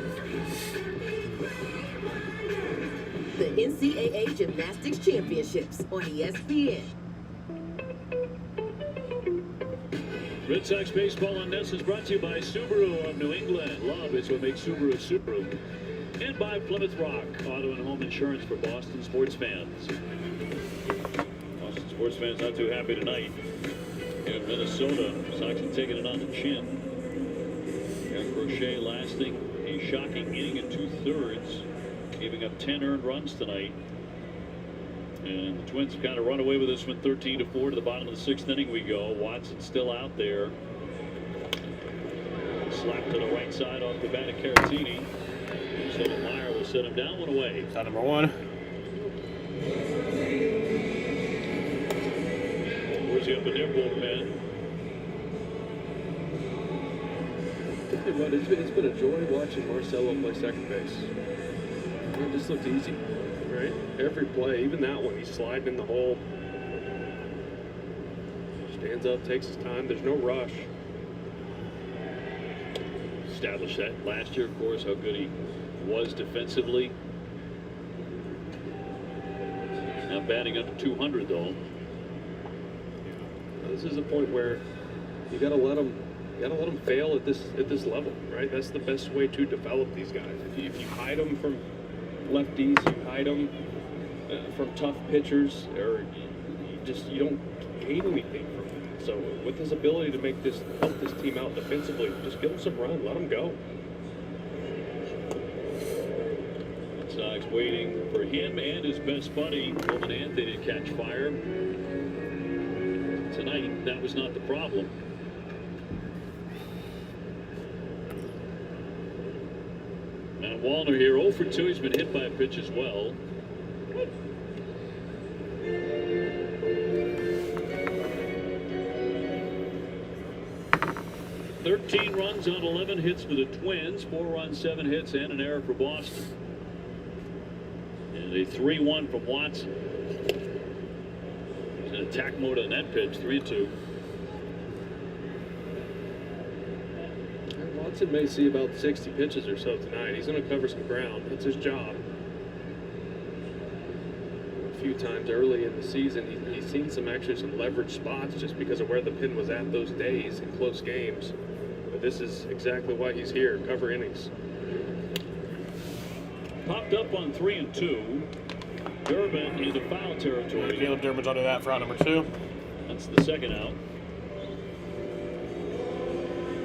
The NCAA Gymnastics Championships on ESPN. Red Sox Baseball on Nest is brought to you by Subaru of New England. Love is what makes Subaru Subaru. And by Plymouth Rock, auto and home insurance for Boston sports fans. Boston sports fans not too happy tonight. In Minnesota, Sox have taken it on the chin. And Crochet lasting a shocking inning and 2/3, giving up 10 earned runs tonight. And the Twins have kind of run away with this one, 13-4 to the bottom of the 6th inning we go. Watson's still out there. Slap to the right side off the bat of Caratini. So Meyer will set him down, 1 away. Shot number 1. Where's he up in there, bullpen? Hey, bud, it's been a joy watching Marcelo play second base. It just looked easy, right? Every play, even that one, he's sliding in the hole. Stands up, takes his time. There's no rush. Established that last year, of course, how good he was defensively. Now batting under 200, though. This is a point where you gotta let them fail at this level, right? That's the best way to develop these guys. If you hide them from lefties, you hide them from tough pitchers, or you don't gain anything from them. So with his ability to help this team out defensively, just give him some run, let him go. Red Sox waiting for him and his best buddy, Roman Anthony, to catch fire. Tonight, that was not the problem. Matt Wallner here, 0 for 2. He's been hit by a pitch as well. "13 runs on 11 hits for the Twins, 4 runs, 7 hits, and an error for Boston. And a 3-1 from Watson. He's in attack mode on that pitch, 3-2. Watson may see about 60 pitches or so tonight. He's going to cover some ground. That's his job. A few times early in the season, he's seen some leverage spots just because of where the pin was at those days in close games. But this is exactly why he's here, cover innings. Popped up on 3-2. Durbin into foul territory. Caleb Durbin's under that for out number 2. That's the second out.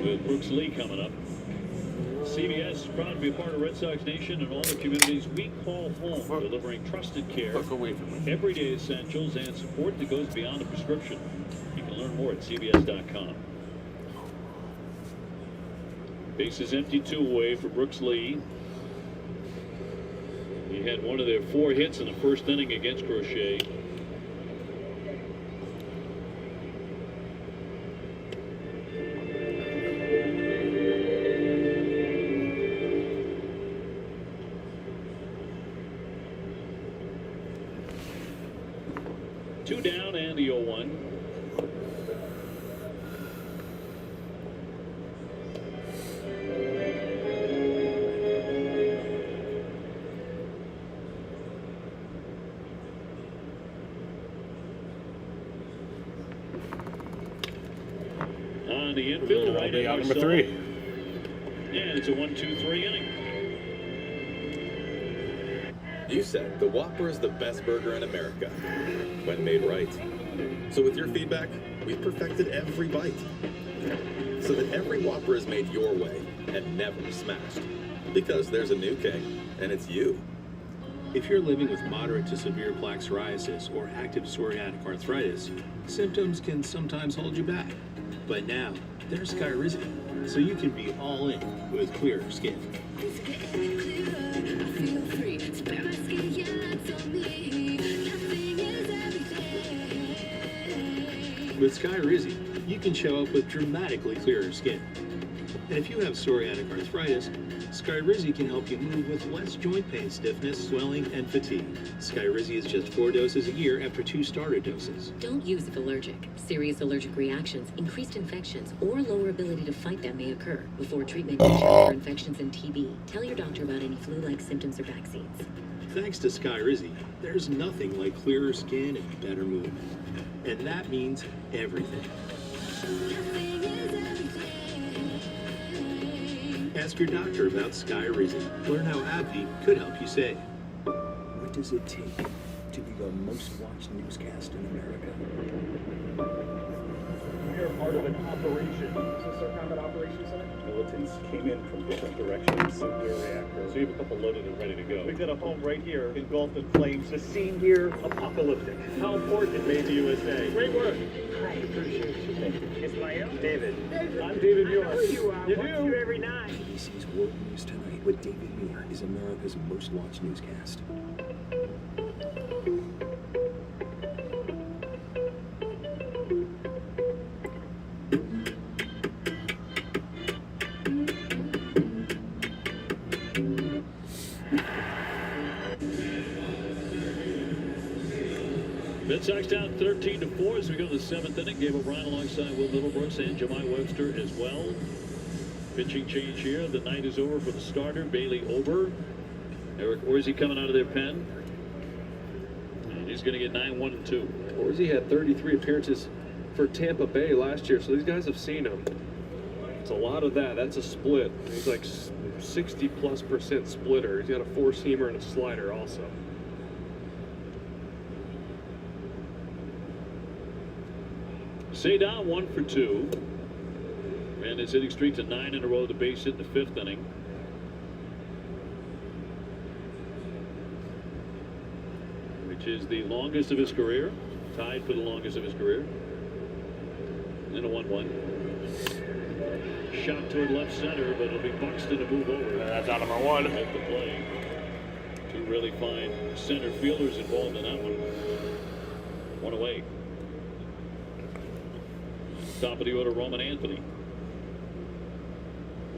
With Brooks Lee coming up. CBS is proud to be a part of Red Sox Nation and all the communities we call home, delivering trusted care, everyday essentials, and support that goes beyond a prescription. You can learn more at CBS.com. Base is empty, 2 away for Brooks Lee. He had one of their 4 hits in the first inning against Crochet. Two down and the 0-1. On the infield, right at number 3. And it's a 1-2-3 inning. You said the Whopper is the best burger in America, when made right. So with your feedback, we've perfected every bite, so that every Whopper is made your way and never smashed. Because there's a new king, and it's you. If you're living with moderate to severe plaque psoriasis or active psoriatic arthritis, symptoms can sometimes hold you back. But now, there's Skyrizi, so you can be all in with clearer skin. Feel free to With Skyrizi, you can show up with dramatically clearer skin. And if you have psoriatic arthritis, Skyrizi can help you move with less joint pain, stiffness, swelling, and fatigue. Skyrizi is just 4 doses a year after 2 starter doses. Don't use if allergic. Serious allergic reactions, increased infections, or lower ability to fight them may occur. Before treatment, check for infections and TB. Tell your doctor about any flu-like symptoms or vaccines. Thanks to Skyrizi, there's nothing like clearer skin and better movement. And that means everything. Ask your doctor about Skyrizi. Learn how AbbVie could help you save. What does it take to be the most watched newscast in America? We are part of an operation. Is this our combat operations center? Militants came in from different directions. Nuclear reactor. So you have a couple loaded and ready to go. We've got a home right here, engulfed in flames. The scene here, apocalyptic. How important it made the USA. Great work. I appreciate you. Thank you. Ismael? David. I'm David Muir. I know you are. You Watch do? you every night. ABC's World News Tonight with David Muir is America's most watched newscast. Red Sox down 13-4 as we go to the 7th inning. Gabe O'Brien alongside Will Middlebrooks and Jemai Webster as well. Pitching change here. The night is over for the starter, Bailey Ober. Eric Orsi coming out of their pen. And he's going to get 9-1-2. Orsi had 33 appearances for Tampa Bay last year, so these guys have seen him. It's a lot of that. That's a split. He's like 60+% splitter. He's got a four-seamer and a slider also. Cedar 1 for 2. Ran his hitting streak to 9 in a row. The base hit in the 5th inning. Which is the longest of his career. Tied for the longest of his career. And a 1-1. Shot toward left center, but it'll be Buxton to move over. That's out number 1. At the play. Two really fine center fielders involved in that one. 1 away. Top of the order, Roman Anthony.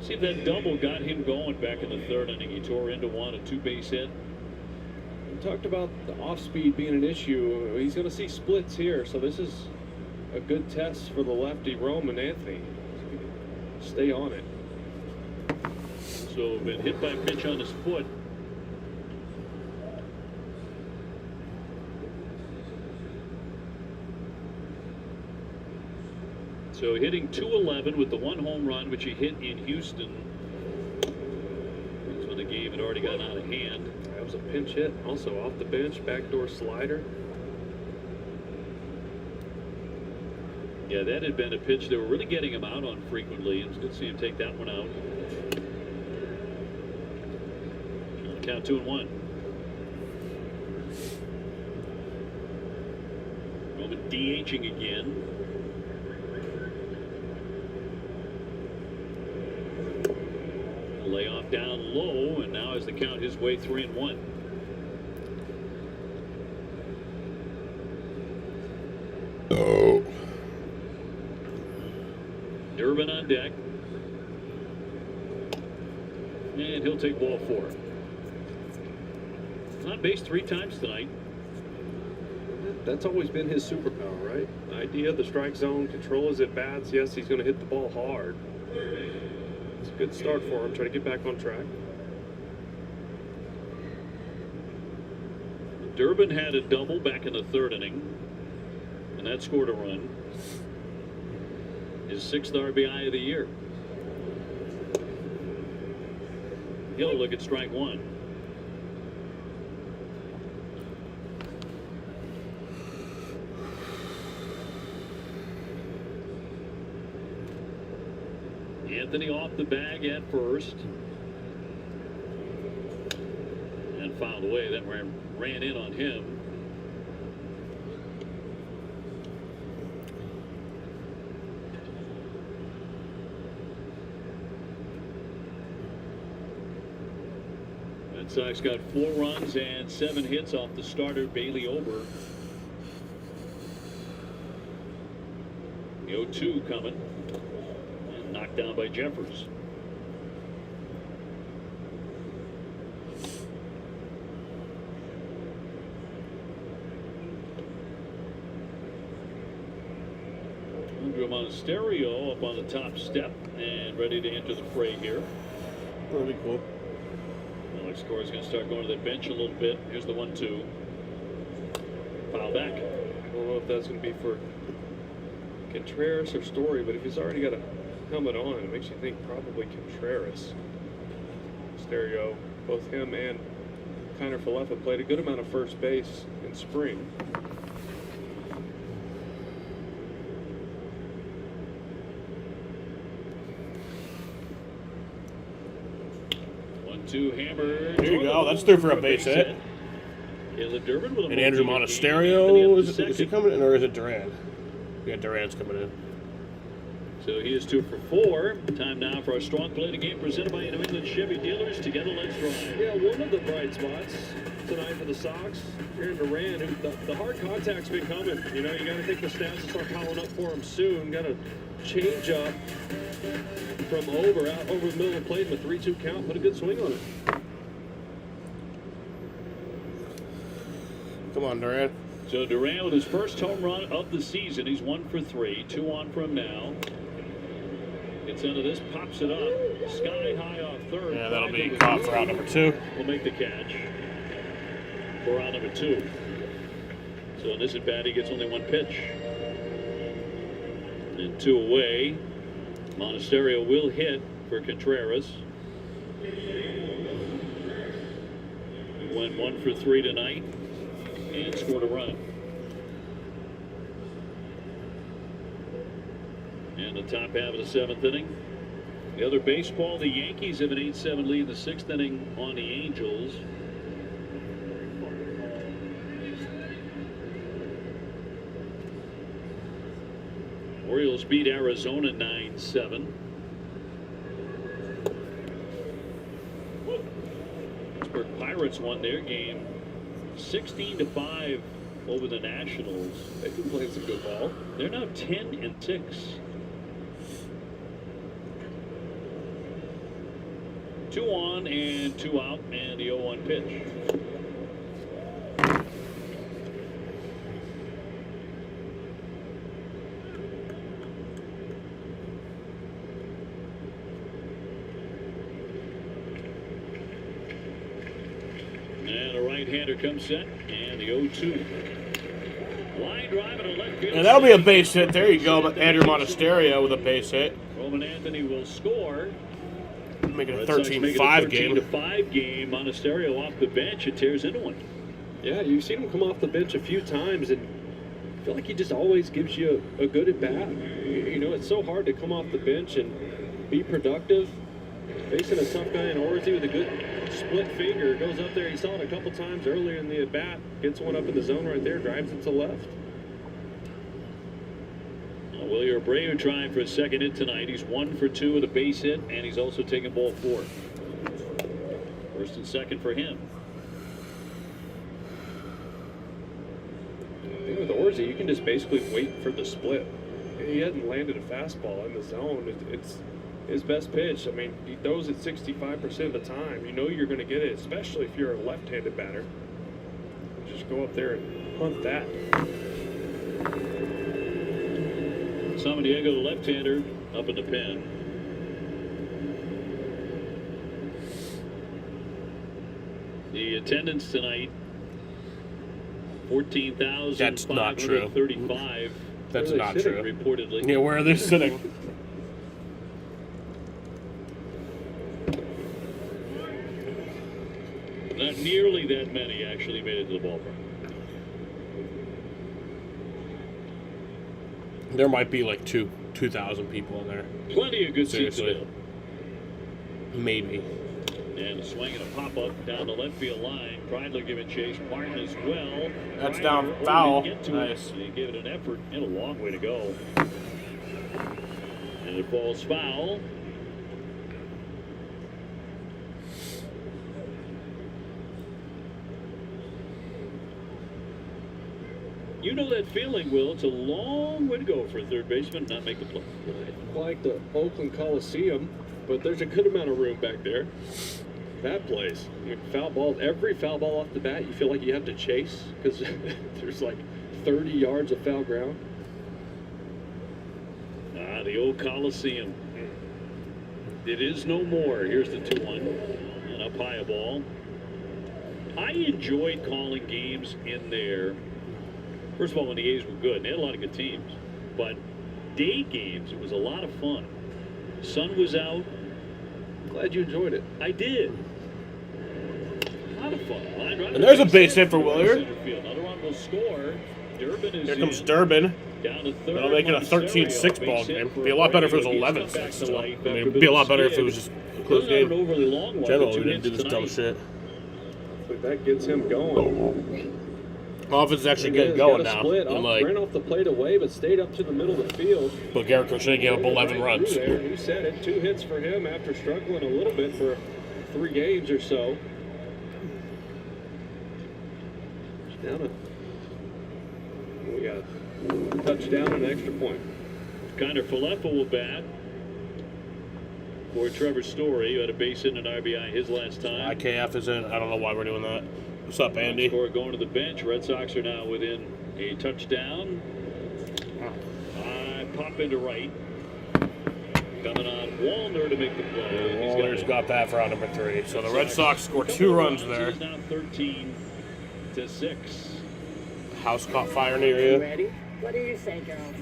See if that double got him going back in the 3rd inning. He tore into one, a 2-base hit. We talked about the off-speed being an issue. He's going to see splits here, so this is a good test for the lefty Roman Anthony. Stay on it. So been hit by a pitch on his foot. So hitting .211 with the 1 home run, which he hit in Houston. That's when the game had already gotten out of hand. That was a pinch hit. Also off the bench, backdoor slider. Yeah, that had been a pitch they were really getting him out on frequently. It was good to see him take that one out. Count 2-1. Roman DHing again. Layoff down low, and now as the count his way 3-1. Oh. Durbin on deck. And he'll take ball 4. On base 3 times tonight. That's always been his superpower, right? Idea of the strike zone, control his at-bats. Yes, he's going to hit the ball hard. It's a good start for him, trying to get back on track. Durbin had a double back in the 3rd inning, and that scored a run. His 6th RBI of the year. He'll look at strike 1. Anthony off the bag at first. And fouled away. That ran in on him. Red Sox got 4 runs and 7 hits off the starter, Bailey Ober. The 0-2 coming. And knocked down by Jeffers. Andrew Monasterio up on the top step and ready to enter the fray here. That'd be cool. Alex Cora is going to start going to the bench a little bit. Here's the 1-2. Foul back. I don't know if that's going to be for Contreras or Story, but if he's already got a helmet on, it makes you think probably Contreras. Stereo, both him and Kiner Falefa played a good amount of first base in spring. Two hammer. There you go. That's through for a base hit. Caleb Durbin with a And Andrew Monasterio, is he coming in, or is it Duran? Yeah, Duran's coming in. So he is 2 for 4. Time now for our strong play to game presented by New England Chevy Dealers. Together, let's drive. Yeah, one of the bright spots tonight for the Sox, Aaron Duran, who the hard contact's been coming. You know, you got to think the stats will start piling up for him soon. Got a change up from over the middle of the plate with a 3-2 count. Put a good swing on it. Come on, Duran. So Duran with his first home run of the season. He's 1 for 3. 2 on from now. Gets into this, pops it up, sky high off third. Yeah, that'll be caught for out number 2. Will make the catch for out number 2. So in this at bat, he gets only 1 pitch. And 2 away. Monasterio will hit for Contreras. He went 1 for 3 tonight and scored a run. In the top half of the 7th inning. The other baseball, the Yankees have an 8-7 lead in the 6th inning on the Angels. Orioles beat Arizona 9-7. Pittsburgh Pirates won their game 16-5 over the Nationals. They've been playing some good ball. They're now 10-6. 2 on and 2 out, and the 0-1 pitch. And a right-hander comes set, and the 0-2. Line drive and a left field. And that'll be a base hit. There you go. Andrew Monasterio with a base hit. Roman Anthony will score. Make it a Red Sox make it a 13-5 game. 13-5 game. Monasterio off the bench. It tears into one. Yeah, you've seen him come off the bench a few times, and I feel like he just always gives you a good at bat. You know, it's so hard to come off the bench and be productive. Facing a tough guy in Orsi with a good split finger, goes up there. He saw it a couple times earlier in the at bat. Gets one up in the zone right there, drives it to left. Willie Abreu trying for a second hit tonight. He's 1 for 2 with a base hit, and he's also taken ball 4. First and second for him. I think with Orsi, you can just basically wait for the split. He hadn't landed a fastball in the zone. It's his best pitch. I mean, he throws it 65% of the time. You know you're going to get it, especially if you're a left-handed batter. Just go up there and hunt that. Samaniego, the left-hander, up in the pen. The attendance tonight, 14,535. That's not true. Reportedly. Yeah, where are they sitting? Not nearly that many actually made it to the ballpark. There might be like 2,000 people in there. Plenty of good seats Seriously. available. Maybe. And a swing and a pop-up down the left field line. Kreidler giving chase. Martin as well. That's Kreidler down only foul. get to Nice. it. He gave it an effort and a long way to go. And it falls foul. You know that feeling, Will. It's a long way to go for a third baseman to not make the play. Like the Oakland Coliseum, but there's a good amount of room back there. That place, I mean, foul balls, every foul ball off the bat, you feel like you have to chase because there's like 30 yards of foul ground. Ah, the old Coliseum. It is no more. Here's the 2-1. And up high a ball. I enjoyed calling games in there. First of all, when the A's were good, they had a lot of good teams. But day games, it was a lot of fun. Sun was out. Glad you enjoyed it. I did. A lot of fun. And there's a base hit for Willer. Another one will score. Durbin is Here comes in. Durbin. Down to third. That'll make it a 13-6 ball game. It'd be a lot better if it was 11-6 still. I mean, it'd be a lot better if it was just a close game. Generally, we didn't do this dumb shit. But that gets him going. Offense is actually getting going now. And Ran off the plate away, but stayed up to the middle of the field. But Garrett Crochet gave up 11 runs. You said it. 2 hits for him after struggling a little bit for 3 games or so. Down a, we got a touchdown and an extra point. Connor Falefa will bat for Trevor Story, who had a base hit and an RBI his last time. IKF is in. I don't know why we're doing that. What's up, Andy? Score going to the bench. Red Sox are now within a touchdown. Pop into right. Coming on Wallner to make the play. Wallner's got that for round number 3. So the Red Sox score 2 runs there. It's now 13-6. House caught fire near You you. ready? What do you say, girls?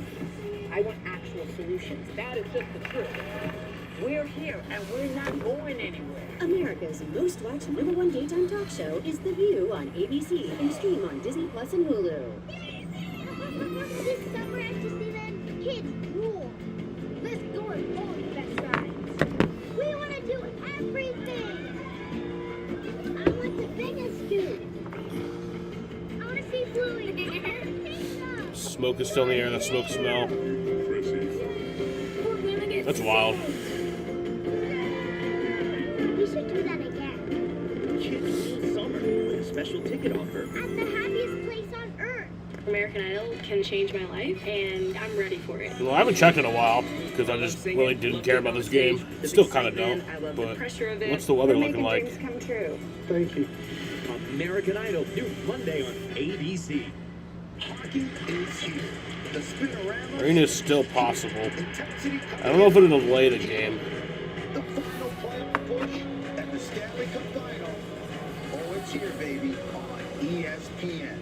I want actual solutions. That is just the truth. We're here, and we're not going anywhere. America's most watched #1 daytime talk show is The View on ABC and stream on Disney Plus and Hulu. This summer at Disneyland, kids rule. Let's go and all the best rides. We want to do everything. I want the biggest scoop. I want to see Bluey. Smoke is still in the air. That smoke smell. That's wild. We should do that again. Kids rule summer with a special ticket offer. At the happiest place on earth. American Idol can change my life, and I'm ready for it. Well, I haven't checked in a while because I just really didn't care about this game. Still kind of don't. But what's the weather looking like? Come true. Thank you. American Idol, new Monday on ABC. Hockey is here. The Spinorama. Rain is still possible. I don't know if it'll delay the game. The final playoff push and the Stanley Cup final. Oh, it's here, baby, on ESPN.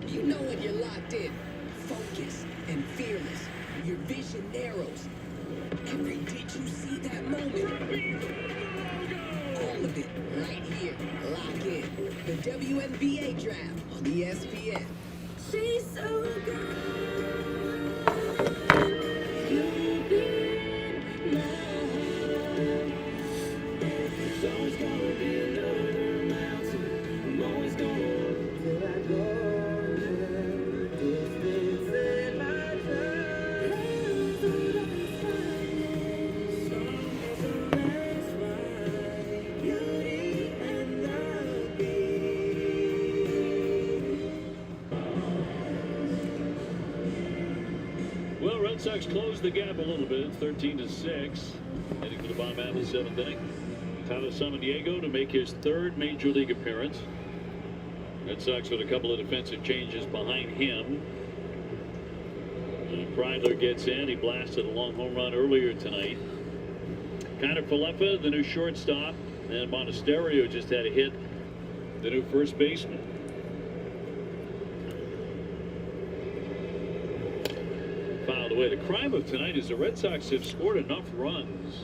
You know when you're locked in, focused, and fearless. Your vision narrows. Every did you see that moment? All of it right here. Lock in. The WNBA draft on ESPN. She's so good. Well, Red Sox closed the gap a little bit, 13-6. Heading to the bottom half of the 7th inning. Tyler Samaniego to make his 3rd Major League appearance. Red Sox with a couple of defensive changes behind him. Kreidler gets in. He blasted a long home run earlier tonight. Connor Falefa, the new shortstop, and Monasterio just had a hit, the new first baseman. Fouled away. The crime of tonight is the Red Sox have scored enough runs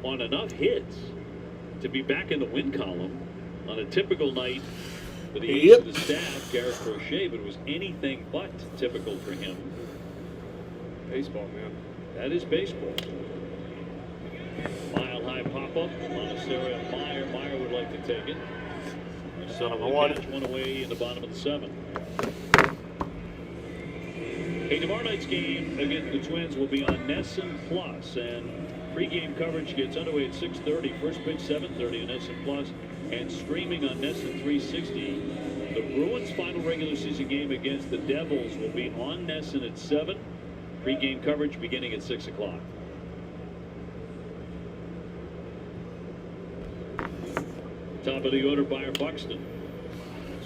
on enough hits to be back in the win column on a typical night for the ace of the staff, Garrett Crochet, but it was anything but typical for him. Baseball, man. That is baseball. Mile high pop up. Monasterio Meyer. Meyer would like to take it. Son of a one. Catch one away in the bottom of the 7th. Hey, tomorrow night's game against the Twins will be on NESN Plus, and pregame coverage gets underway at 6:30. First pitch 7:30 on NESN Plus, and streaming on NESN 360 The Bruins' final regular season game against the Devils will be on Nesson at 7. Pre-game coverage beginning at 6 o'clock. Top of the order, Bayer Buxton.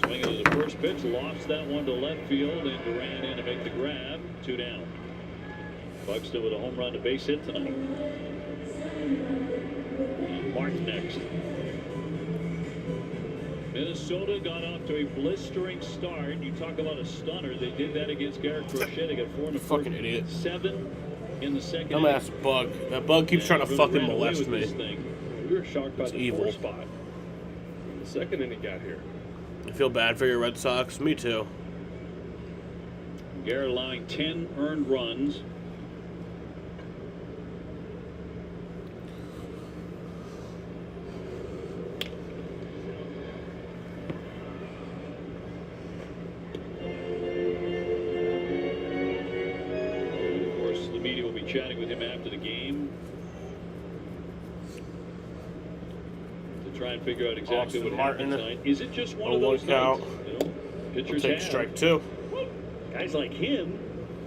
Swinging to the first pitch, lofts that one to left field, and Duran in to make the grab. 2 down. Buxton with a home run to base hit tonight. And Martin next. Minnesota got off to a blistering start. You talk about a stunner. They did that against Garrett Crochet. They got 4 in the Fucking first, idiot. 7 in the second. Dumbass bug. That bug keeps trying to fucking molest me. We were shocked by It's the evil. 4 spot. The second inning got here. I feel bad for your Red Sox. Me too. Garrett allowing 10 earned runs. Of course, the media will be chatting with him after the game to try and figure out exactly Austin what Martin. happened tonight. Is it just one of 0-1 those count. nights? You know, pitchers Take have. strike 2. Guys like him,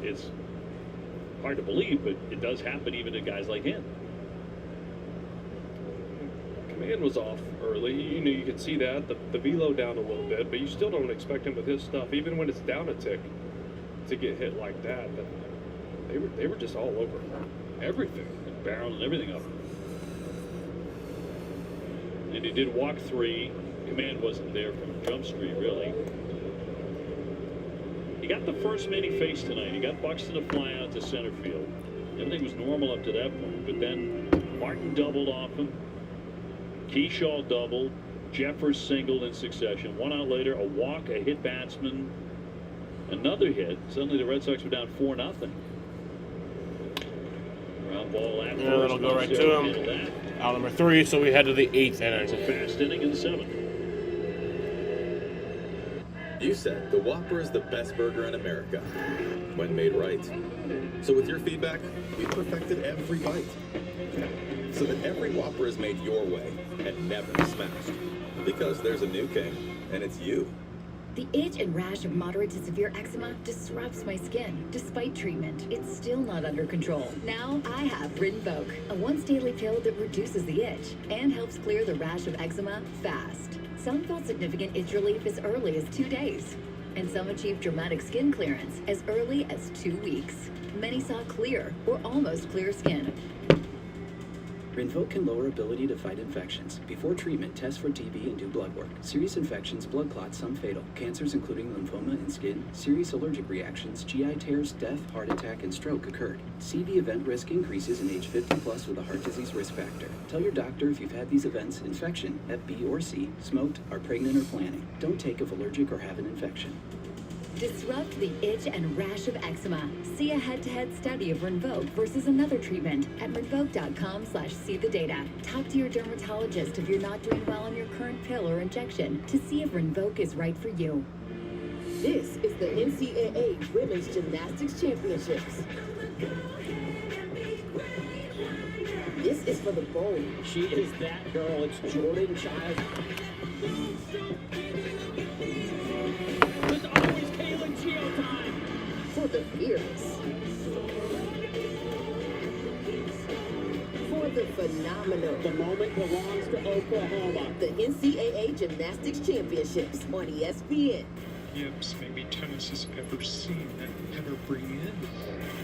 it's hard to believe, but it does happen even to guys like him. Command was off early. You know, you could see that. The velo down a little bit, but you still don't expect him with his stuff, even when it's down a tick, to get hit like that. But they were just all over everything. Barreling everything up. And he did walk 3. Command wasn't there from Jump Street, really. He got the first man he faced tonight. He got Buxton to fly out to center field. Everything was normal up to that point, but then Martin doubled off him. Keyshaw doubled. Jeffers singled in succession. 1 out later, a walk, a hit batsman, another hit. Suddenly the Red Sox were down 4-0. Ground ball at Yeah, first. that'll go right to Marcel him. handled that. Out number 3, so we head to the 8th It's a inning. fast inning in the 7th. You said the Whopper is the best burger in America, when made right. So with your feedback, we perfected every bite, so that every Whopper is made your way and never smashed. Because there's a new king, and it's you. The itch and rash of moderate to severe eczema disrupts my skin. Despite treatment, it's still not under control. Now I have Rinvoq, a once-daily pill that reduces the itch and helps clear the rash of eczema fast. Some felt significant itch relief as early as 2 days, and some achieved dramatic skin clearance as early as 2 weeks. Many saw clear or almost clear skin. Rinvoq can lower ability to fight infections. Before treatment, test for TB and do blood work. Serious infections, blood clots, some fatal. Cancers including lymphoma and skin, serious allergic reactions, GI tears, death, heart attack, and stroke occurred. CV event risk increases in age 50 plus with a heart disease risk factor. Tell your doctor if you've had these events, infection, Hep B or C, smoked, are pregnant or planning. Don't take if allergic or have an infection. Disrupt the itch and rash of eczema. See a head-to-head study of Rinvoq versus another treatment at Rinvoq.com/see the data. Talk to your dermatologist if you're not doing well on your current pill or injection to see if Rinvoq is right for you. This is the NCAA Women's Gymnastics Championships. This is for the bold. She is that girl. It's Jordan Child. There's always Kayla Geo time. For the fearless. For the phenomenal. The moment belongs to Oklahoma. The NCAA Gymnastics Championships on ESPN. Yips, maybe tennis has ever seen and ever bring in.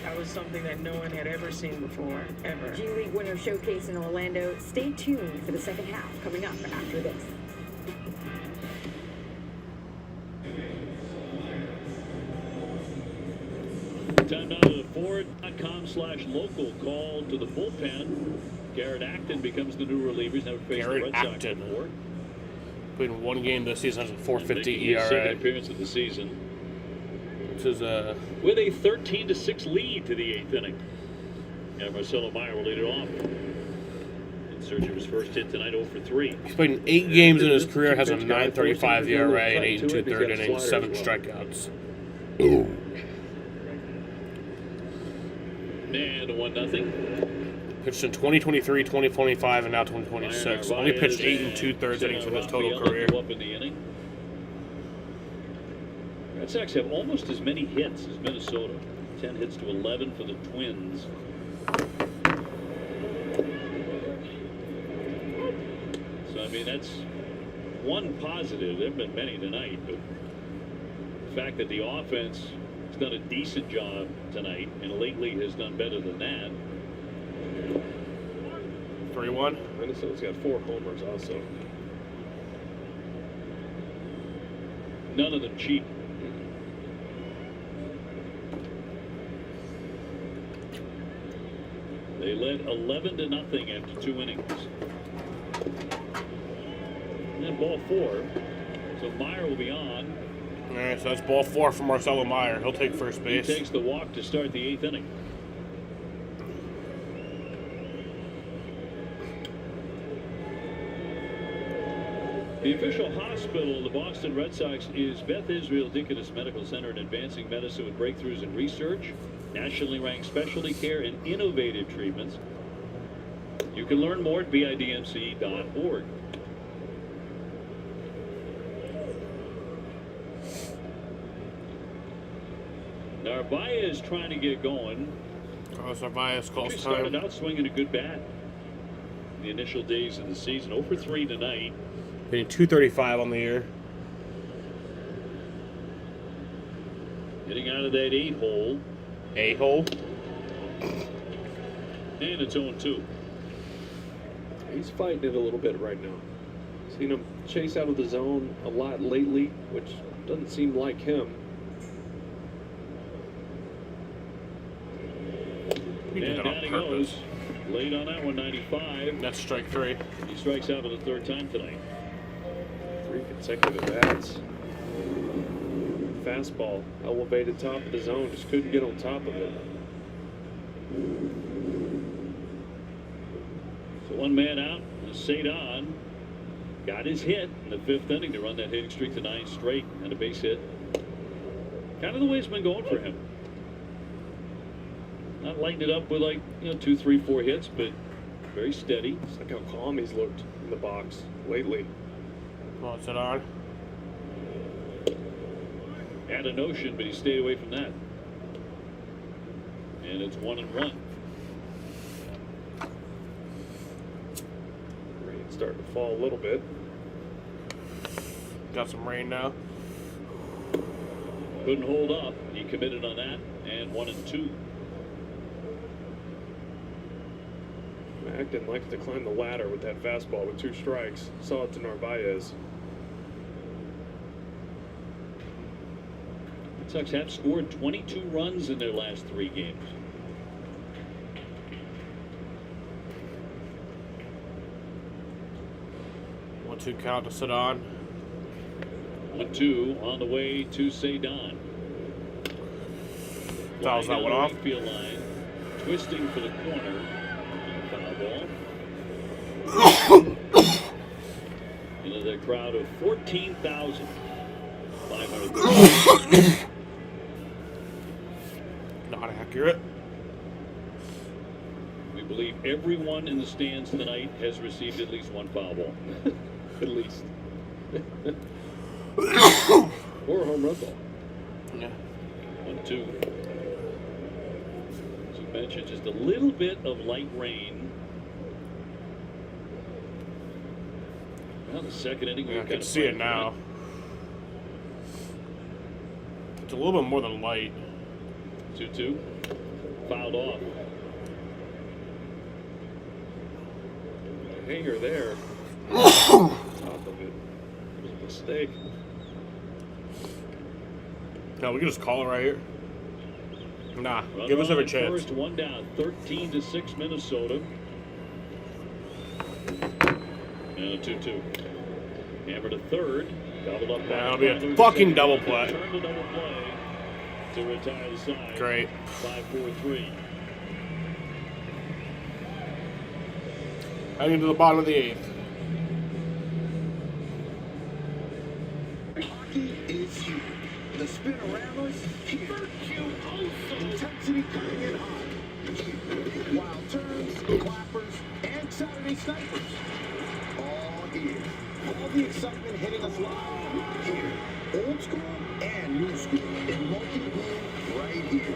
That was something that no one had ever seen before, ever. G League Winter Showcase in Orlando. Stay tuned for the second half coming up after this. Time now to the Ford.com/local call to the bullpen. Garrett Acton becomes the new reliever. He's never faced the Garrett Red Sox Acton. before. Played 1 game this season, has a 4.50 Making his second ERA. appearance of the season. This is With a 13-6 lead to the 8th inning. And Marcelo Meyer will lead it off. In search of his first hit tonight, 0 for 3. he's played in 8 games in his career, has a 9.35 ERA and 8 2/3 innings, 7 strikeouts. And a 1-0. Pitched in 2023, 2025, and now 2026. Only pitched 8 2/3 innings in his total career. Up in the inning. Red Sox have almost as many hits as Minnesota. 10 hits to 11 for the Twins. So, I mean, that's one positive. There have been many tonight, but the fact that the offense has done a decent job tonight and lately has done better than that. 3-1. Minnesota's got 4 homers also. None of them cheap. They led 11-0 after 2 innings. And then ball 4. So Meyer will be on. All right, so that's ball 4 for Marcelo Meyer. He'll take first He base. takes the walk to start the 8th inning. The official hospital of the Boston Red Sox is Beth Israel Deaconess Medical Center, an advancing medicine with breakthroughs in research, nationally ranked specialty care, and innovative treatments. You can learn more at bidmc.org. Narvaez trying to get going. Carlos Narvaez calls He time. started out swinging a good bat in the initial days of the season. 0 for 3 tonight. Hitting 235 on the year. Getting out of that 8-hole. 8-hole. And it's 0-2. He's fighting it a little bit right now. Seen him chase out of the zone a lot lately, which doesn't seem like him. He did And that on down he purpose. goes. Late on that one, 95. That's strike 3. He strikes out for the 3rd time tonight. 3 consecutive bats. Fastball, elevated top of the zone, just couldn't get on top of it. So 1 man out. Cedon got his hit in the 5th inning to run that hitting streak to 9 straight and a base hit. Kind of the way it's been going for him. Not lighting it up with 2, 3, 4 hits, but very steady. It's like how calm he's looked in the box lately. Well, it's on. Had a notion, but he stayed away from that. And it's 1-1. Rain's starting to fall a little bit. Got some rain now. Couldn't hold up. He committed on that, and 1-2. Mac didn't like to climb the ladder with that fastball with 2 strikes. Saw it to Narvaez. Red Sox have scored 22 runs in their last 3 games. One, 2 count to Cedon. 1-2 on the way to Cedon. Fouls that one off. Field line, twisting for the corner. Foul ball. Into the crowd of 14,500. Not accurate. We believe everyone in the stands tonight has received at least 1 foul ball. At least. Or a home run ball. Yeah. 1-2. As you mentioned, just a little bit of light rain. Well, the 2nd inning, I can see it now. It's a little bit more than light. 2-2. Fouled off. A hanger there. Top of it. It was a mistake. No, we can just call it right here. Nah, Run give us every on chance. First, 1 down. 13-6 Minnesota. And a 2-2. Hammer to 3rd. Doubled up. That'll be a fucking double play. Turn to double play to retire the side. Great. 5-4-3. Heading to the bottom of the 8th. Hockey is here. The Spinoramas here. Intensity coming in hot. Here. Wild turns, clappers, and Saturday snipers. All here. All the excitement hitting us live here. Old school and new school in multi-pool right here.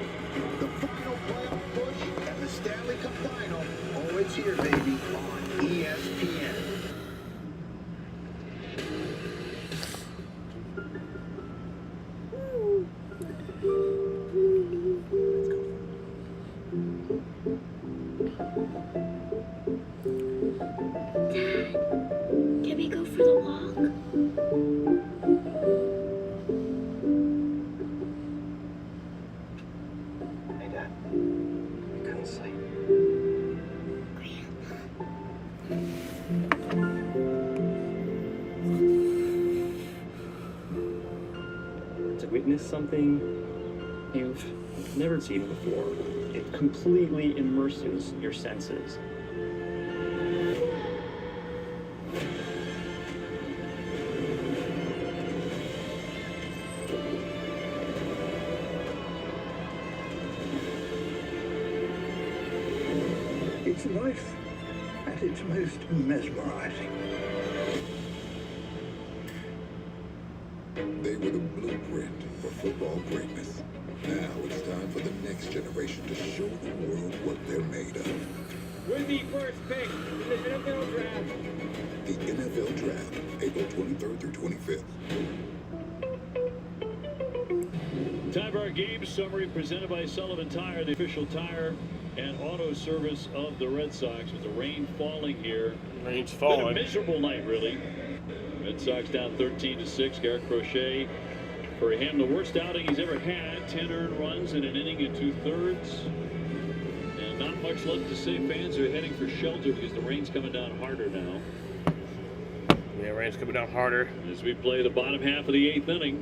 The final playoff push and the Stanley Cup final. Oh, it's here, baby, on ESPN. Can we go for the walk? Hey, Dad. I couldn't sleep. To witness something you've never seen before, it completely immerses your senses. It's life at its most mesmerizing. They were the blueprint for football greatness. Now it's time for the next generation to show the world what they're made of. We're the first pick in the NFL draft. The NFL Draft, April 23rd through 25th. Time for our game summary presented by Sullivan Tire, the official tire and auto service of the Red Sox. With the rain falling here. Rain's Been falling. a miserable night, really. Red Sox down 13-6. Garrett Crochet, for him, the worst outing he's ever had. 10 earned runs in an inning and 2/3. And not much left to say. Fans are heading for shelter because the rain's coming down harder now. Yeah, rain's coming down harder. As we play the bottom half of the 8th inning.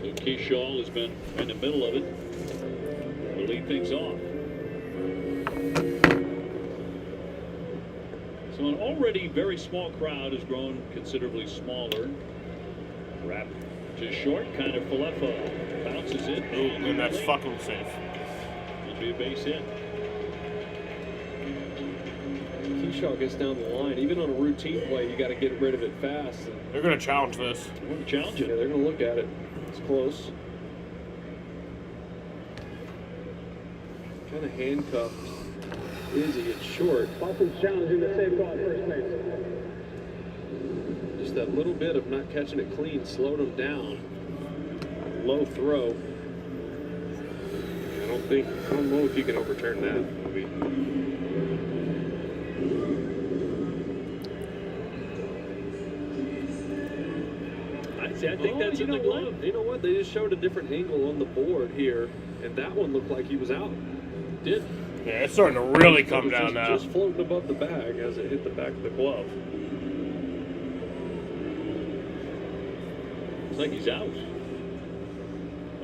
Luke Keyshaw has been in the middle of it to lead things off. So an already very small crowd has grown considerably smaller. Wrap just short, kind of Falefa bounces it. And that's fucking safe. It'll be a base hit. Keyshaw gets down the line. Even on a routine play, you got to get rid of it fast. They're going to challenge this. They're going to challenge it. Yeah, they're going to look at it. It's close. Kind of handcuffed Izzy. It's short. Boston's challenging the save call at first base. Just that little bit of not catching it clean slowed him down. Low throw. I don't know if you can overturn that. I think that's in the glove. You know what? They just showed a different angle on the board here, and that one looked like he was out. Did. Yeah, it's starting to really come down now. Just floating above the bag as it hit the back of the glove. Looks like he's out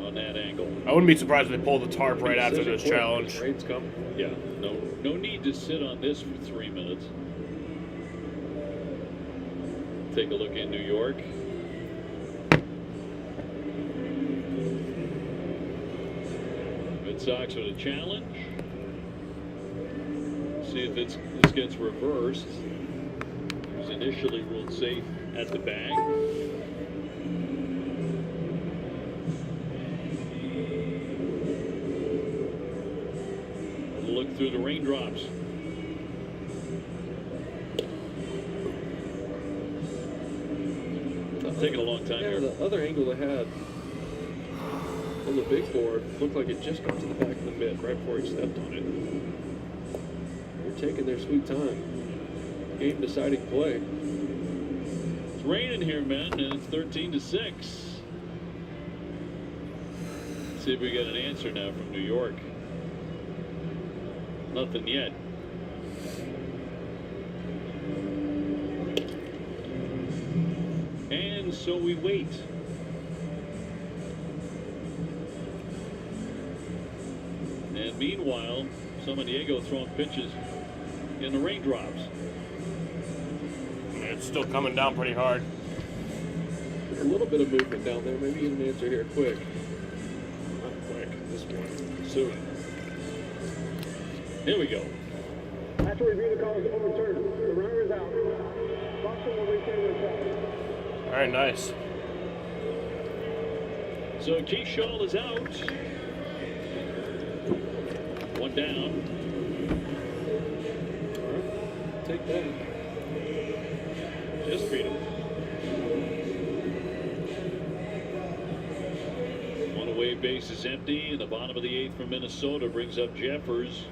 on that angle. I wouldn't be surprised if they pull the tarp right after this challenge. Rain's coming. Yeah, no need to sit on this for 3 minutes. Take a look in New York. Red Sox with a challenge. See if this gets reversed. It was initially ruled safe at the bag. Look through the raindrops. It's taking a long time here. The other angle they had on the big board looked like it just got to the back of the mitt right before he stepped on it. They're taking their sweet time. Game deciding play. It's raining here, men, and it's 13-6. See if we get an answer now from New York. Nothing yet. And so we wait. And meanwhile, San Diego throwing pitches in the raindrops. It's still coming down pretty hard. A little bit of movement down there. Maybe get an answer here quick. Not quick. This one. Soon. Here we go. After review, the call is overturned. The runner is out. All right, nice. So Keyshaw is out. One down. Take that. Just beat him. One away base is empty. In the bottom of the 8th from Minnesota brings up Jeffers.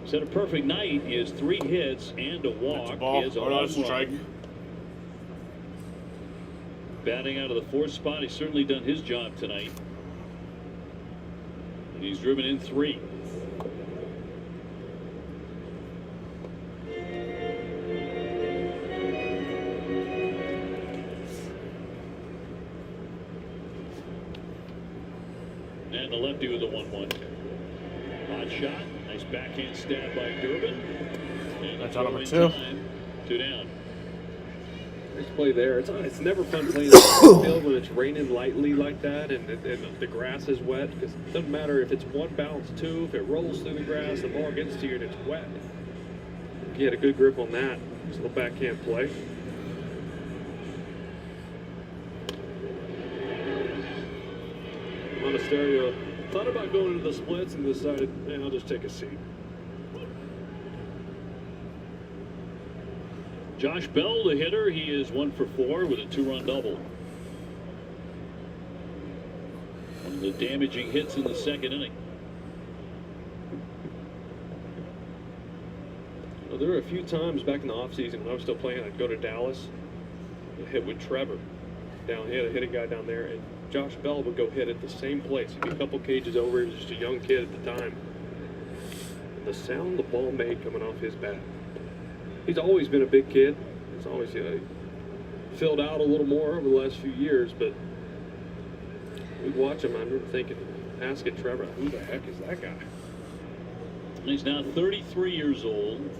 He's had a perfect night. He has 3 hits and a walk. He has a home run. Batting out of the 4th spot. He's certainly done his job tonight. And he's driven in 3. And the lefty with the 1-1. Hot shot. Nice backhand stab by Durbin. And that's on number 2. 2 down. Nice play there. It's never fun playing the field when it's raining lightly like that and the grass is wet, because it doesn't matter if it's 1 bounce, 2, if it rolls through the grass, the ball gets to you and it's wet. He had a good grip on that. Just a little backhand play. Monasterio thought about going into the splits and decided, I'll just take a seat. Josh Bell, the hitter, he is 1 for 4 with a 2-run double. One of the damaging hits in the 2nd inning. Well, there were a few times back in the offseason when I was still playing, I'd go to Dallas and hit with Trevor. Hit a guy down there, and Josh Bell would go hit at the same place. He'd be a couple cages over. He was just a young kid at the time. And the sound the ball made coming off his bat. He's always been a big kid. He's always filled out a little more over the last few years, but we'd watch him. I remember thinking, asking Trevor, who the heck is that guy? He's now 33 years old.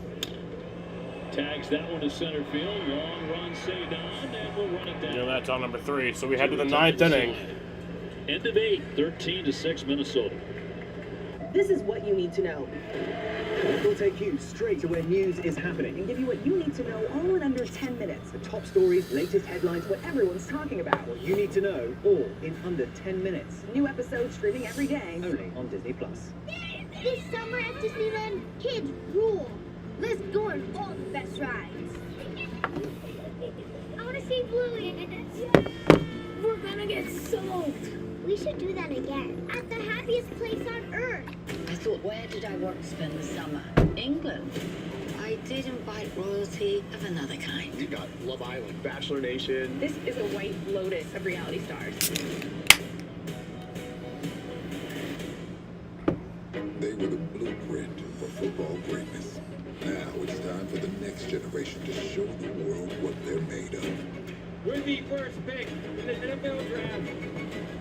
Tags that one to center field. Long run saved on, and we'll run it down. Yeah, that's on number 3. So we head to the 9th inning. End of 8, 13-6 Minnesota. This is what you need to know. We'll take you straight to where news is happening and give you what you need to know all in under 10 minutes. The top stories, latest headlines, what everyone's talking about. What you need to know, all in under 10 minutes. New episodes streaming every day, only on Disney+. This summer at Disneyland, kids rule. Let's go on all the best rides. I want to see Bluey. We're gonna get soaked. We should do that again at the happiest place on earth. I thought, where did I want to spend the summer? England. I did invite royalty of another kind. You got Love Island, Bachelor Nation. This is a white lotus of reality stars. They were the blueprint for football greatness. Now it's time for the next generation to show the world what they're made of. We're the first pick in the NFL draft.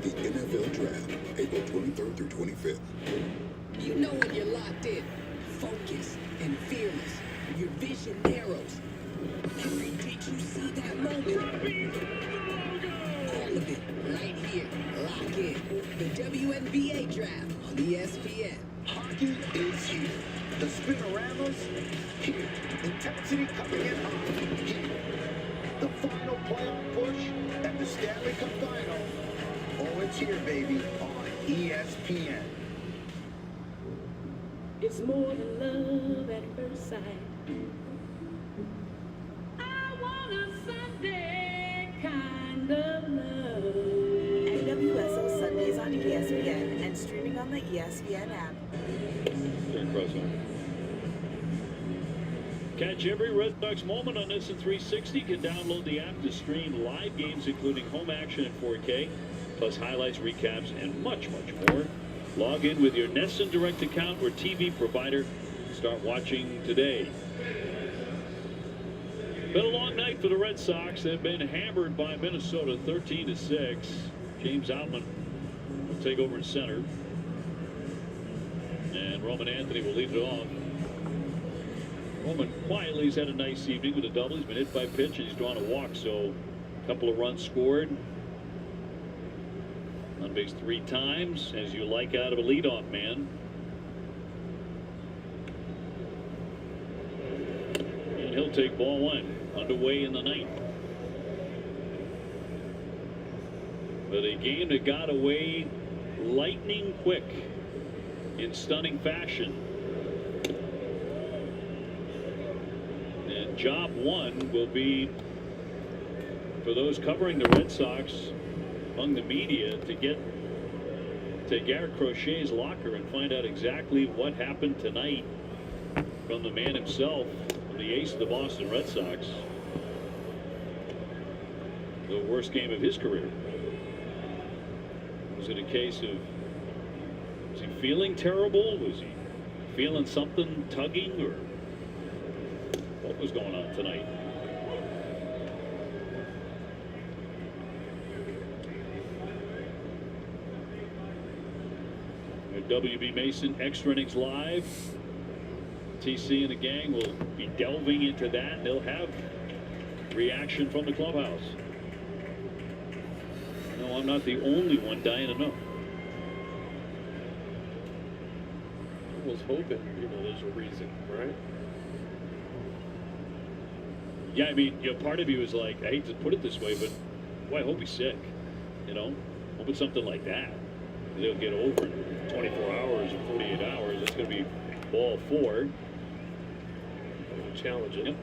The NFL Draft, April 23rd through 25th. You know when you're locked in, focused and fearless. Your vision narrows. Every did you see that moment? All of it right here. Lock in. The WNBA Draft on ESPN. Hockey is here. The Spinoramas, here. Intensity coming in hot, here. The final playoff push and the Stanley Cup final. Oh, it's here, baby, on ESPN. It's more than love at first sight. I want a Sunday kind of love. NWSL Sundays on ESPN and streaming on the ESPN app. Catch every Red Sox moment on NESN 360. You can download the app to stream live games, including home action in 4K, plus highlights, recaps, and much, much more. Log in with your NESN Direct account or TV provider. Start watching today. Been a long night for the Red Sox. They've been hammered by Minnesota 13-6. James Outman will take over at center. And Roman Anthony will lead it off. Roman quietly has had a nice evening with a double. He's been hit by pitch and he's drawn a walk, so a couple of runs scored. On base 3 times, as you like out of a leadoff man. And he'll take ball 1. underway in the ninth. But a game that got away lightning quick in stunning fashion. And job one will be for those covering the Red Sox among the media to get to Garrett Crochet's locker and find out exactly what happened tonight from the man himself, the ace of the Boston Red Sox. The worst game of his career. Was it a case of, was he feeling terrible? Was he feeling something tugging, or what was going on tonight? WB Mason Extra Innings Live. TC and the gang will be delving into that. They'll have reaction from the clubhouse. No, I'm not the only one dying to know. I was hoping, there's a reason, right? Yeah, I mean, part of you is like, I hate to put it this way, but boy, I hope he's sick. Hope it's something like that. They'll get over it in 24 hours or 48 hours. It's going to be ball 4. Challenge it. Yep.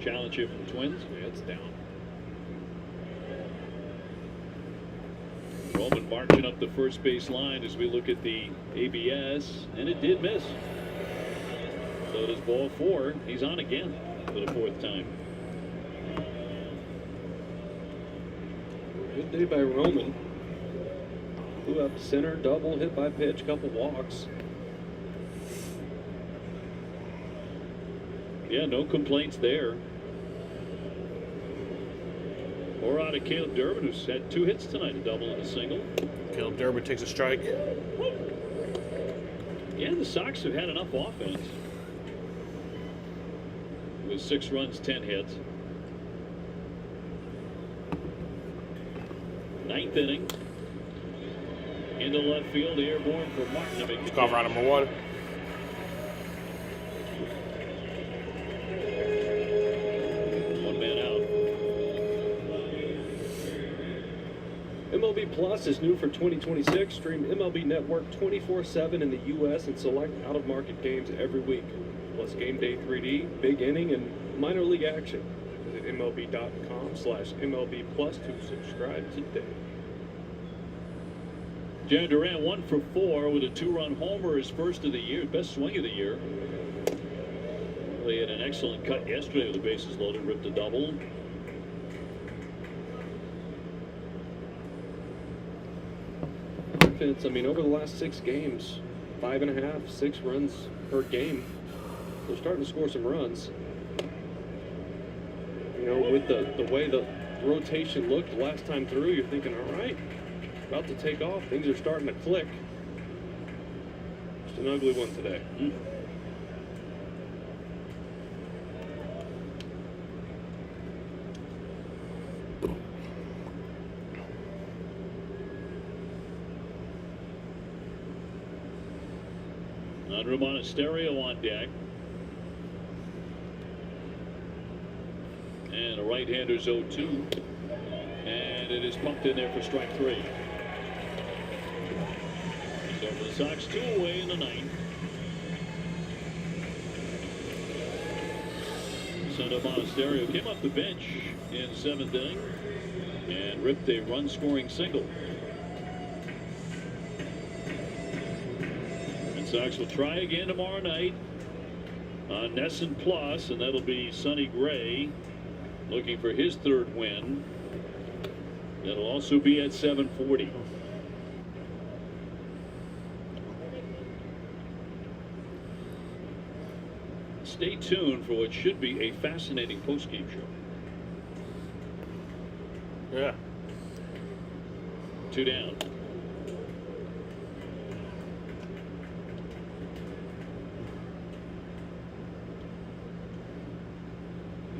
Challenge here for the Twins. Yeah, it's down. Roman marching up the first base line as we look at the ABS, and it did miss. So does ball 4. He's on again for the 4th time. Good day by Roman. Flew up center, double, hit by pitch, couple walks. Yeah, no complaints there. Or out of Caleb Durbin, who's had 2 hits tonight, a double and a single. Caleb Durbin takes a strike. Yeah, the Sox have had enough offense. With 6 runs, 10 hits. 9th inning. Into left field, airborne for Martin to make the Cover on number 1. One man out. MLB Plus is new for 2026. Stream MLB Network 24/7 in the U.S. and select out-of-market games every week. Plus Game Day 3D, Big Inning, and minor league action. Visit MLB.com/MLB Plus to subscribe today. Jarren Duran 1 for 4 with a 2-run homer, his first of the year, best swing of the year. He had an excellent cut yesterday with the bases loaded, ripped a double. Defense, over the last 6 games, 5.5, 6 runs per game. They're starting to score some runs. With the way the rotation looked the last time through, you're thinking, all right, about to take off. Things are starting to click. Just an ugly one today. Andrew Monasterio on deck. And a right-hander's 0-2. And it is pumped in there for strike 3. So for the Sox, 2 away in the 9th. Sendo Monasterio came off the bench in 7th inning and ripped a run-scoring single. And Sox will try again tomorrow night on NESN Plus, and that'll be Sonny Gray looking for his 3rd win. That'll also be at 7:40. Stay tuned for what should be a fascinating post-game show. Yeah. 2 down.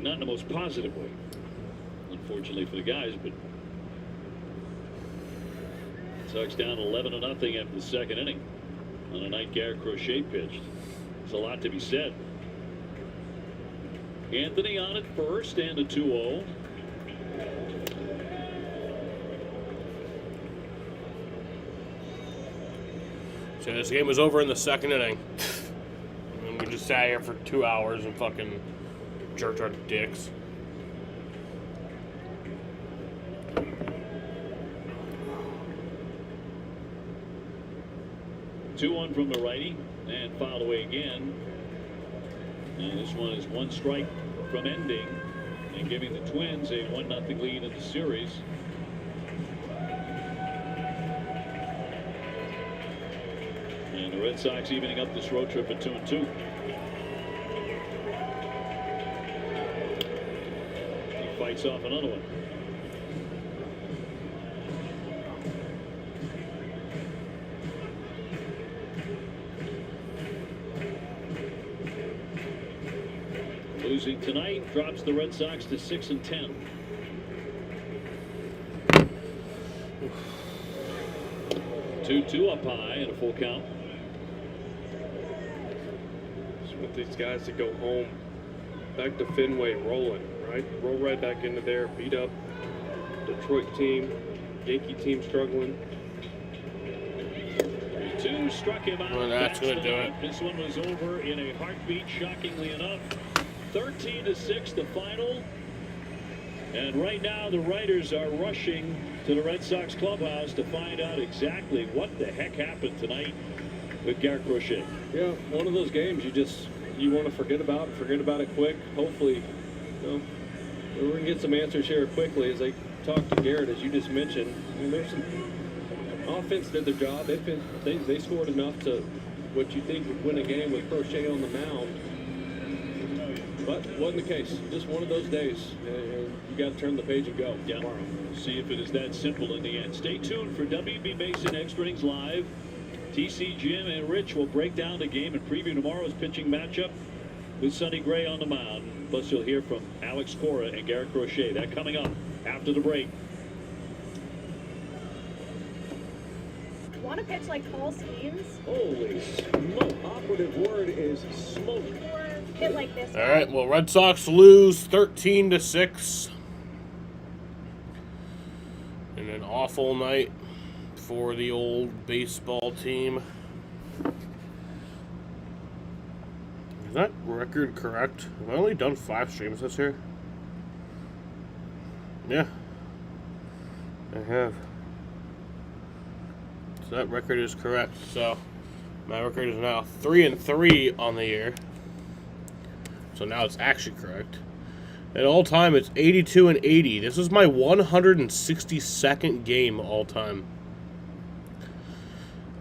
Not in the most positive way, unfortunately for the guys, but Sox down 11-0 after the 2nd inning on a night Garrett Crochet pitched. There's a lot to be said. Anthony on at first and a 2-0. So this game was over in the second inning. And we just sat here for 2 hours and fucking jerked our dicks. Two on from the righty and fouled away again. And this one is one strike from ending and giving the Twins a 1-0 lead in the series. And the Red Sox evening up this road trip at 2-2. He fights off another one. Losing tonight drops the Red Sox to 6-10. Two up high and a full count. Just want these guys to go home, back to Fenway rolling, right? Roll right back into there, beat up Detroit team, Yankee team struggling. 2 struck him out. Well, that's going to do it. This one was over in a heartbeat, shockingly enough. 13-6 the final. And right now the writers are rushing to the Red Sox clubhouse to find out exactly what the heck happened tonight with Garrett Crochet. Yeah, one of those games you want to forget about it quick. Hopefully, we're going to get some answers here quickly as they talk to Garrett, as you just mentioned. I mean, there's some offense did their job. They scored enough to what you think would win a game with Crochet on the mound. But wasn't the case. Just one of those days. You got to turn the page and go tomorrow. See if it is that simple in the end. Stay tuned for WB Mason Extra Innings Live. TC, Jim, and Rich will break down the game and preview tomorrow's pitching matchup with Sonny Gray on the mound. Plus, you'll hear from Alex Cora and Garrett Crochet. That coming up after the break. Want to pitch like Paul Skeens? Holy smoke. Operative word is smoke. Or hit like this? All right, well, Red Sox lose 13-6. And an awful night for the old baseball team. Is that record correct? Have I only done 5 streams this year? Yeah. I have. So that record is correct. So my record is now 3-3 on the year. So now it's actually correct. At all time, it's 82-80. This is my 162nd game all time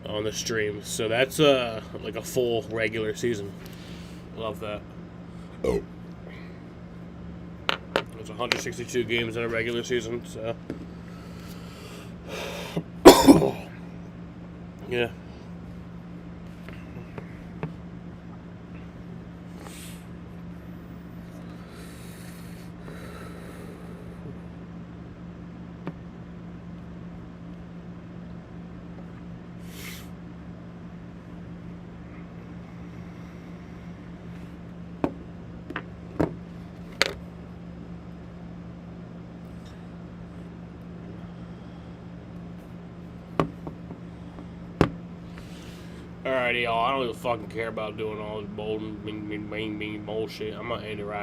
on the stream. So that's like a full regular season. Love that. Oh. There's 162 games in a regular season, so yeah. Alrighty, y'all. I don't even fucking care about doing all this bold and bullshit. I'm gonna end it right